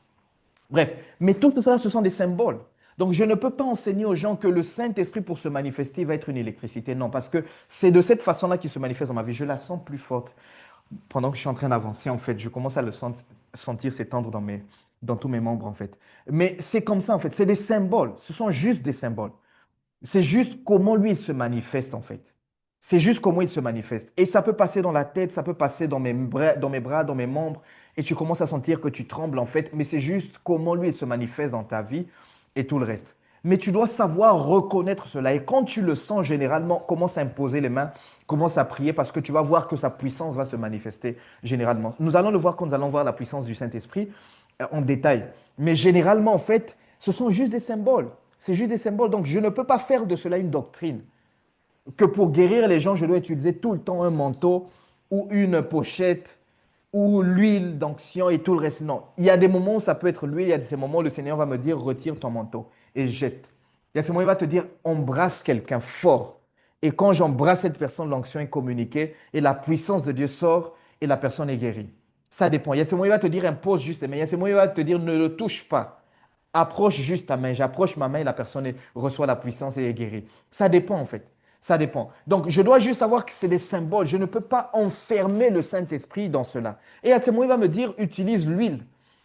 Bref, mais tout ça, ce sont des symboles. Donc, je ne peux pas enseigner aux gens que le Saint-Esprit, pour se manifester, va être une électricité. Non, parce que c'est de cette façon-là qu'il se manifeste dans ma vie. Je la sens plus forte. Pendant que je suis en train d'avancer, en fait, je commence à le sentir s'étendre dans tous mes membres, en fait. Mais c'est comme ça, en fait. C'est des symboles. Ce sont juste des symboles. C'est juste comment lui, il se manifeste, en fait. C'est juste comment il se manifeste. Et ça peut passer dans la tête, ça peut passer dans mes bras, dans mes membres, et tu commences à sentir que tu trembles, en fait. Mais c'est juste comment lui, il se manifeste dans ta vie et tout le reste. Mais tu dois savoir reconnaître cela. Et quand tu le sens, généralement, commence à imposer les mains, commence à prier, parce que tu vas voir que sa puissance va se manifester généralement. Nous allons le voir quand nous allons voir la puissance du Saint-Esprit en détail. Mais généralement, en fait, ce sont juste des symboles. C'est juste des symboles. Donc, je ne peux pas faire de cela une doctrine. Que pour guérir les gens, je dois utiliser tout le temps un manteau ou une pochette ou l'huile d'onction et tout le reste. Non. Il y a des moments où ça peut être l'huile, il y a des moments où le Seigneur va me dire retire ton manteau et jette. Il y a ces moments où il va te dire embrasse quelqu'un fort. Et quand j'embrasse cette personne, l'onction est communiquée et la puissance de Dieu sort et la personne est guérie. Ça dépend. Il y a ces moments où il va te dire impose juste les mains. Il y a ces moments où il va te dire ne le touche pas. Approche juste ta main. J'approche ma main et la personne reçoit la puissance et est guérie. Ça dépend en fait. Ça dépend. Donc, je dois juste savoir que c'est des symboles. Je ne peux pas enfermer le Saint-Esprit dans cela. Et à ce moment, il va me dire, utilise l'huile.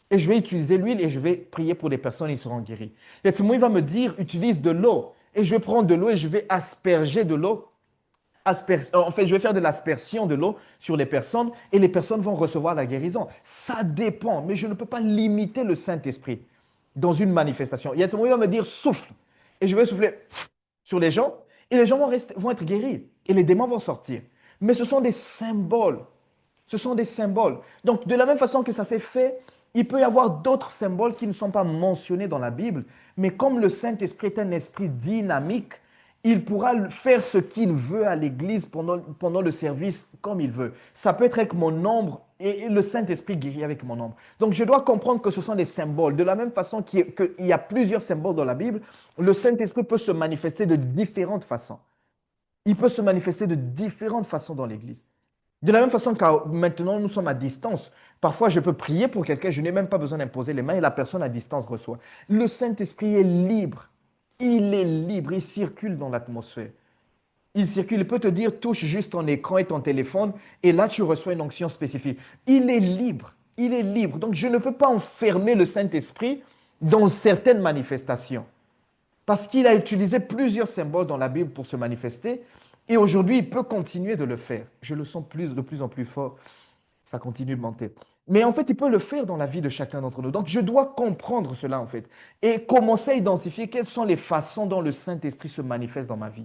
Et je vais utiliser l'huile et je vais prier pour les personnes et ils seront guéris. Et à ce moment, il va me dire, utilise de l'eau. Et je vais prendre de l'eau et je vais asperger de l'eau. En fait, je vais faire de l'aspersion de l'eau sur les personnes et les personnes vont recevoir la guérison. Ça dépend, mais je ne peux pas limiter le Saint-Esprit dans une manifestation. Il y a ce moment, il va me dire, souffle. Et je vais souffler sur les gens et les gens vont être guéris et les démons vont sortir. Mais ce sont des symboles. Ce sont des symboles. Donc, de la même façon que ça s'est fait, il peut y avoir d'autres symboles qui ne sont pas mentionnés dans la Bible, mais comme le Saint-Esprit est un esprit dynamique, il pourra faire ce qu'il veut à l'Église pendant le service comme il veut. Ça peut être avec mon nombre et le Saint-Esprit guérit avec mon nombre. Donc je dois comprendre que ce sont des symboles. De la même façon qu'il y a plusieurs symboles dans la Bible, le Saint-Esprit peut se manifester de différentes façons. Il peut se manifester de différentes façons dans l'Église. De la même façon que maintenant nous sommes à distance. Parfois, je peux prier pour quelqu'un, je n'ai même pas besoin d'imposer les mains et la personne à distance reçoit. Le Saint-Esprit est libre. Il est libre, il circule dans l'atmosphère. Il circule, il peut te dire touche juste ton écran et ton téléphone et là tu reçois une onction spécifique. Il est libre, il est libre. Donc je ne peux pas enfermer le Saint-Esprit dans certaines manifestations parce qu'il a utilisé plusieurs symboles dans la Bible pour se manifester et aujourd'hui il peut continuer de le faire. Je le sens de plus en plus fort, ça continue de monter. Mais en fait, il peut le faire dans la vie de chacun d'entre nous. Donc, je dois comprendre cela, en fait, et commencer à identifier quelles sont les façons dont le Saint-Esprit se manifeste dans ma vie.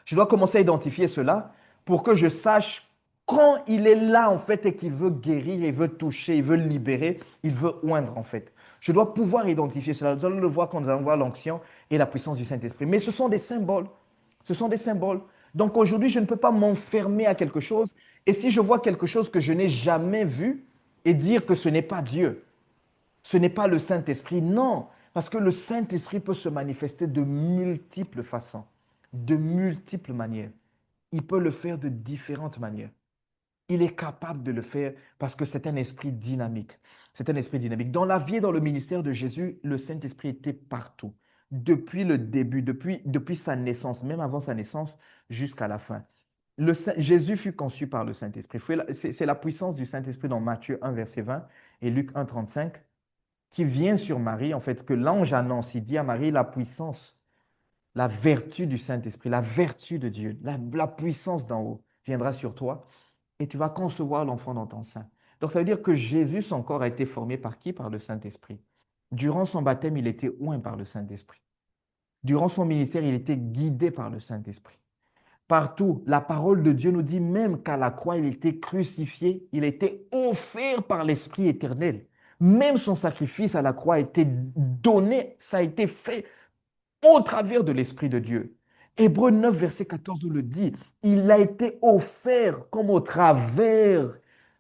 Je dois commencer à identifier cela pour que je sache quand il est là, en fait, et qu'il veut guérir, il veut toucher, il veut libérer, il veut oindre, en fait. Je dois pouvoir identifier cela. Nous allons le voir quand nous allons voir l'onction et la puissance du Saint-Esprit. Mais ce sont des symboles. Ce sont des symboles. Donc aujourd'hui, je ne peux pas m'enfermer à quelque chose. Et si je vois quelque chose que je n'ai jamais vu et dire que ce n'est pas Dieu, ce n'est pas le Saint-Esprit, non. Parce que le Saint-Esprit peut se manifester de multiples façons, de multiples manières. Il peut le faire de différentes manières. Il est capable de le faire parce que c'est un esprit dynamique. C'est un esprit dynamique. Dans la vie et dans le ministère de Jésus, le Saint-Esprit était partout. Depuis le début, depuis sa naissance, même avant sa naissance, jusqu'à la fin. Jésus fut conçu par le Saint-Esprit. C'est la puissance du Saint-Esprit dans Matthieu 1, verset 20 et Luc 1, 35 qui vient sur Marie, en fait, que l'ange annonce. Il dit à Marie la puissance, la vertu du Saint-Esprit, la vertu de Dieu, la puissance d'en haut viendra sur toi et tu vas concevoir l'enfant dans ton sein. Donc, ça veut dire que Jésus, son corps a été formé par qui? Par le Saint-Esprit. Durant son baptême, il était oint par le Saint-Esprit. Durant son ministère, il était guidé par le Saint-Esprit. partout. La parole de Dieu nous dit même qu'à la croix, il était crucifié, il était offert par l'Esprit éternel. Même son sacrifice à la croix a été donné, ça a été fait au travers de l'Esprit de Dieu. Hébreux 9, verset 14 nous le dit. Il a été offert comme au travers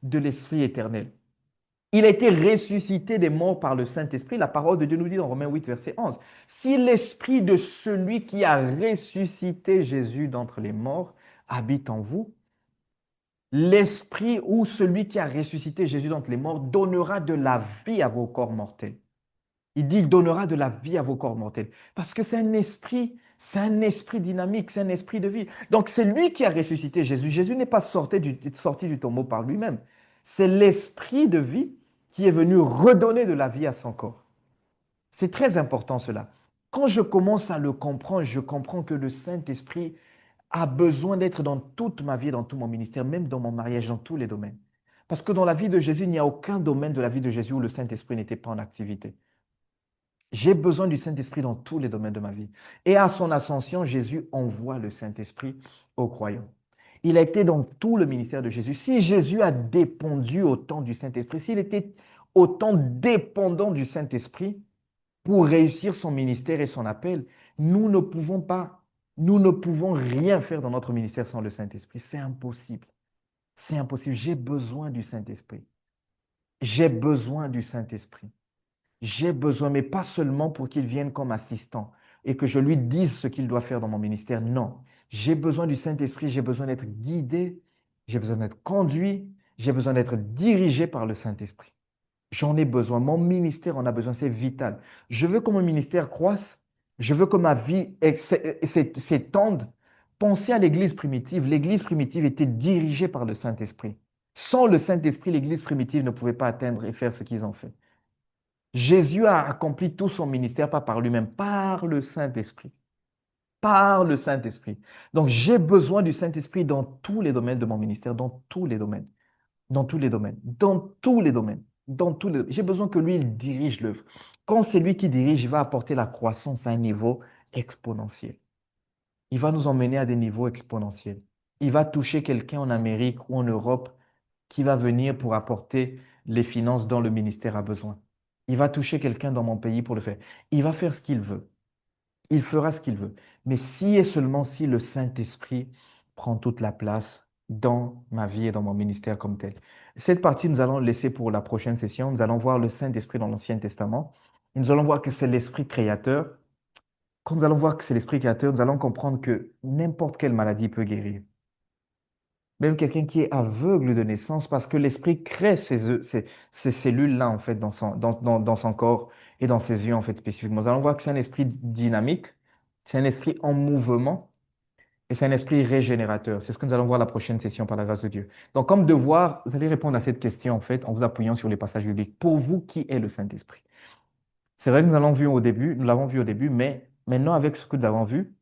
de l'Esprit éternel. Il a été ressuscité des morts par le Saint-Esprit. La parole de Dieu nous dit dans Romains 8, verset 11. Si l'Esprit de celui qui a ressuscité Jésus d'entre les morts habite en vous, l'Esprit ou celui qui a ressuscité Jésus d'entre les morts donnera de la vie à vos corps mortels. Il dit, il donnera de la vie à vos corps mortels. Parce que c'est un esprit dynamique, c'est un esprit de vie. Donc, c'est lui qui a ressuscité Jésus. Jésus n'est pas sorti du tombeau par lui-même. C'est l'esprit de vie qui est venu redonner de la vie à son corps. C'est très important cela. Quand je commence à le comprendre, je comprends que le Saint-Esprit a besoin d'être dans toute ma vie, dans tout mon ministère, même dans mon mariage, dans tous les domaines. Parce que dans la vie de Jésus, il n'y a aucun domaine de la vie de Jésus où le Saint-Esprit n'était pas en activité. J'ai besoin du Saint-Esprit dans tous les domaines de ma vie. Et à son ascension, Jésus envoie le Saint-Esprit aux croyants. Il a été dans tout le ministère de Jésus. Si Jésus a dépendu autant du Saint-Esprit, s'il était autant dépendant du Saint-Esprit pour réussir son ministère et son appel, nous ne pouvons pas, nous ne pouvons rien faire dans notre ministère sans le Saint-Esprit. C'est impossible. C'est impossible. J'ai besoin du Saint-Esprit. J'ai besoin du Saint-Esprit. J'ai besoin, mais pas seulement pour qu'il vienne comme assistant et que je lui dise ce qu'il doit faire dans mon ministère. Non, j'ai besoin du Saint-Esprit, j'ai besoin d'être guidé, j'ai besoin d'être conduit, j'ai besoin d'être dirigé par le Saint-Esprit. J'en ai besoin. Mon ministère en a besoin, c'est vital. Je veux que mon ministère croisse, je veux que ma vie s'étende. Pensez à l'Église primitive. L'Église primitive était dirigée par le Saint-Esprit. Sans le Saint-Esprit, l'Église primitive ne pouvait pas atteindre et faire ce qu'ils ont fait. Jésus a accompli tout son ministère, pas par lui-même, par le Saint-Esprit. Par le Saint-Esprit. Donc, j'ai besoin du Saint-Esprit dans tous les domaines de mon ministère, dans tous les domaines. Dans tous les domaines. Dans tous les domaines. Dans tous les... J'ai besoin que lui, il dirige l'œuvre. Quand c'est lui qui dirige, il va apporter la croissance à un niveau exponentiel. Il va nous emmener à des niveaux exponentiels. Il va toucher quelqu'un en Amérique ou en Europe qui va venir pour apporter les finances dont le ministère a besoin. Il va toucher quelqu'un dans mon pays pour le faire. Il va faire ce qu'il veut. Il fera ce qu'il veut. Mais si et seulement si le Saint-Esprit prend toute la place dans ma vie et dans mon ministère comme tel. Cette partie, nous allons laisser pour la prochaine session. Nous allons voir le Saint-Esprit dans l'Ancien Testament. Et nous allons voir que c'est l'Esprit créateur. Quand nous allons voir que c'est l'Esprit créateur, nous allons comprendre que n'importe quelle maladie peut guérir. Même quelqu'un qui est aveugle de naissance, parce que l'esprit crée ces cellules-là, en fait, dans son corps et dans ses yeux, en fait, spécifiquement. Nous allons voir que c'est un esprit dynamique, c'est un esprit en mouvement et c'est un esprit régénérateur. C'est ce que nous allons voir la prochaine session par la grâce de Dieu. Donc, comme devoir, vous allez répondre à cette question, en fait, en vous appuyant sur les passages bibliques. Pour vous, qui est le Saint-Esprit? C'est vrai que nous l'avons vu au début, mais maintenant, avec ce que nous avons vu,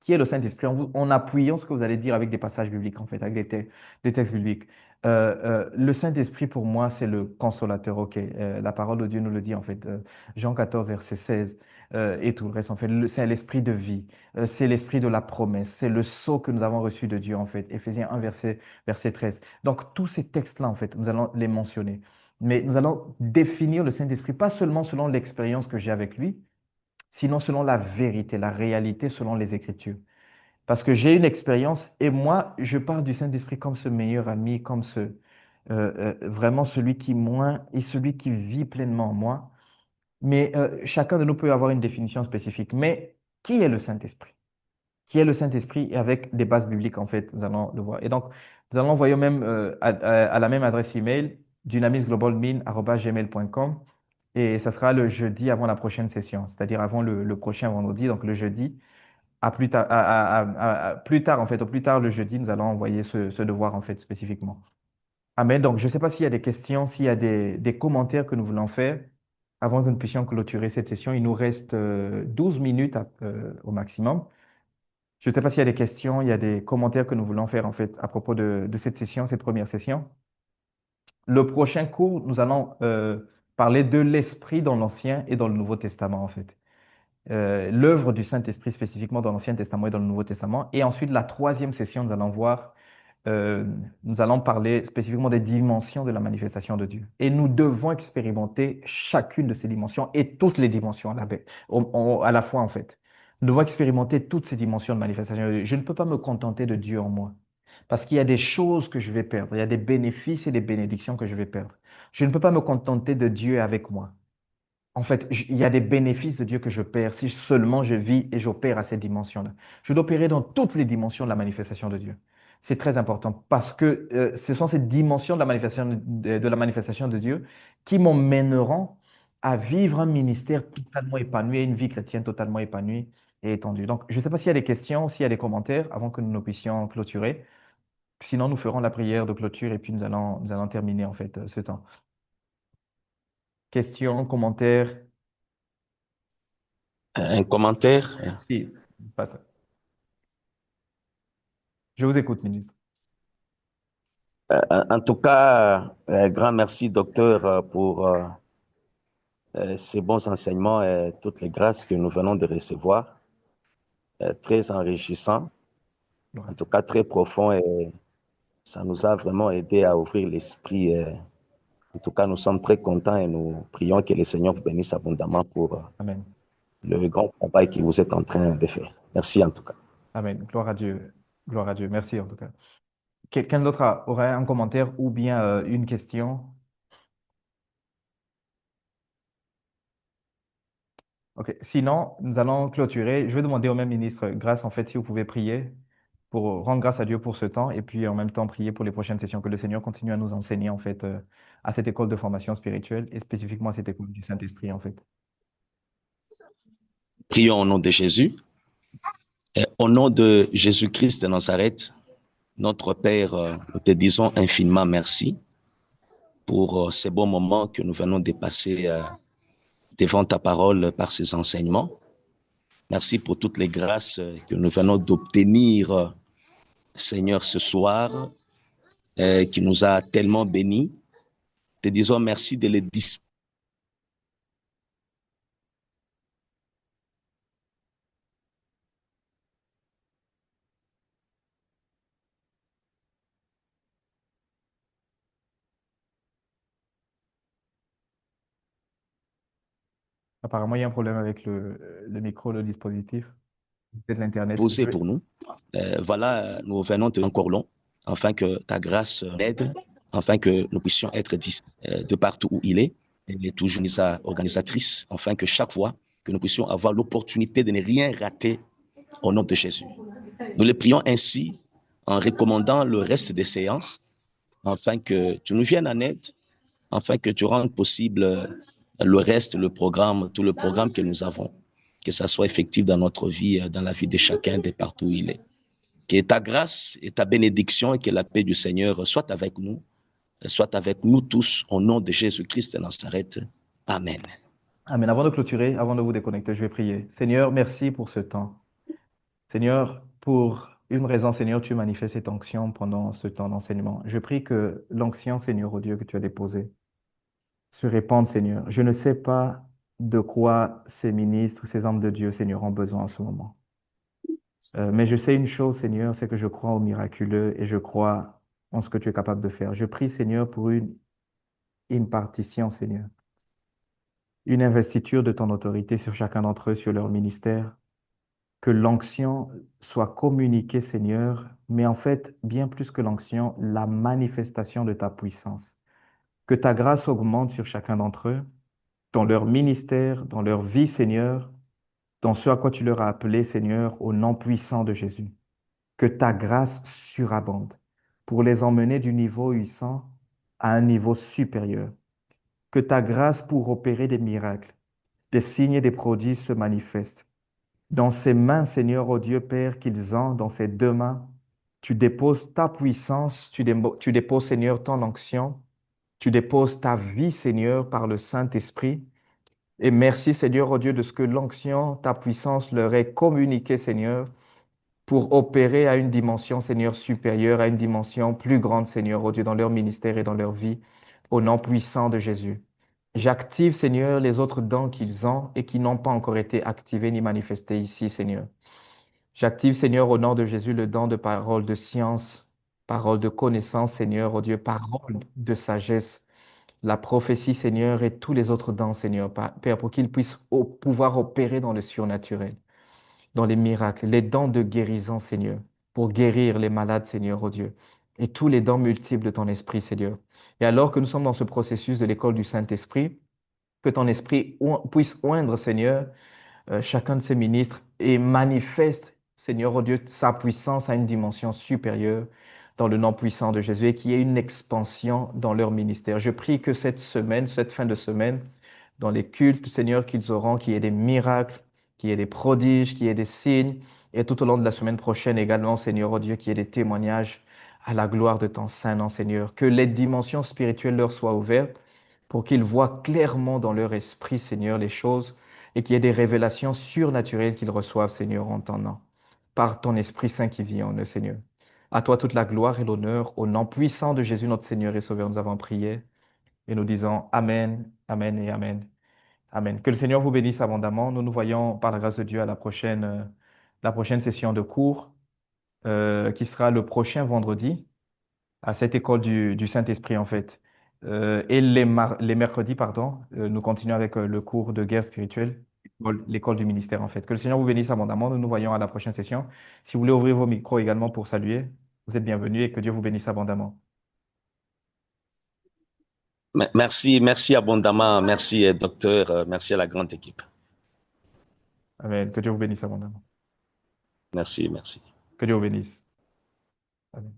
qui est le Saint-Esprit, en appuyant ce que vous allez dire avec des passages bibliques, en fait, avec des textes bibliques. Le Saint-Esprit, pour moi, c'est le consolateur, ok. La parole de Dieu nous le dit, en fait, Jean 14, verset 16, et tout le reste, en fait. C'est l'esprit de vie, c'est l'esprit de la promesse, c'est le sceau que nous avons reçu de Dieu, en fait. Éphésiens 1, verset 13. Donc, tous ces textes-là, en fait, nous allons les mentionner. Mais nous allons définir le Saint-Esprit, pas seulement selon l'expérience que j'ai avec lui, sinon selon la vérité, la réalité, selon les Écritures. Parce que j'ai une expérience et moi, je parle du Saint-Esprit comme ce meilleur ami, comme vraiment celui qui, moi, est celui qui vit pleinement en moi. Mais chacun de nous peut avoir une définition spécifique. Mais qui est le Saint-Esprit? Qui est le Saint-Esprit? Et avec des bases bibliques, en fait, nous allons le voir. Et donc, nous allons envoyer même à la même adresse email, dynamisglobalmin@gmail.com. Et ça sera le jeudi avant la prochaine session, c'est-à-dire avant le prochain vendredi, donc le jeudi. Plus tard, en fait, au plus tard le jeudi, nous allons envoyer ce devoir, en fait, spécifiquement. Amen. Donc, je ne sais pas s'il y a des questions, s'il y a des commentaires que nous voulons faire avant que nous puissions clôturer cette session. Il nous reste 12 minutes au maximum. Je ne sais pas s'il y a des questions, il y a des commentaires que nous voulons faire, en fait, à propos de cette session, cette première session. Le prochain cours, nous allons parler de l'Esprit dans l'Ancien et dans le Nouveau Testament, en fait. l'œuvre du Saint-Esprit spécifiquement dans l'Ancien Testament et dans le Nouveau Testament. Et ensuite, la troisième session, nous allons voir, nous allons parler spécifiquement des dimensions de la manifestation de Dieu. Et nous devons expérimenter chacune de ces dimensions et toutes les dimensions à la fois, en fait. Nous devons expérimenter toutes ces dimensions de manifestation de Dieu. Je ne peux pas me contenter de Dieu en moi. Parce qu'il y a des choses que je vais perdre, il y a des bénéfices et des bénédictions que je vais perdre. Je ne peux pas me contenter de Dieu avec moi. En fait, il y a des bénéfices de Dieu que je perds si seulement je vis et j'opère à cette dimension-là. Je dois opérer dans toutes les dimensions de la manifestation de Dieu. C'est très important parce que ce sont ces dimensions de la manifestation de Dieu qui m'emmèneront à vivre un ministère totalement épanoui, une vie chrétienne totalement épanouie et étendue. Donc, je ne sais pas s'il y a des questions, s'il y a des commentaires avant que nous puissions clôturer. Sinon, nous ferons la prière de clôture et puis nous allons terminer en fait ce temps. Questions, commentaires? Un commentaire? Si, pas ça. Je vous écoute, ministre. En tout cas, grand merci, docteur, pour ces bons enseignements et toutes les grâces que nous venons de recevoir. Très enrichissant, en tout cas très profond, et ça nous a vraiment aidé à ouvrir l'esprit. En tout cas, nous sommes très contents et nous prions que le Seigneur vous bénisse abondamment pour Amen. le grand travail que vous êtes en train de faire. Merci en tout cas. Amen. Gloire à Dieu. Gloire à Dieu. Merci en tout cas. Quelqu'un d'autre aurait un commentaire ou bien une question? OK. Sinon, nous allons clôturer. Je vais demander au même ministre, grâce en fait, si vous pouvez prier pour rendre grâce à Dieu pour ce temps et puis en même temps prier pour les prochaines sessions, que le Seigneur continue à nous enseigner en fait à cette école de formation spirituelle et spécifiquement à cette école du Saint-Esprit en fait. Prions au nom de Jésus. Et au nom de Jésus-Christ de Nazareth, notre Père, nous te disons infiniment merci pour ces bons moments que nous venons de passer devant ta parole par ces enseignements. Merci pour toutes les grâces que nous venons d'obtenir, Seigneur, ce soir, qui nous a tellement bénis. Te disons merci de les disposer. Apparemment, il y a un problème avec le micro, le dispositif. Peut-être l'Internet. Pour nous. Voilà, nous venons de encore long, afin que ta grâce aide, afin que nous puissions être de partout où il est. Elle est toujours sa organisatrice, afin que chaque fois que nous puissions avoir l'opportunité de ne rien rater au nom de Jésus. Nous le prions ainsi en recommandant le reste des séances, afin que tu nous viennes en aide, afin que tu rendes possible le reste, le programme, tout le programme que nous avons, que ça soit effectif dans notre vie, dans la vie de chacun, de partout où il est. Que ta grâce et ta bénédiction et que la paix du Seigneur soit avec nous tous, au nom de Jésus-Christ de Nazareth. Amen. Amen. Avant de clôturer, avant de vous déconnecter, je vais prier. Seigneur, merci pour ce temps. Seigneur, pour une raison, Seigneur, tu manifestes cette onction pendant ce temps d'enseignement. Je prie que l'onction, Seigneur, oh Dieu, que tu as déposée, se répande, Seigneur. Je ne sais pas de quoi ces ministres, ces hommes de Dieu, Seigneur, ont besoin en ce moment. Mais je sais une chose, Seigneur, c'est que je crois au miraculeux et je crois en ce que tu es capable de faire. Je prie, Seigneur, pour une impartition, Seigneur. Une investiture de ton autorité sur chacun d'entre eux, sur leur ministère. Que l'onction soit communiquée, Seigneur, mais en fait, bien plus que l'onction, la manifestation de ta puissance. Que ta grâce augmente sur chacun d'entre eux, dans leur ministère, dans leur vie, Seigneur, dans ce à quoi tu leur as appelé, Seigneur, au nom puissant de Jésus. Que ta grâce surabonde pour les emmener du niveau 800 à un niveau supérieur. Que ta grâce pour opérer des miracles, des signes et des prodiges se manifeste. Dans ces mains, Seigneur, ô Dieu Père, qu'ils ont, dans ces deux mains, tu déposes ta puissance, tu déposes, Seigneur, ton onction, tu déposes ta vie, Seigneur, par le Saint-Esprit. Et merci, Seigneur, ô Dieu, de ce que l'onction, ta puissance leur est communiquée, Seigneur, pour opérer à une dimension, Seigneur, supérieure, à une dimension plus grande, Seigneur, ô Dieu, dans leur ministère et dans leur vie, au nom puissant de Jésus. J'active, Seigneur, les autres dons qu'ils ont et qui n'ont pas encore été activés ni manifestés ici, Seigneur. J'active, Seigneur, au nom de Jésus, le don de parole de science, parole de connaissance, Seigneur, oh Dieu, parole de sagesse, la prophétie, Seigneur, et tous les autres dons, Seigneur, Père, pour qu'ils puissent pouvoir opérer dans le surnaturel, dans les miracles, les dons de guérison, Seigneur, pour guérir les malades, Seigneur, oh Dieu, et tous les dons multiples de ton esprit, Seigneur. Et alors que nous sommes dans ce processus de l'école du Saint-Esprit, que ton esprit puisse oindre, Seigneur, chacun de ces ministres et manifeste, Seigneur, oh Dieu, sa puissance à une dimension supérieure dans le nom puissant de Jésus et qu'il y ait une expansion dans leur ministère. Je prie que cette semaine, cette fin de semaine, dans les cultes, Seigneur, qu'ils auront, qu'il y ait des miracles, qu'il y ait des prodiges, qu'il y ait des signes, et tout au long de la semaine prochaine également, Seigneur, oh Dieu, qu'il y ait des témoignages à la gloire de ton saint nom, Seigneur. Que les dimensions spirituelles leur soient ouvertes pour qu'ils voient clairement dans leur esprit, Seigneur, les choses et qu'il y ait des révélations surnaturelles qu'ils reçoivent, Seigneur, en ton nom, par ton Esprit Saint qui vit en eux, Seigneur. À toi toute la gloire et l'honneur, au nom puissant de Jésus, notre Seigneur et Sauveur, nous avons prié et nous disons Amen, Amen et Amen. Amen. Que le Seigneur vous bénisse abondamment. Nous nous voyons par la grâce de Dieu à la prochaine session de cours qui sera le prochain vendredi à cette école du Saint-Esprit, en fait. Et les mercredis, pardon, nous continuons avec le cours de guerre spirituelle, l'école du ministère, en fait. Que le Seigneur vous bénisse abondamment. Nous nous voyons à la prochaine session. Si vous voulez ouvrir vos micros également pour saluer, vous êtes bienvenus et que Dieu vous bénisse abondamment. Merci, merci abondamment. Merci, docteur. Merci à la grande équipe. Amen. Que Dieu vous bénisse abondamment. Merci, merci. Que Dieu vous bénisse. Amen.